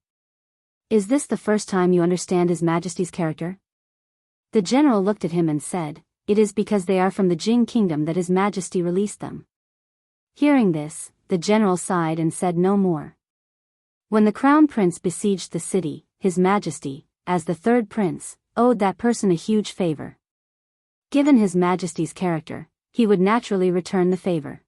Is this the first time you understand His Majesty's character?" The general looked at him and said, "It is because they are from the Jing kingdom that His Majesty released them." Hearing this, the general sighed and said no more. When the crown prince besieged the city, His Majesty, as the third prince, owed that person a huge favor. Given His Majesty's character, he would naturally return the favor.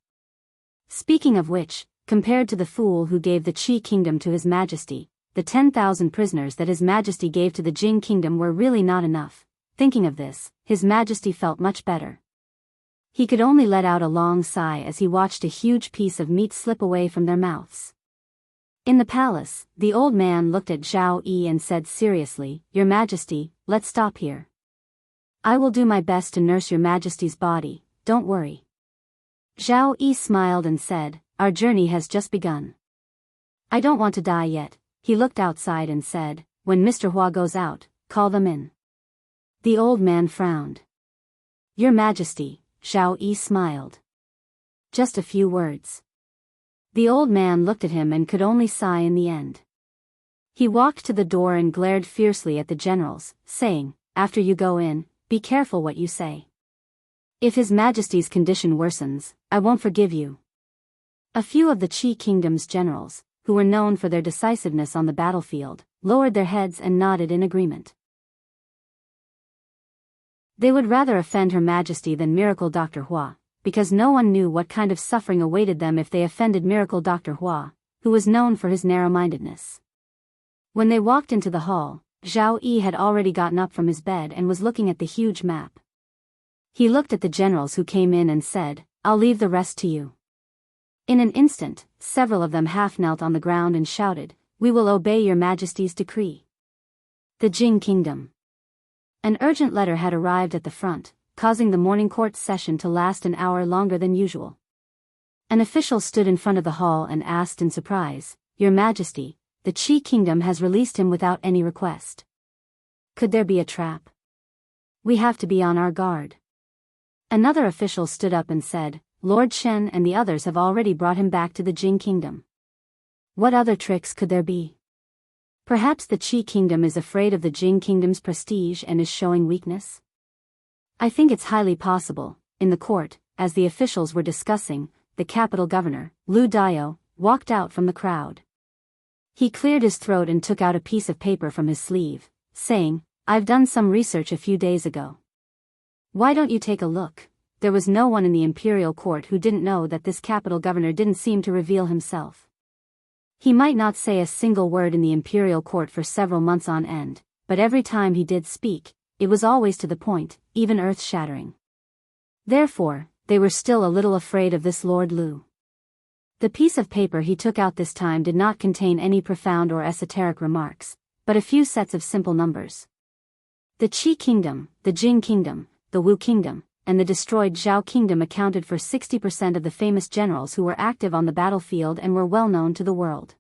Speaking of which, compared to the fool who gave the Qi kingdom to His Majesty, the 10,000 prisoners that His Majesty gave to the Jing kingdom were really not enough. Thinking of this, His Majesty felt much better. He could only let out a long sigh as he watched a huge piece of meat slip away from their mouths. In the palace, the old man looked at Zhao Yi and said seriously, "Your Majesty, let's stop here. I will do my best to nurse your Majesty's body, don't worry." Zhao Yi smiled and said, "Our journey has just begun. I don't want to die yet." He looked outside and said, "When Mr. Hua goes out, call them in." The old man frowned. "Your Majesty," Zhao Yi smiled. "Just a few words." The old man looked at him and could only sigh in the end. He walked to the door and glared fiercely at the generals, saying, "After you go in, be careful what you say. If His Majesty's condition worsens, I won't forgive you." A few of the Qi Kingdom's generals, who were known for their decisiveness on the battlefield, lowered their heads and nodded in agreement. They would rather offend Her Majesty than Miracle Dr. Hua, because no one knew what kind of suffering awaited them if they offended Miracle Dr. Hua, who was known for his narrow-mindedness. When they walked into the hall, Zhao Yi had already gotten up from his bed and was looking at the huge map. He looked at the generals who came in and said, "I'll leave the rest to you." In an instant, several of them half-knelt on the ground and shouted, "We will obey Your Majesty's decree." The Jing Kingdom. An urgent letter had arrived at the front, causing the morning court session to last an hour longer than usual. An official stood in front of the hall and asked in surprise, "Your Majesty, the Qi Kingdom has released him without any request. Could there be a trap? We have to be on our guard." Another official stood up and said, "Lord Shen and the others have already brought him back to the Jing Kingdom. What other tricks could there be? Perhaps the Qi Kingdom is afraid of the Jing Kingdom's prestige and is showing weakness?" "I think it's highly possible." In the court, as the officials were discussing, the capital governor, Lu Dao, walked out from the crowd. He cleared his throat and took out a piece of paper from his sleeve, saying, "I've done some research a few days ago. Why don't you take a look?" There was no one in the imperial court who didn't know that this capital governor didn't seem to reveal himself. He might not say a single word in the imperial court for several months on end, but every time he did speak, it was always to the point, even earth-shattering. Therefore, they were still a little afraid of this Lord Lu. The piece of paper he took out this time did not contain any profound or esoteric remarks, but a few sets of simple numbers. The Qi Kingdom, the Jing Kingdom, the Wu Kingdom, and the destroyed Zhao Kingdom accounted for 60% of the famous generals who were active on the battlefield and were well known to the world.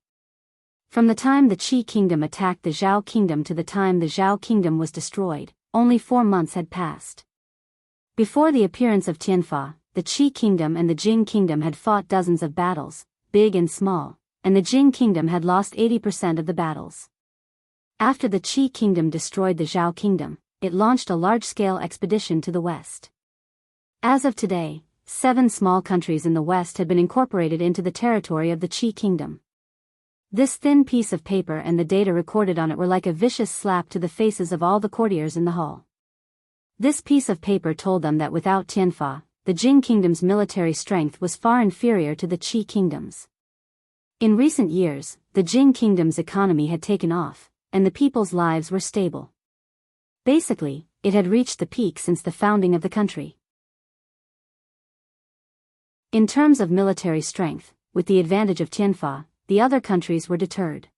From the time the Qi Kingdom attacked the Zhao Kingdom to the time the Zhao Kingdom was destroyed, only 4 months had passed. Before the appearance of Tianfa, the Qi Kingdom and the Jing Kingdom had fought dozens of battles, big and small, and the Jing Kingdom had lost 80% of the battles. After the Qi Kingdom destroyed the Zhao Kingdom, it launched a large-scale expedition to the west. As of today, 7 small countries in the west had been incorporated into the territory of the Qi Kingdom. This thin piece of paper and the data recorded on it were like a vicious slap to the faces of all the courtiers in the hall. This piece of paper told them that without Tianfa, the Jing Kingdom's military strength was far inferior to the Qi Kingdom's. In recent years, the Jing Kingdom's economy had taken off, and the people's lives were stable. Basically, it had reached the peak since the founding of the country. In terms of military strength, with the advantage of Tianfa, the other countries were deterred.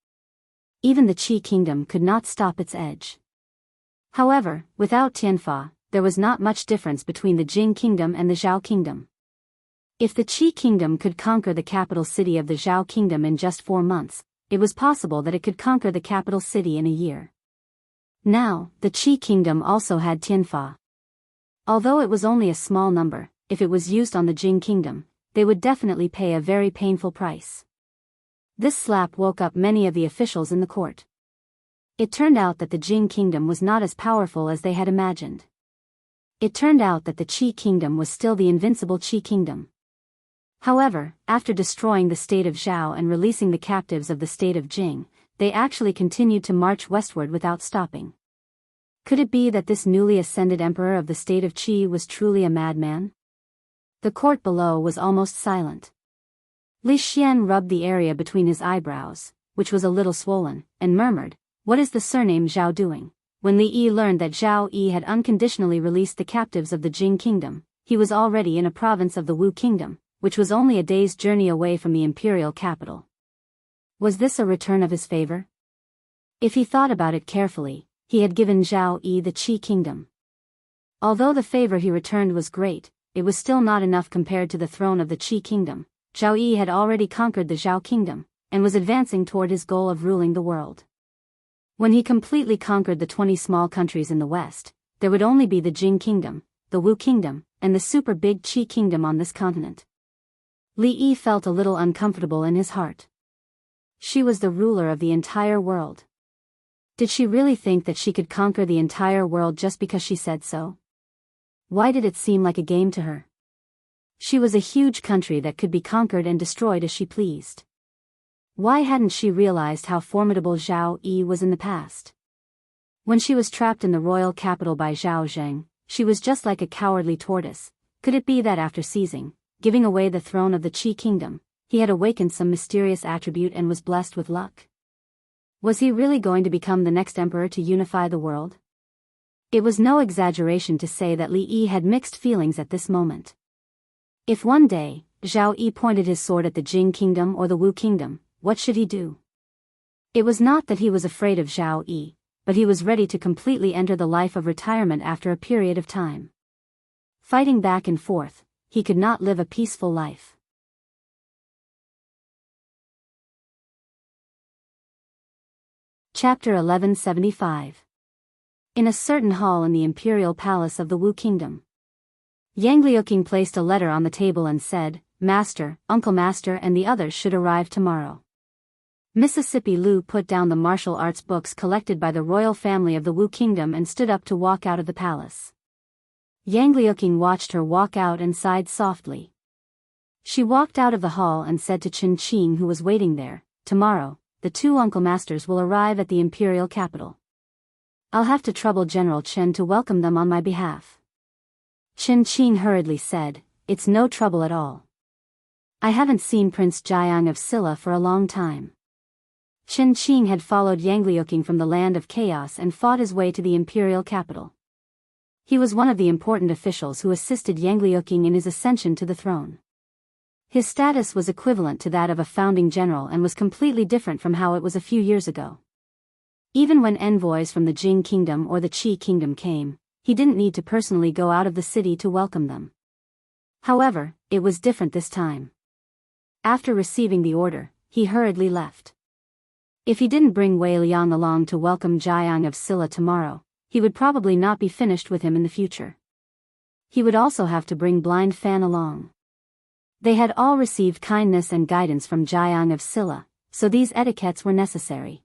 Even the Qi Kingdom could not stop its edge. However, without Tianfa, there was not much difference between the Jing Kingdom and the Zhao Kingdom. If the Qi Kingdom could conquer the capital city of the Zhao Kingdom in just 4 months, it was possible that it could conquer the capital city in a year. Now, the Qi Kingdom also had Tianfa. Although it was only a small number, if it was used on the Jing Kingdom, they would definitely pay a very painful price. This slap woke up many of the officials in the court. It turned out that the Jing Kingdom was not as powerful as they had imagined. It turned out that the Qi Kingdom was still the invincible Qi Kingdom. However, after destroying the state of Zhao and releasing the captives of the state of Jing, they actually continued to march westward without stopping. Could it be that this newly ascended emperor of the state of Qi was truly a madman? The court below was almost silent. Li Xian rubbed the area between his eyebrows, which was a little swollen, and murmured, "What is the surname Zhao doing? when Li Yi learned that Zhao Yi had unconditionally released the captives of the Jing kingdom, he was already in a province of the Wu kingdom, which was only a day's journey away from the imperial capital. Was this a return of his favor? If he thought about it carefully, he had given Zhao Yi the Qi kingdom. Although the favor he returned was great, it was still not enough compared to the throne of the Qi kingdom. Zhao Yi had already conquered the Zhao kingdom, and was advancing toward his goal of ruling the world. When he completely conquered the 20 small countries in the west, there would only be the Jing kingdom, the Wu kingdom, and the super big Qi kingdom on this continent. Li Yi felt a little uncomfortable in his heart. She was the ruler of the entire world. Did she really think that she could conquer the entire world just because she said so? Why did it seem like a game to her? She was a huge country that could be conquered and destroyed as she pleased. Why hadn't she realized how formidable Zhao Yi was in the past? When she was trapped in the royal capital by Zhao Zheng, she was just like a cowardly tortoise. Could it be that after giving away the throne of the Qi kingdom, he had awakened some mysterious attribute and was blessed with luck? Was he really going to become the next emperor to unify the world? It was no exaggeration to say that Li Yi had mixed feelings at this moment. If one day, Zhao Yi pointed his sword at the Jing kingdom or the Wu kingdom, what should he do? It was not that he was afraid of Zhao Yi, but he was ready to completely enter the life of retirement after a period of time. Fighting back and forth, he could not live a peaceful life. Chapter 1175. In a certain hall in the imperial palace of the Wu kingdom, Yang Liuqing placed a letter on the table and said, "Master, Uncle Master and the others should arrive tomorrow." Mississippi Lu put down the martial arts books collected by the royal family of the Wu kingdom and stood up to walk out of the palace. Yang Liuqing watched her walk out and sighed softly. She walked out of the hall and said to Chen Qing, who was waiting there, "Tomorrow, the 2 Uncle Masters will arrive at the imperial capital. I'll have to trouble General Chen to welcome them on my behalf." Chen Qing hurriedly said, "It's no trouble at all. I haven't seen Prince Jiang of Silla for a long time." Chen Qing had followed Yang Liuqing from the land of chaos and fought his way to the imperial capital. He was one of the important officials who assisted Yang Liuqing in his ascension to the throne. His status was equivalent to that of a founding general and was completely different from how it was a few years ago. Even when envoys from the Jing kingdom or the Qi kingdom came, he didn't need to personally go out of the city to welcome them. However, it was different this time. After receiving the order, he hurriedly left. If he didn't bring Wei Liang along to welcome Jiang of Silla tomorrow, he would probably not be finished with him in the future. He would also have to bring Blind Fan along. They had all received kindness and guidance from Jiang of Silla, so these etiquettes were necessary.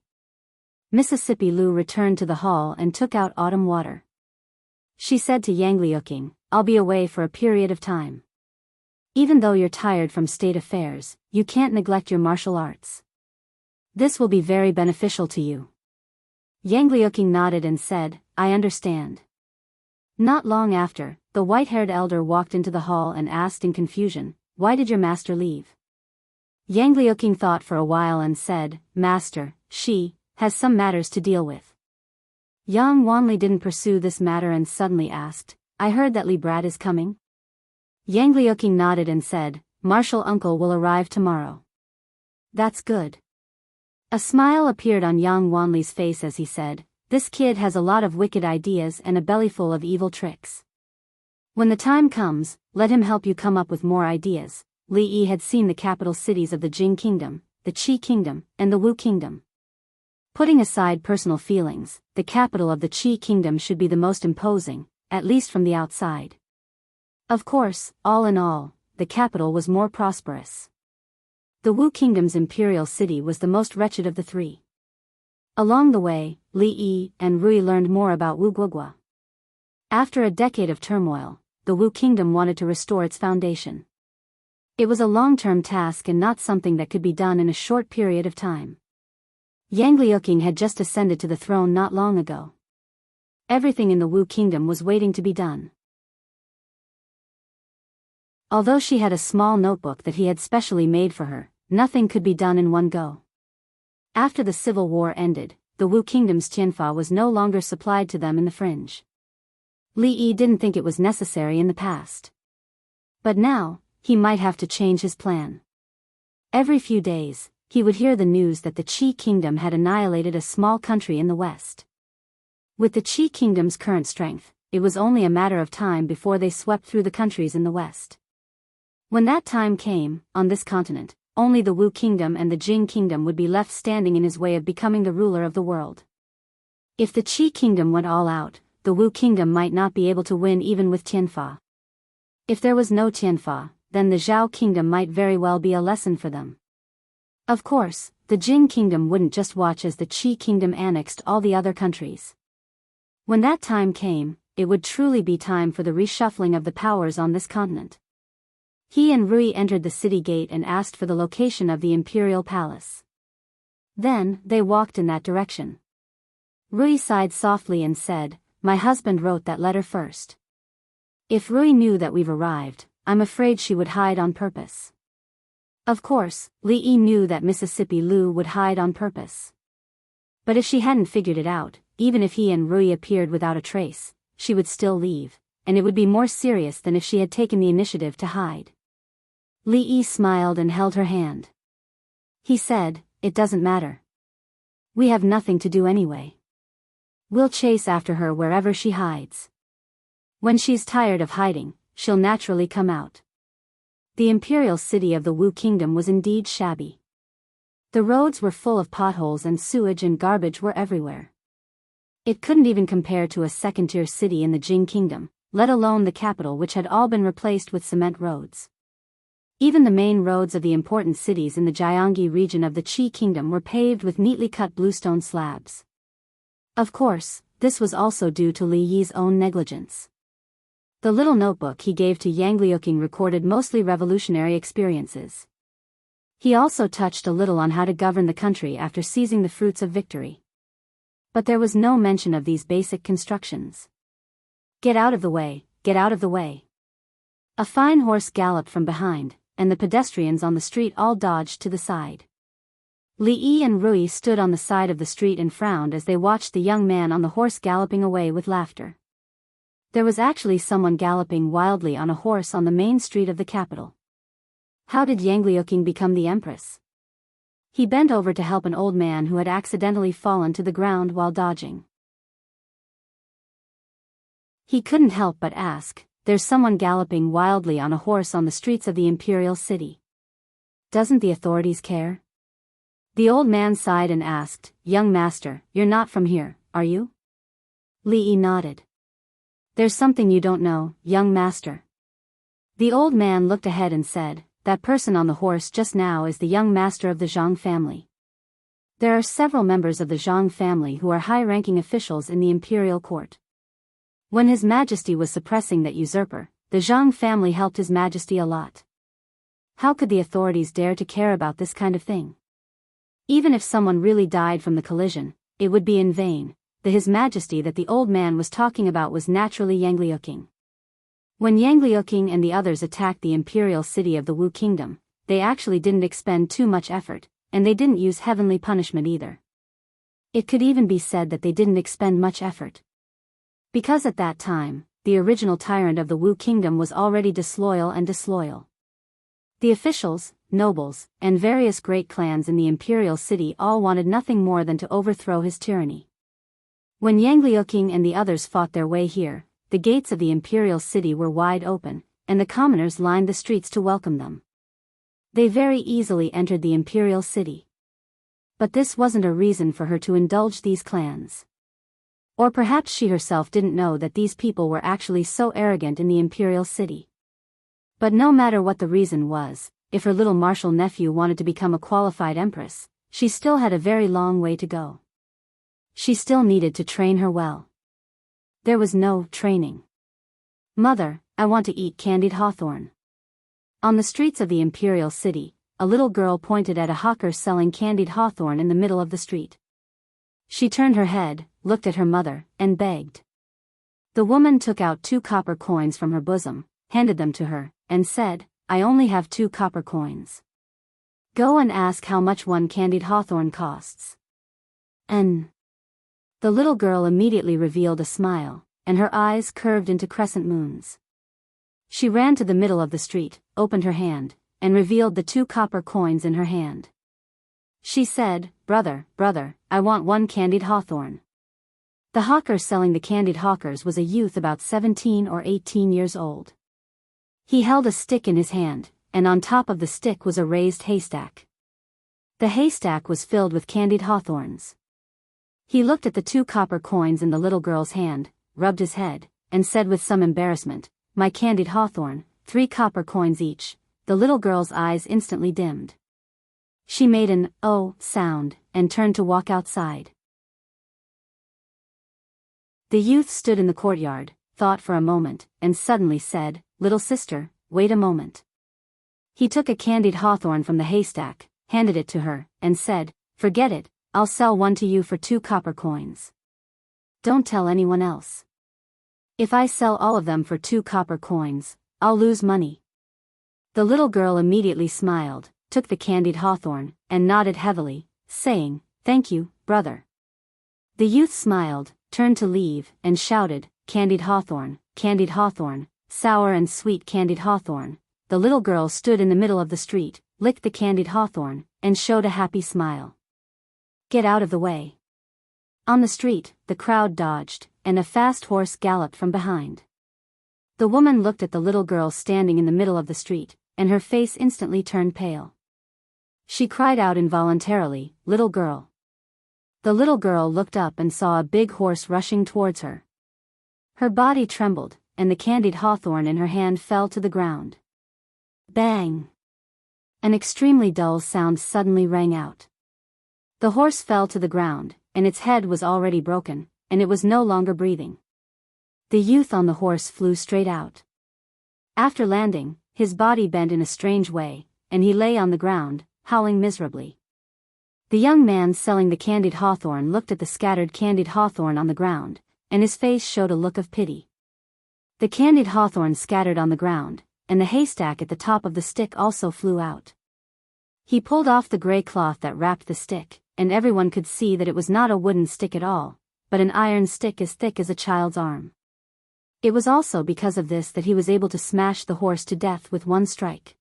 Mississippi Lu returned to the hall and took out autumn water. She said to Yang Liuqing, "I'll be away for a period of time. Even though you're tired from state affairs, you can't neglect your martial arts. This will be very beneficial to you." Yang Liuqing nodded and said, "I understand." Not long after, the white-haired elder walked into the hall and asked in confusion, "Why did your master leave?" Yang Liuqing thought for a while and said, "Master, she has some matters to deal with." Yang Wanli didn't pursue this matter and suddenly asked, "I heard that Li Brat is coming?" Yang Liuqing nodded and said, "Martial uncle will arrive tomorrow." "That's good." A smile appeared on Yang Wanli's face as he said, "This kid has a lot of wicked ideas and a bellyful of evil tricks. When the time comes, let him help you come up with more ideas." Li Yi had seen the capital cities of the Jing kingdom, the Qi kingdom, and the Wu kingdom. Putting aside personal feelings, the capital of the Qi kingdom should be the most imposing, at least from the outside. Of course, all in all, the capital was more prosperous. The Wu kingdom's imperial city was the most wretched of the 3. Along the way, Li Yi and Rui learned more about Wu Guogua. After a decade of turmoil, the Wu kingdom wanted to restore its foundation. It was a long-term task and not something that could be done in a short period of time. Yang Liuqing had just ascended to the throne not long ago. Everything in the Wu kingdom was waiting to be done. Although she had a small notebook that he had specially made for her, nothing could be done in one go. After the civil war ended, the Wu Kingdom's tianfa was no longer supplied to them in the fringe. Li Yi didn't think it was necessary in the past. But now, he might have to change his plan. Every few days, he would hear the news that the Qi Kingdom had annihilated a small country in the west. With the Qi Kingdom's current strength, it was only a matter of time before they swept through the countries in the west. When that time came, on this continent, only the Wu Kingdom and the Jing Kingdom would be left standing in his way of becoming the ruler of the world. If the Qi Kingdom went all out, the Wu Kingdom might not be able to win even with tianfa. If there was no tianfa, then the Zhao Kingdom might very well be a lesson for them. Of course, the Jing Kingdom wouldn't just watch as the Qi Kingdom annexed all the other countries. When that time came, it would truly be time for the reshuffling of the powers on this continent. He and Rui entered the city gate and asked for the location of the imperial palace. Then, they walked in that direction. Rui sighed softly and said, "My husband wrote that letter first." If Rui knew that we've arrived, I'm afraid she would hide on purpose. Of course, Li Yi knew that Mississippi Lu would hide on purpose. But if she hadn't figured it out, even if he and Rui appeared without a trace, she would still leave, and it would be more serious than if she had taken the initiative to hide. Li Yi smiled and held her hand. He said, "It doesn't matter. We have nothing to do anyway. We'll chase after her wherever she hides. When she's tired of hiding, she'll naturally come out." The imperial city of the Wu Kingdom was indeed shabby. The roads were full of potholes and sewage and garbage were everywhere. It couldn't even compare to a second-tier city in the Jing Kingdom, let alone the capital, which had all been replaced with cement roads. Even the main roads of the important cities in the Jiangyi region of the Qi Kingdom were paved with neatly cut bluestone slabs. Of course, this was also due to Li Yi's own negligence. The little notebook he gave to Yang Liuqing recorded mostly revolutionary experiences. He also touched a little on how to govern the country after seizing the fruits of victory. But there was no mention of these basic constructions. "Get out of the way, get out of the way." A fine horse galloped from behind, and the pedestrians on the street all dodged to the side. Li Yi and Rui stood on the side of the street and frowned as they watched the young man on the horse galloping away with laughter. There was actually someone galloping wildly on a horse on the main street of the capital. How did Yang Liuqing become the empress? He bent over to help an old man who had accidentally fallen to the ground while dodging. He couldn't help but ask, "There's someone galloping wildly on a horse on the streets of the imperial city. Doesn't the authorities care?" The old man sighed and asked, "Young master, you're not from here, are you?" Li Yi nodded. "There's something you don't know, young master." The old man looked ahead and said, "That person on the horse just now is the young master of the Zhang family. There are several members of the Zhang family who are high-ranking officials in the imperial court. When His Majesty was suppressing that usurper, the Zhang family helped His Majesty a lot. How could the authorities dare to care about this kind of thing? Even if someone really died from the collision, it would be in vain. The His Majesty that the old man was talking about was naturally Yang Liuqing. When Yang Liuqing and the others attacked the imperial city of the Wu Kingdom, they actually didn't expend too much effort, and they didn't use heavenly punishment either. It could even be said that they didn't expend much effort. Because at that time, the original tyrant of the Wu Kingdom was already disloyal and disloyal. The officials, nobles, and various great clans in the imperial city all wanted nothing more than to overthrow his tyranny. When Yang Liuqing and the others fought their way here, the gates of the imperial city were wide open, and the commoners lined the streets to welcome them. They very easily entered the imperial city. But this wasn't a reason for her to indulge these clans. Or perhaps she herself didn't know that these people were actually so arrogant in the imperial city. But no matter what the reason was, if her little martial nephew wanted to become a qualified empress, she still had a very long way to go. She still needed to train her well. There was no training. "Mother, I want to eat candied hawthorn." On the streets of the imperial city, a little girl pointed at a hawker selling candied hawthorn in the middle of the street. She turned her head, looked at her mother, and begged. The woman took out 2 copper coins from her bosom, handed them to her, and said, "I only have 2 copper coins. Go and ask how much 1 candied hawthorn costs." The little girl immediately revealed a smile, and her eyes curved into crescent moons. She ran to the middle of the street, opened her hand, and revealed the 2 copper coins in her hand. She said, "Brother, brother, I want 1 candied hawthorn." The hawker selling the candied hawkers was a youth about 17 or 18 years old. He held a stick in his hand, and on top of the stick was a raised haystack. The haystack was filled with candied hawthorns. He looked at the 2 copper coins in the little girl's hand, rubbed his head, and said with some embarrassment, "My candied hawthorn, 3 copper coins each." The little girl's eyes instantly dimmed. She made an "oh" sound, and turned to walk outside. The youth stood in the courtyard, thought for a moment, and suddenly said, "Little sister, wait a moment." He took a candied hawthorn from the haystack, handed it to her, and said, "Forget it, I'll sell 1 to you for 2 copper coins. Don't tell anyone else. If I sell all of them for 2 copper coins, I'll lose money." The little girl immediately smiled, took the candied hawthorn, and nodded heavily, saying, "Thank you, brother." The youth smiled, turned to leave, and shouted, candied hawthorn, sour and sweet candied hawthorn." The little girl stood in the middle of the street, licked the candied hawthorn, and showed a happy smile. "Get out of the way." On the street, the crowd dodged, and a fast horse galloped from behind. The woman looked at the little girl standing in the middle of the street, and her face instantly turned pale. She cried out involuntarily, "Little girl." The little girl looked up and saw a big horse rushing towards her. Her body trembled, and the candied hawthorn in her hand fell to the ground. Bang! An extremely dull sound suddenly rang out. The horse fell to the ground, and its head was already broken, and it was no longer breathing. The youth on the horse flew straight out. After landing, his body bent in a strange way, and he lay on the ground, howling miserably. The young man selling the candied hawthorn looked at the scattered candied hawthorn on the ground, and his face showed a look of pity. The candied hawthorn scattered on the ground, and the haystack at the top of the stick also flew out. He pulled off the gray cloth that wrapped the stick, and everyone could see that it was not a wooden stick at all, but an iron stick as thick as a child's arm. It was also because of this that he was able to smash the horse to death with 1 strike.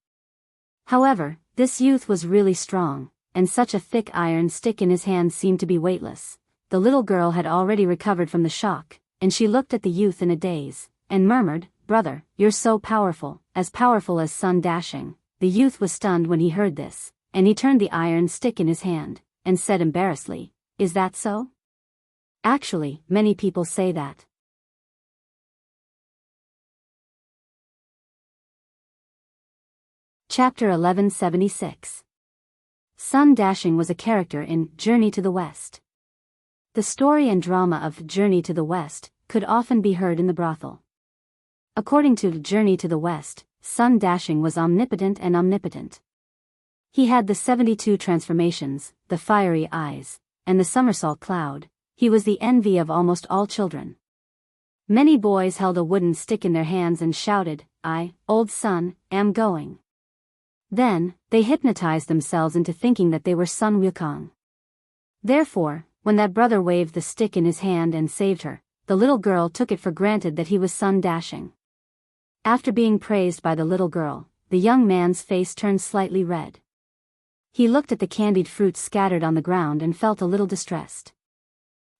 However, this youth was really strong, and such a thick iron stick in his hand seemed to be weightless. The little girl had already recovered from the shock, and she looked at the youth in a daze, and murmured, "Brother, you're so powerful as sun dashing." The youth was stunned when he heard this, and he turned the iron stick in his hand, and said embarrassedly, "Is that so? Actually, many people say that." Chapter 1176. Sun Dashing was a character in Journey to the West. The story and drama of Journey to the West could often be heard in the brothel. According to Journey to the West, Sun Dashing was omnipotent and omnipotent. He had the 72 transformations, the fiery eyes, and the somersault cloud. He was the envy of almost all children. Many boys held a wooden stick in their hands and shouted, "I, old Sun, am going." Then, they hypnotized themselves into thinking that they were Sun Wukong. Therefore, when that brother waved the stick in his hand and saved her, the little girl took it for granted that he was Sun Dashing. After being praised by the little girl, the young man's face turned slightly red. He looked at the candied fruits scattered on the ground and felt a little distressed.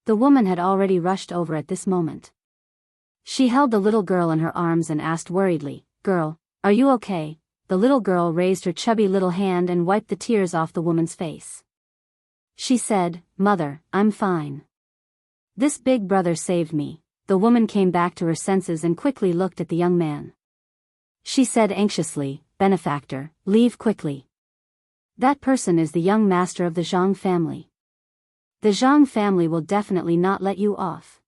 The woman had already rushed over at this moment. She held the little girl in her arms and asked worriedly, "Girl, are you okay?" The little girl raised her chubby little hand and wiped the tears off the woman's face. She said, "Mother, I'm fine. This big brother saved me." The woman came back to her senses and quickly looked at the young man. She said anxiously, "Benefactor, leave quickly. That person is the young master of the Zhang family. The Zhang family will definitely not let you off."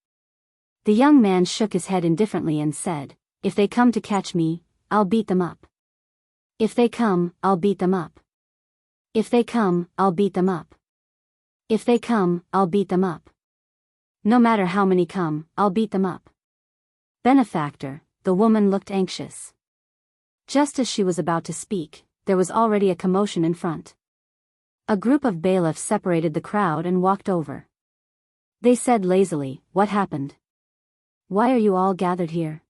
The young man shook his head indifferently and said, "If they come to catch me, I'll beat them up. If they come, I'll beat them up. If they come, I'll beat them up. If they come, I'll beat them up. No matter how many come, I'll beat them up." "Benefactor," the woman looked anxious. Just as she was about to speak, there was already a commotion in front. A group of bailiffs separated the crowd and walked over. They said lazily, "What happened? Why are you all gathered here?"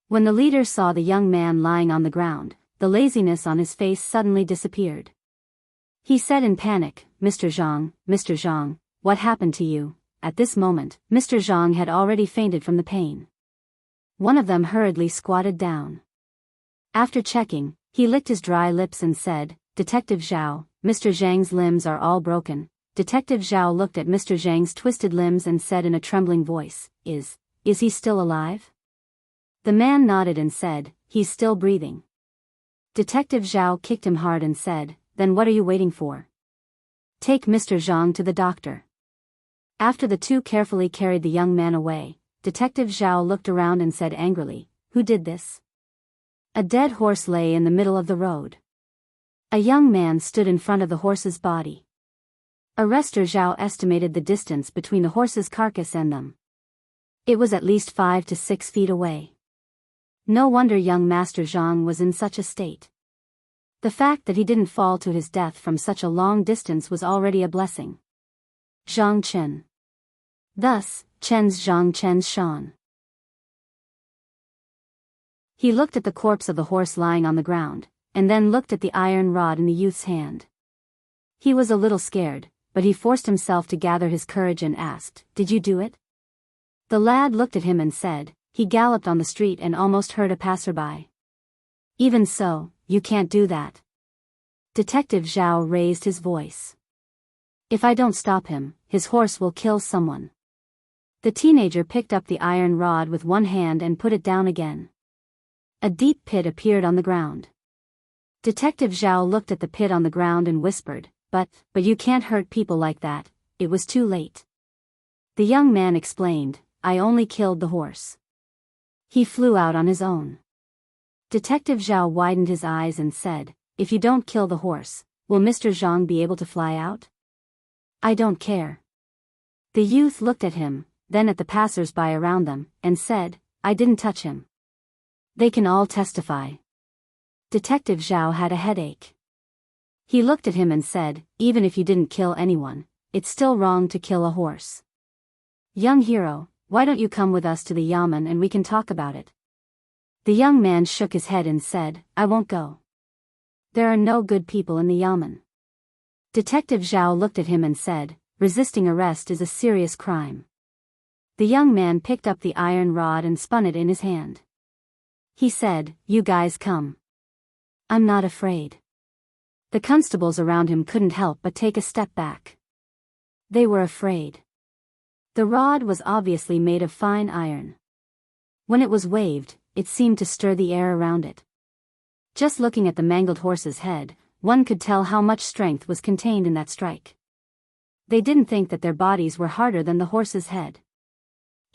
When the leader saw the young man lying on the ground, the laziness on his face suddenly disappeared. He said in panic, Mr. Zhang, what happened to you?" At this moment, Mr. Zhang had already fainted from the pain. One of them hurriedly squatted down. After checking, he licked his dry lips and said, "Detective Zhao, Mr. Zhang's limbs are all broken." Detective Zhao looked at Mr. Zhang's twisted limbs and said in a trembling voice, Is he still alive?" The man nodded and said, "He's still breathing." Detective Zhao kicked him hard and said, "Then what are you waiting for? Take Mr. Zhang to the doctor." After the two carefully carried the young man away, Detective Zhao looked around and said angrily, "Who did this?" A dead horse lay in the middle of the road. A young man stood in front of the horse's body. Arrestor Zhao estimated the distance between the horse's carcass and them. It was at least 5 to 6 feet away. No wonder young Master Zhang was in such a state. The fact that he didn't fall to his death from such a long distance was already a blessing. Zhang Chen. Thus, Chen's Zhang Chen's Shan. He looked at the corpse of the horse lying on the ground, and then looked at the iron rod in the youth's hand. He was a little scared, but he forced himself to gather his courage and asked, "Did you do it?" The lad looked at him and said, "He galloped on the street and almost hurt a passerby." "Even so, you can't do that." Detective Zhao raised his voice. "If I don't stop him, his horse will kill someone." The teenager picked up the iron rod with one hand and put it down again. A deep pit appeared on the ground. Detective Zhao looked at the pit on the ground and whispered, but you can't hurt people like that." It was too late. The young man explained, "I only killed the horse. He flew out on his own." Detective Zhao widened his eyes and said, "If you don't kill the horse, will Mr. Zhang be able to fly out?" "I don't care." The youth looked at him, then at the passers-by around them, and said, "I didn't touch him." "They can all testify." Detective Zhao had a headache. He looked at him and said, "Even if you didn't kill anyone, it's still wrong to kill a horse. Young hero, why don't you come with us to the Yamen and we can talk about it?" The young man shook his head and said, "I won't go. There are no good people in the Yamen." Detective Zhao looked at him and said, "Resisting arrest is a serious crime." The young man picked up the iron rod and spun it in his hand. He said, "You guys come." "I'm not afraid." The constables around him couldn't help but take a step back. They were afraid. The rod was obviously made of fine iron. When it was waved, it seemed to stir the air around it. Just looking at the mangled horse's head, one could tell how much strength was contained in that strike. They didn't think that their bodies were harder than the horse's head.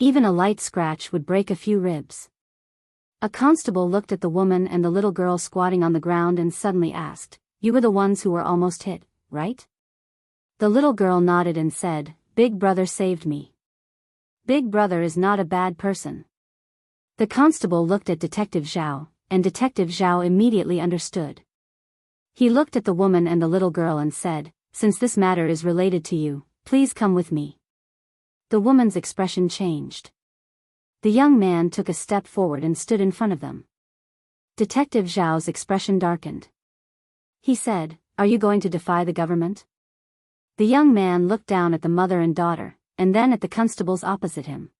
Even a light scratch would break a few ribs. A constable looked at the woman and the little girl squatting on the ground and suddenly asked, "You were the ones who were almost hit, right?" The little girl nodded and said, "Big brother saved me." Big brother is not a bad person. The constable looked at Detective Zhao, and Detective Zhao immediately understood. He looked at the woman and the little girl and said, "Since this matter is related to you, please come with me." The woman's expression changed. The young man took a step forward and stood in front of them. Detective Zhao's expression darkened. He said, "Are you going to defy the government?" The young man looked down at the mother and daughter, and then at the constables opposite him.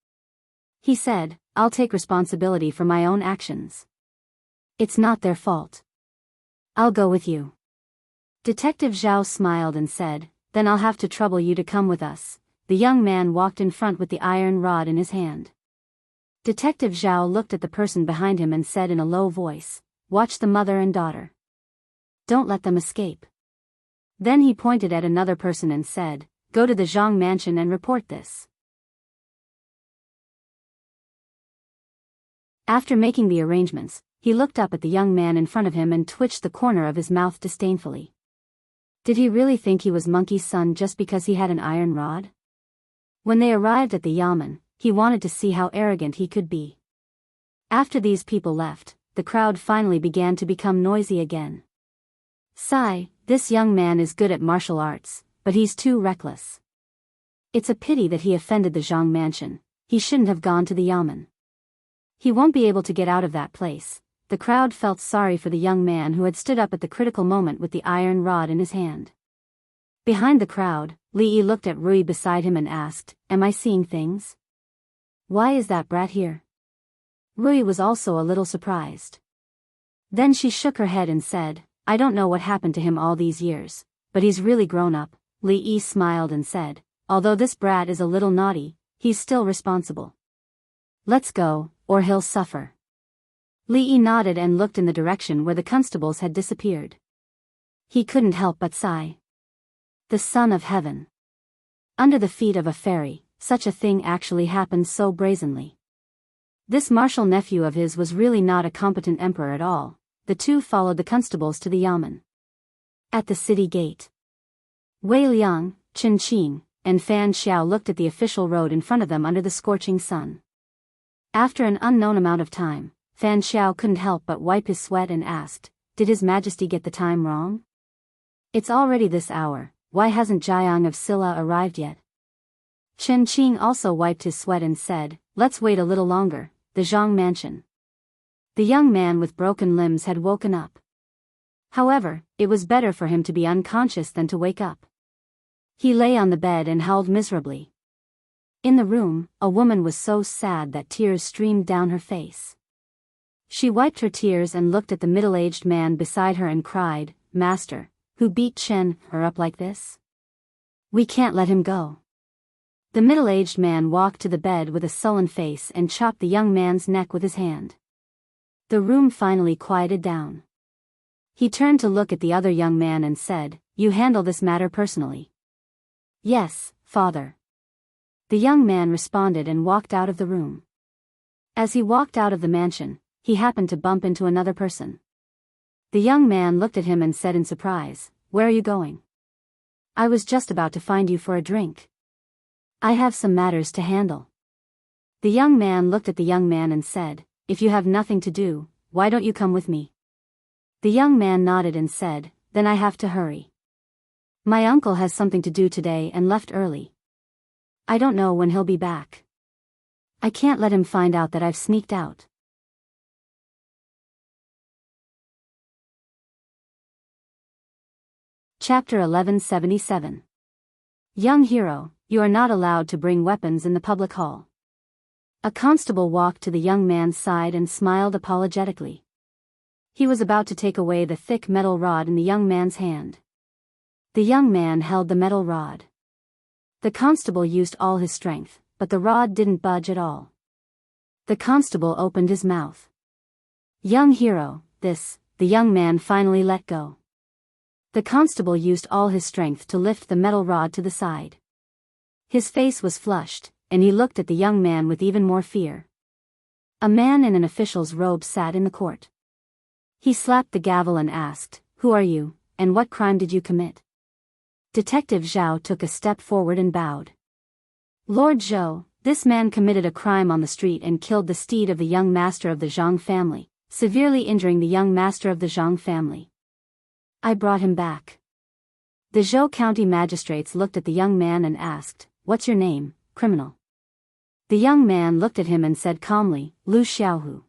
He said, "I'll take responsibility for my own actions. It's not their fault. I'll go with you." Detective Zhao smiled and said, "Then I'll have to trouble you to come with us." The young man walked in front with the iron rod in his hand. Detective Zhao looked at the person behind him and said in a low voice, "Watch the mother and daughter. Don't let them escape." Then he pointed at another person and said, "Go to the Zhang mansion and report this." After making the arrangements, he looked up at the young man in front of him and twitched the corner of his mouth disdainfully. Did he really think he was Monkey's son just because he had an iron rod? When they arrived at the Yamen, he wanted to see how arrogant he could be. After these people left, the crowd finally began to become noisy again. "Sigh, this young man is good at martial arts, but he's too reckless." It's a pity that he offended the Zhang mansion. He shouldn't have gone to the yamen. He won't be able to get out of that place. The crowd felt sorry for the young man who had stood up at the critical moment with the iron rod in his hand. Behind the crowd, Li Yi looked at Rui beside him and asked, "Am I seeing things? Why is that brat here?" Rui was also a little surprised. Then she shook her head and said, "I don't know what happened to him all these years, but he's really grown up." Li Yi smiled and said, "Although this brat is a little naughty, he's still responsible. Let's go, or he'll suffer." Li Yi nodded and looked in the direction where the constables had disappeared. He couldn't help but sigh. The son of heaven. Under the feet of a fairy, such a thing actually happened so brazenly. This martial nephew of his was really not a competent emperor at all. The two followed the constables to the yamen. At the city gate, Wei Liang, Chen Qing, and Fan Xiao looked at the official road in front of them under the scorching sun. After an unknown amount of time, Fan Xiao couldn't help but wipe his sweat and asked, "Did His Majesty get the time wrong? It's already this hour, why hasn't Jiang of Silla arrived yet?" Chen Qing also wiped his sweat and said, "Let's wait a little longer, the Zhang mansion." The young man with broken limbs had woken up. However, it was better for him to be unconscious than to wake up. He lay on the bed and howled miserably. In the room, a woman was so sad that tears streamed down her face. She wiped her tears and looked at the middle-aged man beside her and cried, "Master, who beat Chen her up like this? We can't let him go." The middle-aged man walked to the bed with a sullen face and chopped the young man's neck with his hand. The room finally quieted down. He turned to look at the other young man and said, "You handle this matter personally?" "Yes, father." The young man responded and walked out of the room. As he walked out of the mansion, he happened to bump into another person. The young man looked at him and said in surprise, "Where are you going?" "I was just about to find you for a drink. I have some matters to handle." The young man looked at the young man and said, "If you have nothing to do, why don't you come with me?" The young man nodded and said, "Then I have to hurry. My uncle has something to do today and left early. I don't know when he'll be back. I can't let him find out that I've sneaked out." Chapter 1177. Young hero, you are not allowed to bring weapons in the public hall. A constable walked to the young man's side and smiled apologetically. He was about to take away the thick metal rod in the young man's hand. The young man held the metal rod. The constable used all his strength, but the rod didn't budge at all. The constable opened his mouth. "Young hero, this," the young man finally let go. The constable used all his strength to lift the metal rod to the side. His face was flushed, and he looked at the young man with even more fear. A man in an official's robe sat in the court. He slapped the gavel and asked, "Who are you, and what crime did you commit?" Detective Zhao took a step forward and bowed. "Lord Zhou, this man committed a crime on the street and killed the steed of the young master of the Zhang family, severely injuring the young master of the Zhang family. I brought him back." The Zhou County magistrates looked at the young man and asked, "What's your name, criminal?" The young man looked at him and said calmly, "Lu Xiaohu."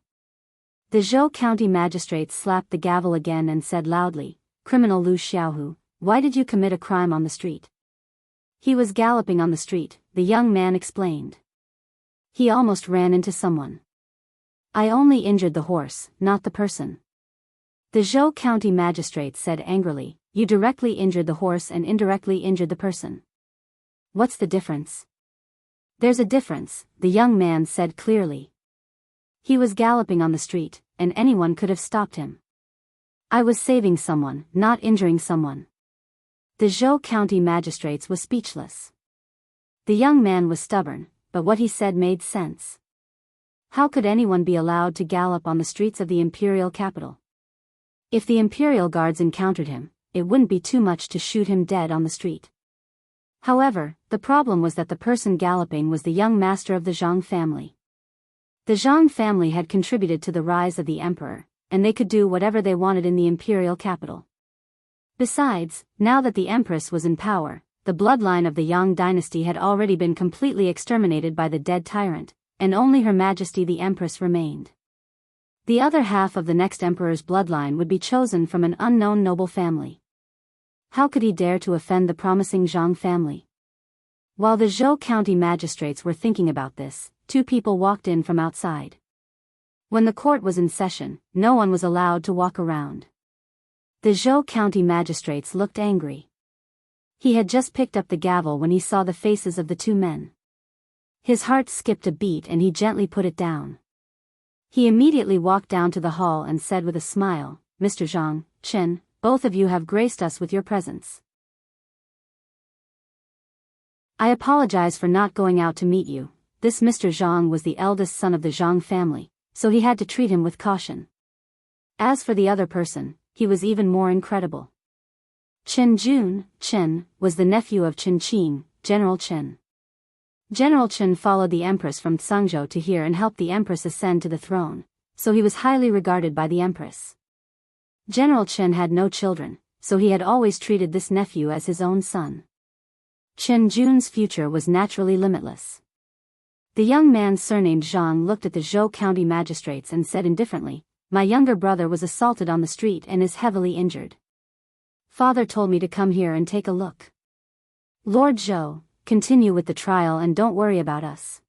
The Zhou County magistrates slapped the gavel again and said loudly, "Criminal Lu Xiaohu, why did you commit a crime on the street?" "He was galloping on the street," the young man explained. "He almost ran into someone. I only injured the horse, not the person." The Zhou County magistrate said angrily, "You directly injured the horse and indirectly injured the person. What's the difference?" "There's a difference," the young man said clearly. "He was galloping on the street, and anyone could have stopped him. I was saving someone, not injuring someone." The Zhou County magistrates was speechless. The young man was stubborn, but what he said made sense. How could anyone be allowed to gallop on the streets of the imperial capital? If the imperial guards encountered him, it wouldn't be too much to shoot him dead on the street. However, the problem was that the person galloping was the young master of the Zhang family. The Zhang family had contributed to the rise of the emperor, and they could do whatever they wanted in the imperial capital. Besides, now that the empress was in power, the bloodline of the Yang dynasty had already been completely exterminated by the dead tyrant, and only Her Majesty the Empress remained. The other half of the next emperor's bloodline would be chosen from an unknown noble family. How could he dare to offend the promising Zhang family? While the Zhou County magistrates were thinking about this, two people walked in from outside. When the court was in session, no one was allowed to walk around. The Zhou County magistrates looked angry. He had just picked up the gavel when he saw the faces of the two men. His heart skipped a beat and he gently put it down. He immediately walked down to the hall and said with a smile, "Mr. Zhang, Chen, both of you have graced us with your presence. I apologize for not going out to meet you." This Mr. Zhang was the eldest son of the Zhang family, so he had to treat him with caution. As for the other person, he was even more incredible. Chen Jun, Chen, was the nephew of Chen Qing, General Chen. General Chen followed the empress from Tsangzhou to here and helped the empress ascend to the throne, so he was highly regarded by the empress. General Chen had no children, so he had always treated this nephew as his own son. Chen Jun's future was naturally limitless. The young man surnamed Zhang looked at the Zhou County magistrates and said indifferently, "My younger brother was assaulted on the street and is heavily injured. Father told me to come here and take a look. Lord Zhou, continue with the trial and don't worry about us."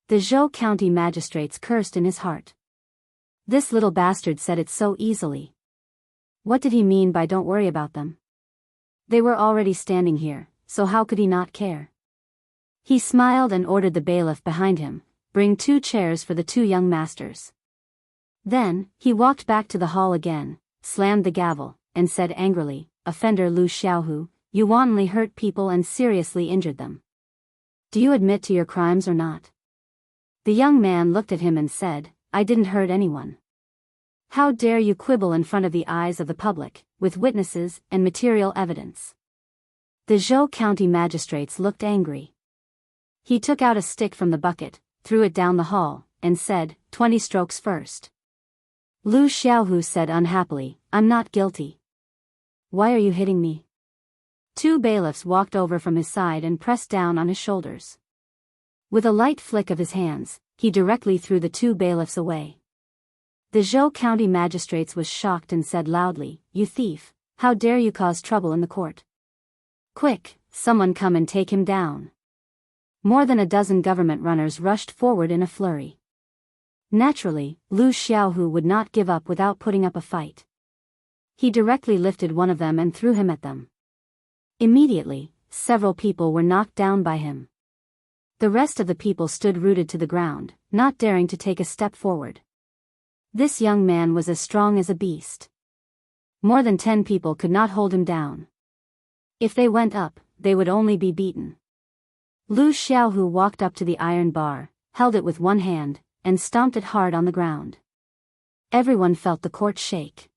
The Zhou County magistrates cursed in his heart. This little bastard said it so easily. What did he mean by don't worry about them? They were already standing here, so how could he not care? He smiled and ordered the bailiff behind him, "Bring 2 chairs for the 2 young masters." Then, he walked back to the hall again, slammed the gavel, and said angrily, "Offender Lu Xiaohu, you wantonly hurt people and seriously injured them. Do you admit to your crimes or not?" The young man looked at him and said, "I didn't hurt anyone. How dare you quibble in front of the eyes of the public, with witnesses and material evidence?" The Zhou County magistrates looked angry. He took out a stick from the bucket, threw it down the hall, and said, 20 strokes first." Lu Xiaohu said unhappily, "I'm not guilty." "Why are you hitting me?" 2 bailiffs walked over from his side and pressed down on his shoulders. With a light flick of his hands, he directly threw the 2 bailiffs away. The Zhou County magistrates was shocked and said loudly, "You thief, how dare you cause trouble in the court? Quick, someone come and take him down." More than a dozen government runners rushed forward in a flurry. Naturally, Lu Xiaohu would not give up without putting up a fight. He directly lifted one of them and threw him at them. Immediately, several people were knocked down by him. The rest of the people stood rooted to the ground, not daring to take a step forward. This young man was as strong as a beast. More than 10 people could not hold him down. If they went up, they would only be beaten. Lu Xiaohu walked up to the iron bar, held it with one hand, and stomped it hard on the ground. Everyone felt the court shake.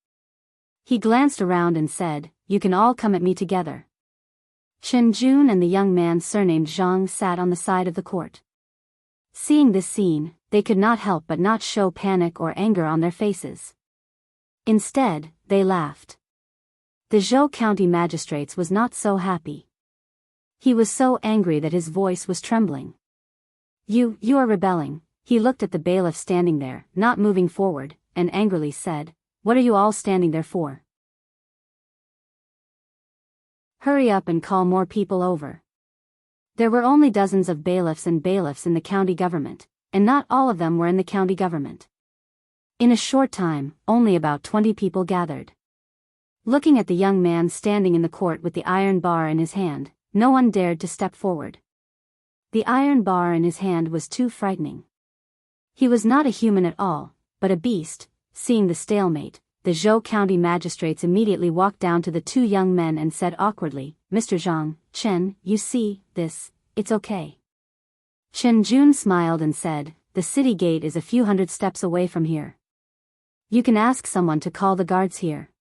He glanced around and said, "You can all come at me together." Chen Jun and the young man surnamed Zhang sat on the side of the court. Seeing this scene, they could not help but not show panic or anger on their faces. Instead, they laughed. The Zhou County magistrates was not so happy. He was so angry that his voice was trembling. You are rebelling." He looked at the bailiff standing there, not moving forward, and angrily said, "What are you all standing there for? Hurry up and call more people over." There were only dozens of bailiffs and bailiffs in the county government, and not all of them were in the county government. In a short time, only about 20 people gathered. Looking at the young man standing in the court with the iron bar in his hand, no one dared to step forward. The iron bar in his hand was too frightening. He was not a human at all, but a beast. Seeing the stalemate, the Zhou County magistrates immediately walked down to the 2 young men and said awkwardly, "Mr. Zhang, Chen, you see, it's okay." Chen Jun smiled and said, "The city gate is a few hundred steps away from here. You can ask someone to call the guards here.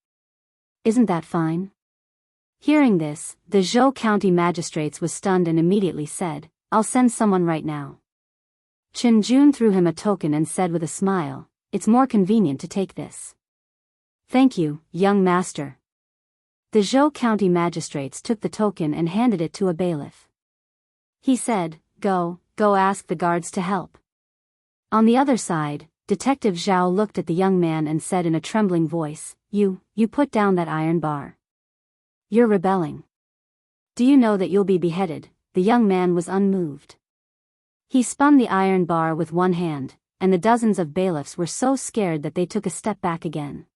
Isn't that fine?" Hearing this, the Zhou County magistrates was stunned and immediately said, "I'll send someone right now." Chen Jun threw him a token and said with a smile, "It's more convenient to take this." "Thank you, young master." The Zhou County magistrates took the token and handed it to a bailiff. He said, go ask the guards to help. On the other side, Detective Zhao looked at the young man and said in a trembling voice, You put down that iron bar. You're rebelling. Do you know that you'll be beheaded? The young man was unmoved. He spun the iron bar with one hand, and the dozens of bailiffs were so scared that they took a step back again.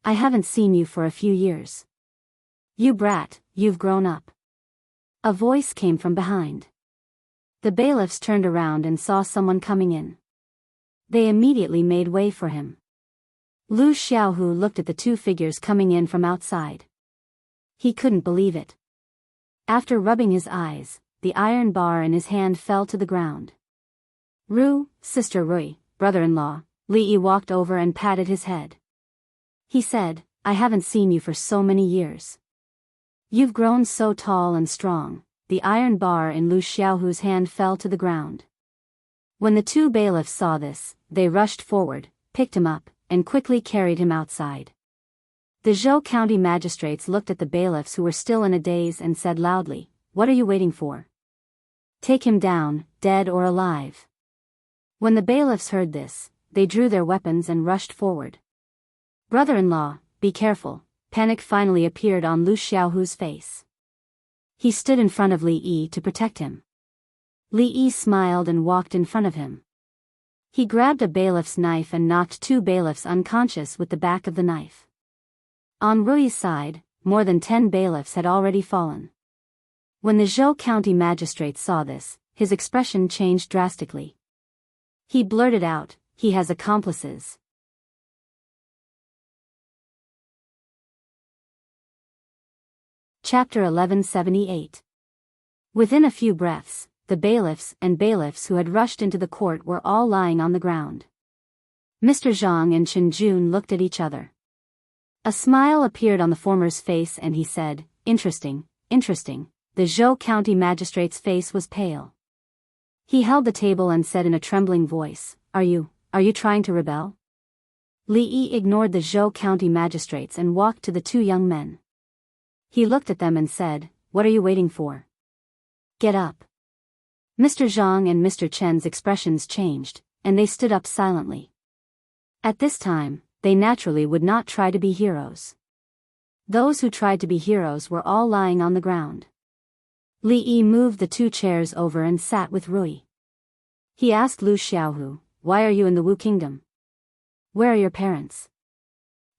I haven't seen you for a few years. You brat, you've grown up. A voice came from behind. The bailiffs turned around and saw someone coming in. They immediately made way for him. Lu Xiaohu looked at the two figures coming in from outside. He couldn't believe it. After rubbing his eyes, the iron bar in his hand fell to the ground. Ru, Sister Rui, brother-in-law, Li Yi walked over and patted his head. He said, I haven't seen you for so many years. You've grown so tall and strong. The iron bar in Lu Xiaohu's hand fell to the ground. When the two bailiffs saw this, they rushed forward, picked him up, and quickly carried him outside. The Zhou County magistrates looked at the bailiffs who were still in a daze and said loudly, What are you waiting for? Take him down, dead or alive. When the bailiffs heard this, they drew their weapons and rushed forward. Brother-in-law, be careful, panic finally appeared on Lu Xiaohu's face. He stood in front of Li Yi to protect him. Li Yi smiled and walked in front of him. He grabbed a bailiff's knife and knocked two bailiffs unconscious with the back of the knife. On Rui's side, more than 10 bailiffs had already fallen. When the Zhou County magistrate saw this, his expression changed drastically. He blurted out, he has accomplices. Chapter 1178. Within a few breaths, the bailiffs who had rushed into the court were all lying on the ground. Mr. Zhang and Chen Jun looked at each other. A smile appeared on the former's face and he said, Interesting. The Zhou County magistrate's face was pale. He held the table and said in a trembling voice, Are you trying to rebel? Li Yi ignored the Zhou County magistrates and walked to the two young men. He looked at them and said, What are you waiting for? Get up. Mr. Zhang and Mr. Chen's expressions changed, and they stood up silently. At this time, they naturally would not try to be heroes. Those who tried to be heroes were all lying on the ground. Li Yi moved the two chairs over and sat with Rui. He asked Lu Xiaohu, Why are you in the Wu Kingdom? Where are your parents?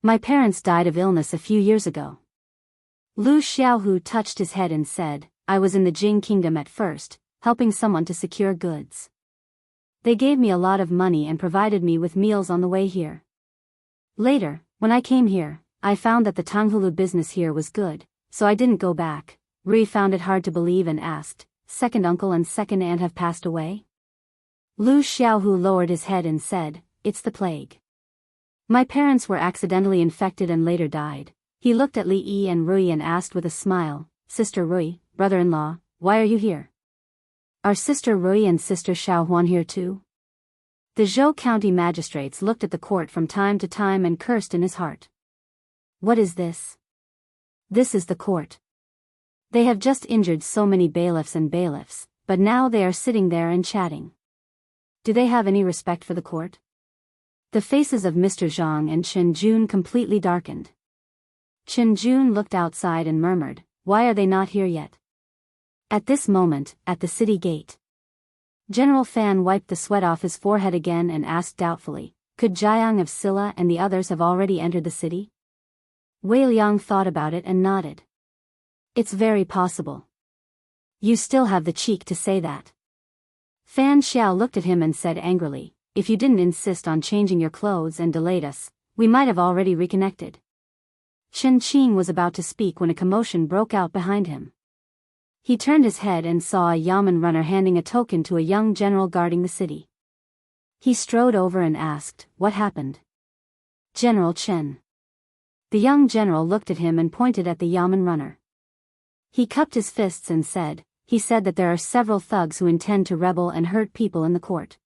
My parents died of illness a few years ago. Lu Xiaohu touched his head and said, I was in the Jing Kingdom at first, helping someone to secure goods. They gave me a lot of money and provided me with meals on the way here. Later, when I came here, I found that the Tanghulu business here was good, so I didn't go back. Rui found it hard to believe and asked, Second uncle and second aunt have passed away? Lu Xiaohu lowered his head and said, It's the plague. My parents were accidentally infected and later died. He looked at Li Yi and Rui and asked with a smile, Sister Rui, brother-in-law, why are you here? Are Sister Rui and Sister Xiaohuan here too? The Zhou County magistrates looked at the court from time to time and cursed in his heart. What is this? This is the court. They have just injured so many bailiffs, but now they are sitting there and chatting. Do they have any respect for the court? The faces of Mr. Zhang and Chen Jun completely darkened. Chen Jun looked outside and murmured, Why are they not here yet? At this moment, at the city gate, General Fan wiped the sweat off his forehead again and asked doubtfully, Could Jiang of Silla and the others have already entered the city? Wei Liang thought about it and nodded. It's very possible. You still have the cheek to say that. Fan Xiao looked at him and said angrily, If you didn't insist on changing your clothes and delayed us, we might have already reconnected. Chen Qing was about to speak when a commotion broke out behind him. He turned his head and saw a yamen runner handing a token to a young general guarding the city. He strode over and asked, What happened? General Chen. The young general looked at him and pointed at the yamen runner. He cupped his fists and said, He said that there are several thugs who intend to rebel and hurt people in the court.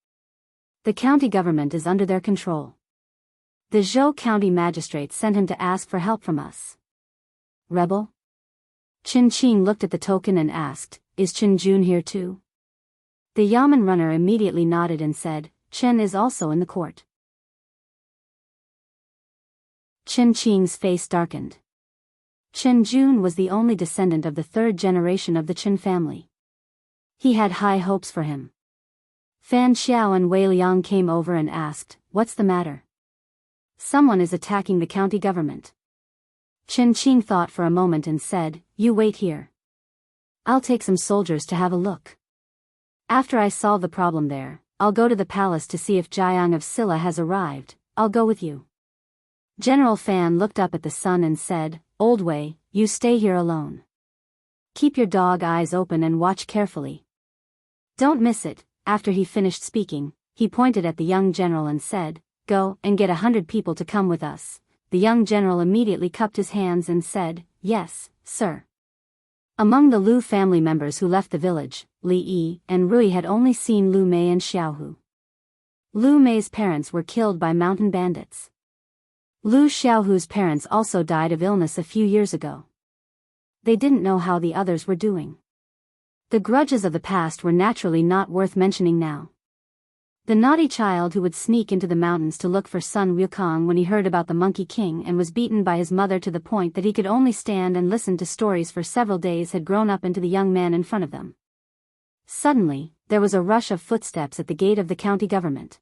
The county government is under their control. The Zhou County magistrate sent him to ask for help from us. Rebel? Qin Qing looked at the token and asked, is Qin Jun here too? The Yamen runner immediately nodded and said, Chen is also in the court. Qin Qing's face darkened. Qin Jun was the only descendant of the third generation of the Qin family. He had high hopes for him. Fan Xiao and Wei Liang came over and asked, what's the matter? Someone is attacking the county government. Qin Qing thought for a moment and said, you wait here. I'll take some soldiers to have a look. After I solve the problem there, I'll go to the palace to see if Jiang of Silla has arrived. I'll go with you. General Fan looked up at the sun and said, Old Wei, you stay here alone. Keep your dog eyes open and watch carefully. Don't miss it. After he finished speaking, he pointed at the young general and said, go and get 100 people to come with us. The young general immediately cupped his hands and said, yes, sir. Among the Lu family members who left the village, Li Yi and Rui had only seen Lu Mei and Xiaohu. Lu Mei's parents were killed by mountain bandits. Lu Xiaohu's parents also died of illness a few years ago. They didn't know how the others were doing. The grudges of the past were naturally not worth mentioning now. The naughty child who would sneak into the mountains to look for Sun Wukong when he heard about the Monkey King and was beaten by his mother to the point that he could only stand and listen to stories for several days had grown up into the young man in front of them. Suddenly, there was a rush of footsteps at the gate of the county government.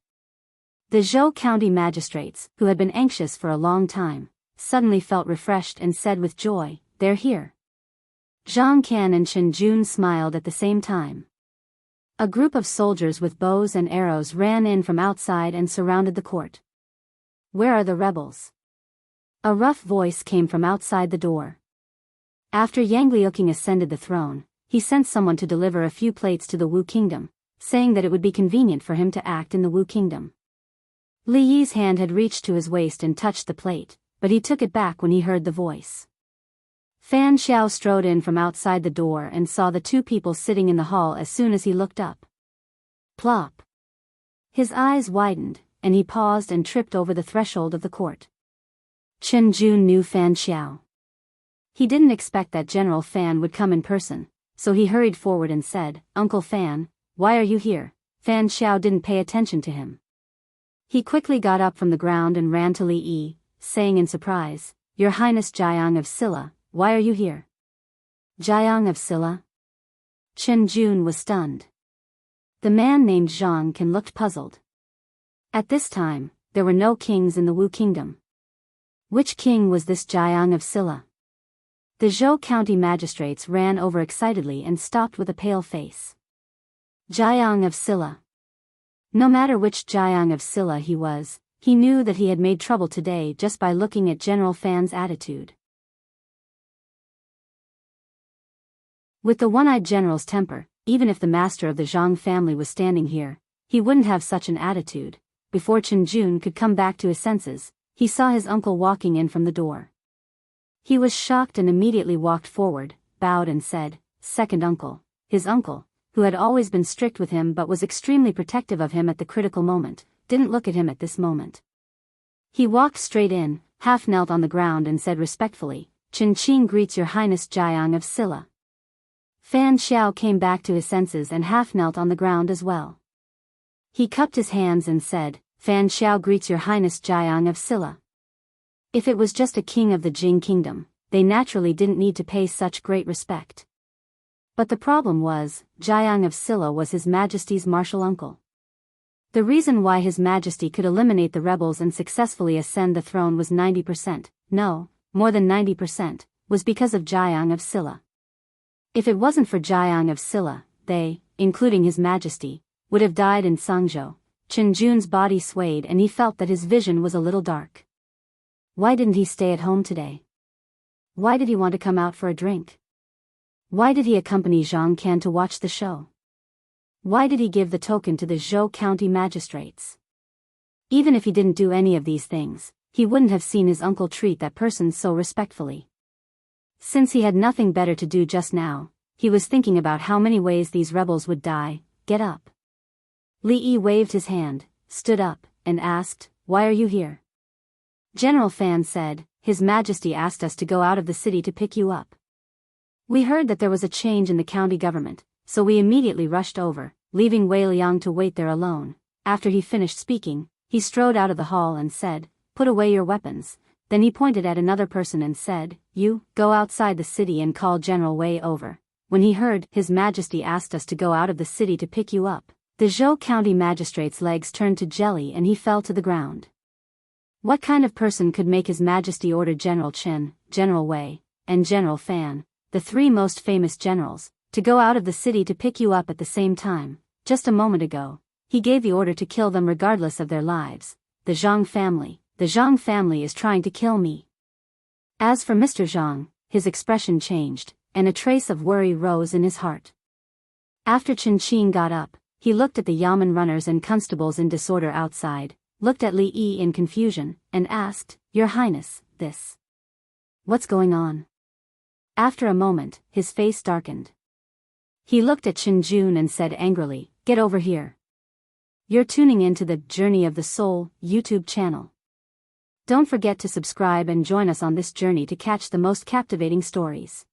The Zhou County magistrates, who had been anxious for a long time, suddenly felt refreshed and said with joy, they're here. Zhang Can and Chen Jun smiled at the same time. A group of soldiers with bows and arrows ran in from outside and surrounded the court. Where are the rebels? A rough voice came from outside the door. After Yang Liuqing ascended the throne, he sent someone to deliver a few plates to the Wu Kingdom, saying that it would be convenient for him to act in the Wu Kingdom. Li Yi's hand had reached to his waist and touched the plate, but he took it back when he heard the voice. Fan Xiao strode in from outside the door and saw the two people sitting in the hall as soon as he looked up. Plop! His eyes widened, and he paused and tripped over the threshold of the court. Chen Jun knew Fan Xiao. He didn't expect that General Fan would come in person, so he hurried forward and said, Uncle Fan, why are you here? Fan Xiao didn't pay attention to him. He quickly got up from the ground and ran to Li Yi, saying in surprise, Your Highness Jiang of Silla, why are you here? Jiang of Silla? Chen Jun was stunned. The man named Zhang Can looked puzzled. At this time, there were no kings in the Wu Kingdom. Which king was this Jiang of Silla? The Zhou County magistrates ran over excitedly and stopped with a pale face. Jiang of Silla. No matter which Jiang of Silla he was, he knew that he had made trouble today just by looking at General Fan's attitude. With the one-eyed general's temper, even if the master of the Zhang family was standing here, he wouldn't have such an attitude. Before Chen Jun could come back to his senses, he saw his uncle walking in from the door. He was shocked and immediately walked forward, bowed and said, Second uncle. His uncle, who had always been strict with him but was extremely protective of him at the critical moment, didn't look at him at this moment. He walked straight in, half knelt on the ground and said respectfully, Qin Qing greets Your Highness Jiang of Silla. Fan Xiao came back to his senses and half knelt on the ground as well. He cupped his hands and said, Fan Xiao greets Your Highness Jiang of Silla. If it was just a king of the Jing Kingdom, they naturally didn't need to pay such great respect. But the problem was, Jiang of Silla was His Majesty's martial uncle. The reason why His Majesty could eliminate the rebels and successfully ascend the throne was 90%, no, more than 90%, was because of Jiang of Silla. If it wasn't for Jiang of Silla, they, including His Majesty, would have died in Sangzhou. Chen Jun's body swayed and he felt that his vision was a little dark. Why didn't he stay at home today? Why did he want to come out for a drink? Why did he accompany Zhang Can to watch the show? Why did he give the token to the Zhou County magistrates? Even if he didn't do any of these things, he wouldn't have seen his uncle treat that person so respectfully. Since he had nothing better to do just now, he was thinking about how many ways these rebels would die. Get up. Li Yi waved his hand, stood up, and asked, Why are you here? General Fan said, His Majesty asked us to go out of the city to pick you up. We heard that there was a change in the county government, so we immediately rushed over, leaving Wei Liang to wait there alone. After he finished speaking, he strode out of the hall and said, Put away your weapons. Then he pointed at another person and said, You, go outside the city and call General Wei over. When he heard, His Majesty asked us to go out of the city to pick you up, the Zhou County magistrate's legs turned to jelly and he fell to the ground. What kind of person could make His Majesty order General Chen, General Wei, and General Fan, the three most famous generals, to go out of the city to pick you up at the same time? Just a moment ago, he gave the order to kill them regardless of their lives. The Zhang family is trying to kill me. As for Mr. Zhang, his expression changed, and a trace of worry rose in his heart. After Chen Qing got up, he looked at the yamen runners and constables in disorder outside, looked at Li Yi in confusion, and asked, Your Highness, this. What's going on? After a moment, his face darkened. He looked at Chen Jun and said angrily, Get over here. You're tuning in to the Journey of the Soul YouTube channel. Don't forget to subscribe and join us on this journey to catch the most captivating stories.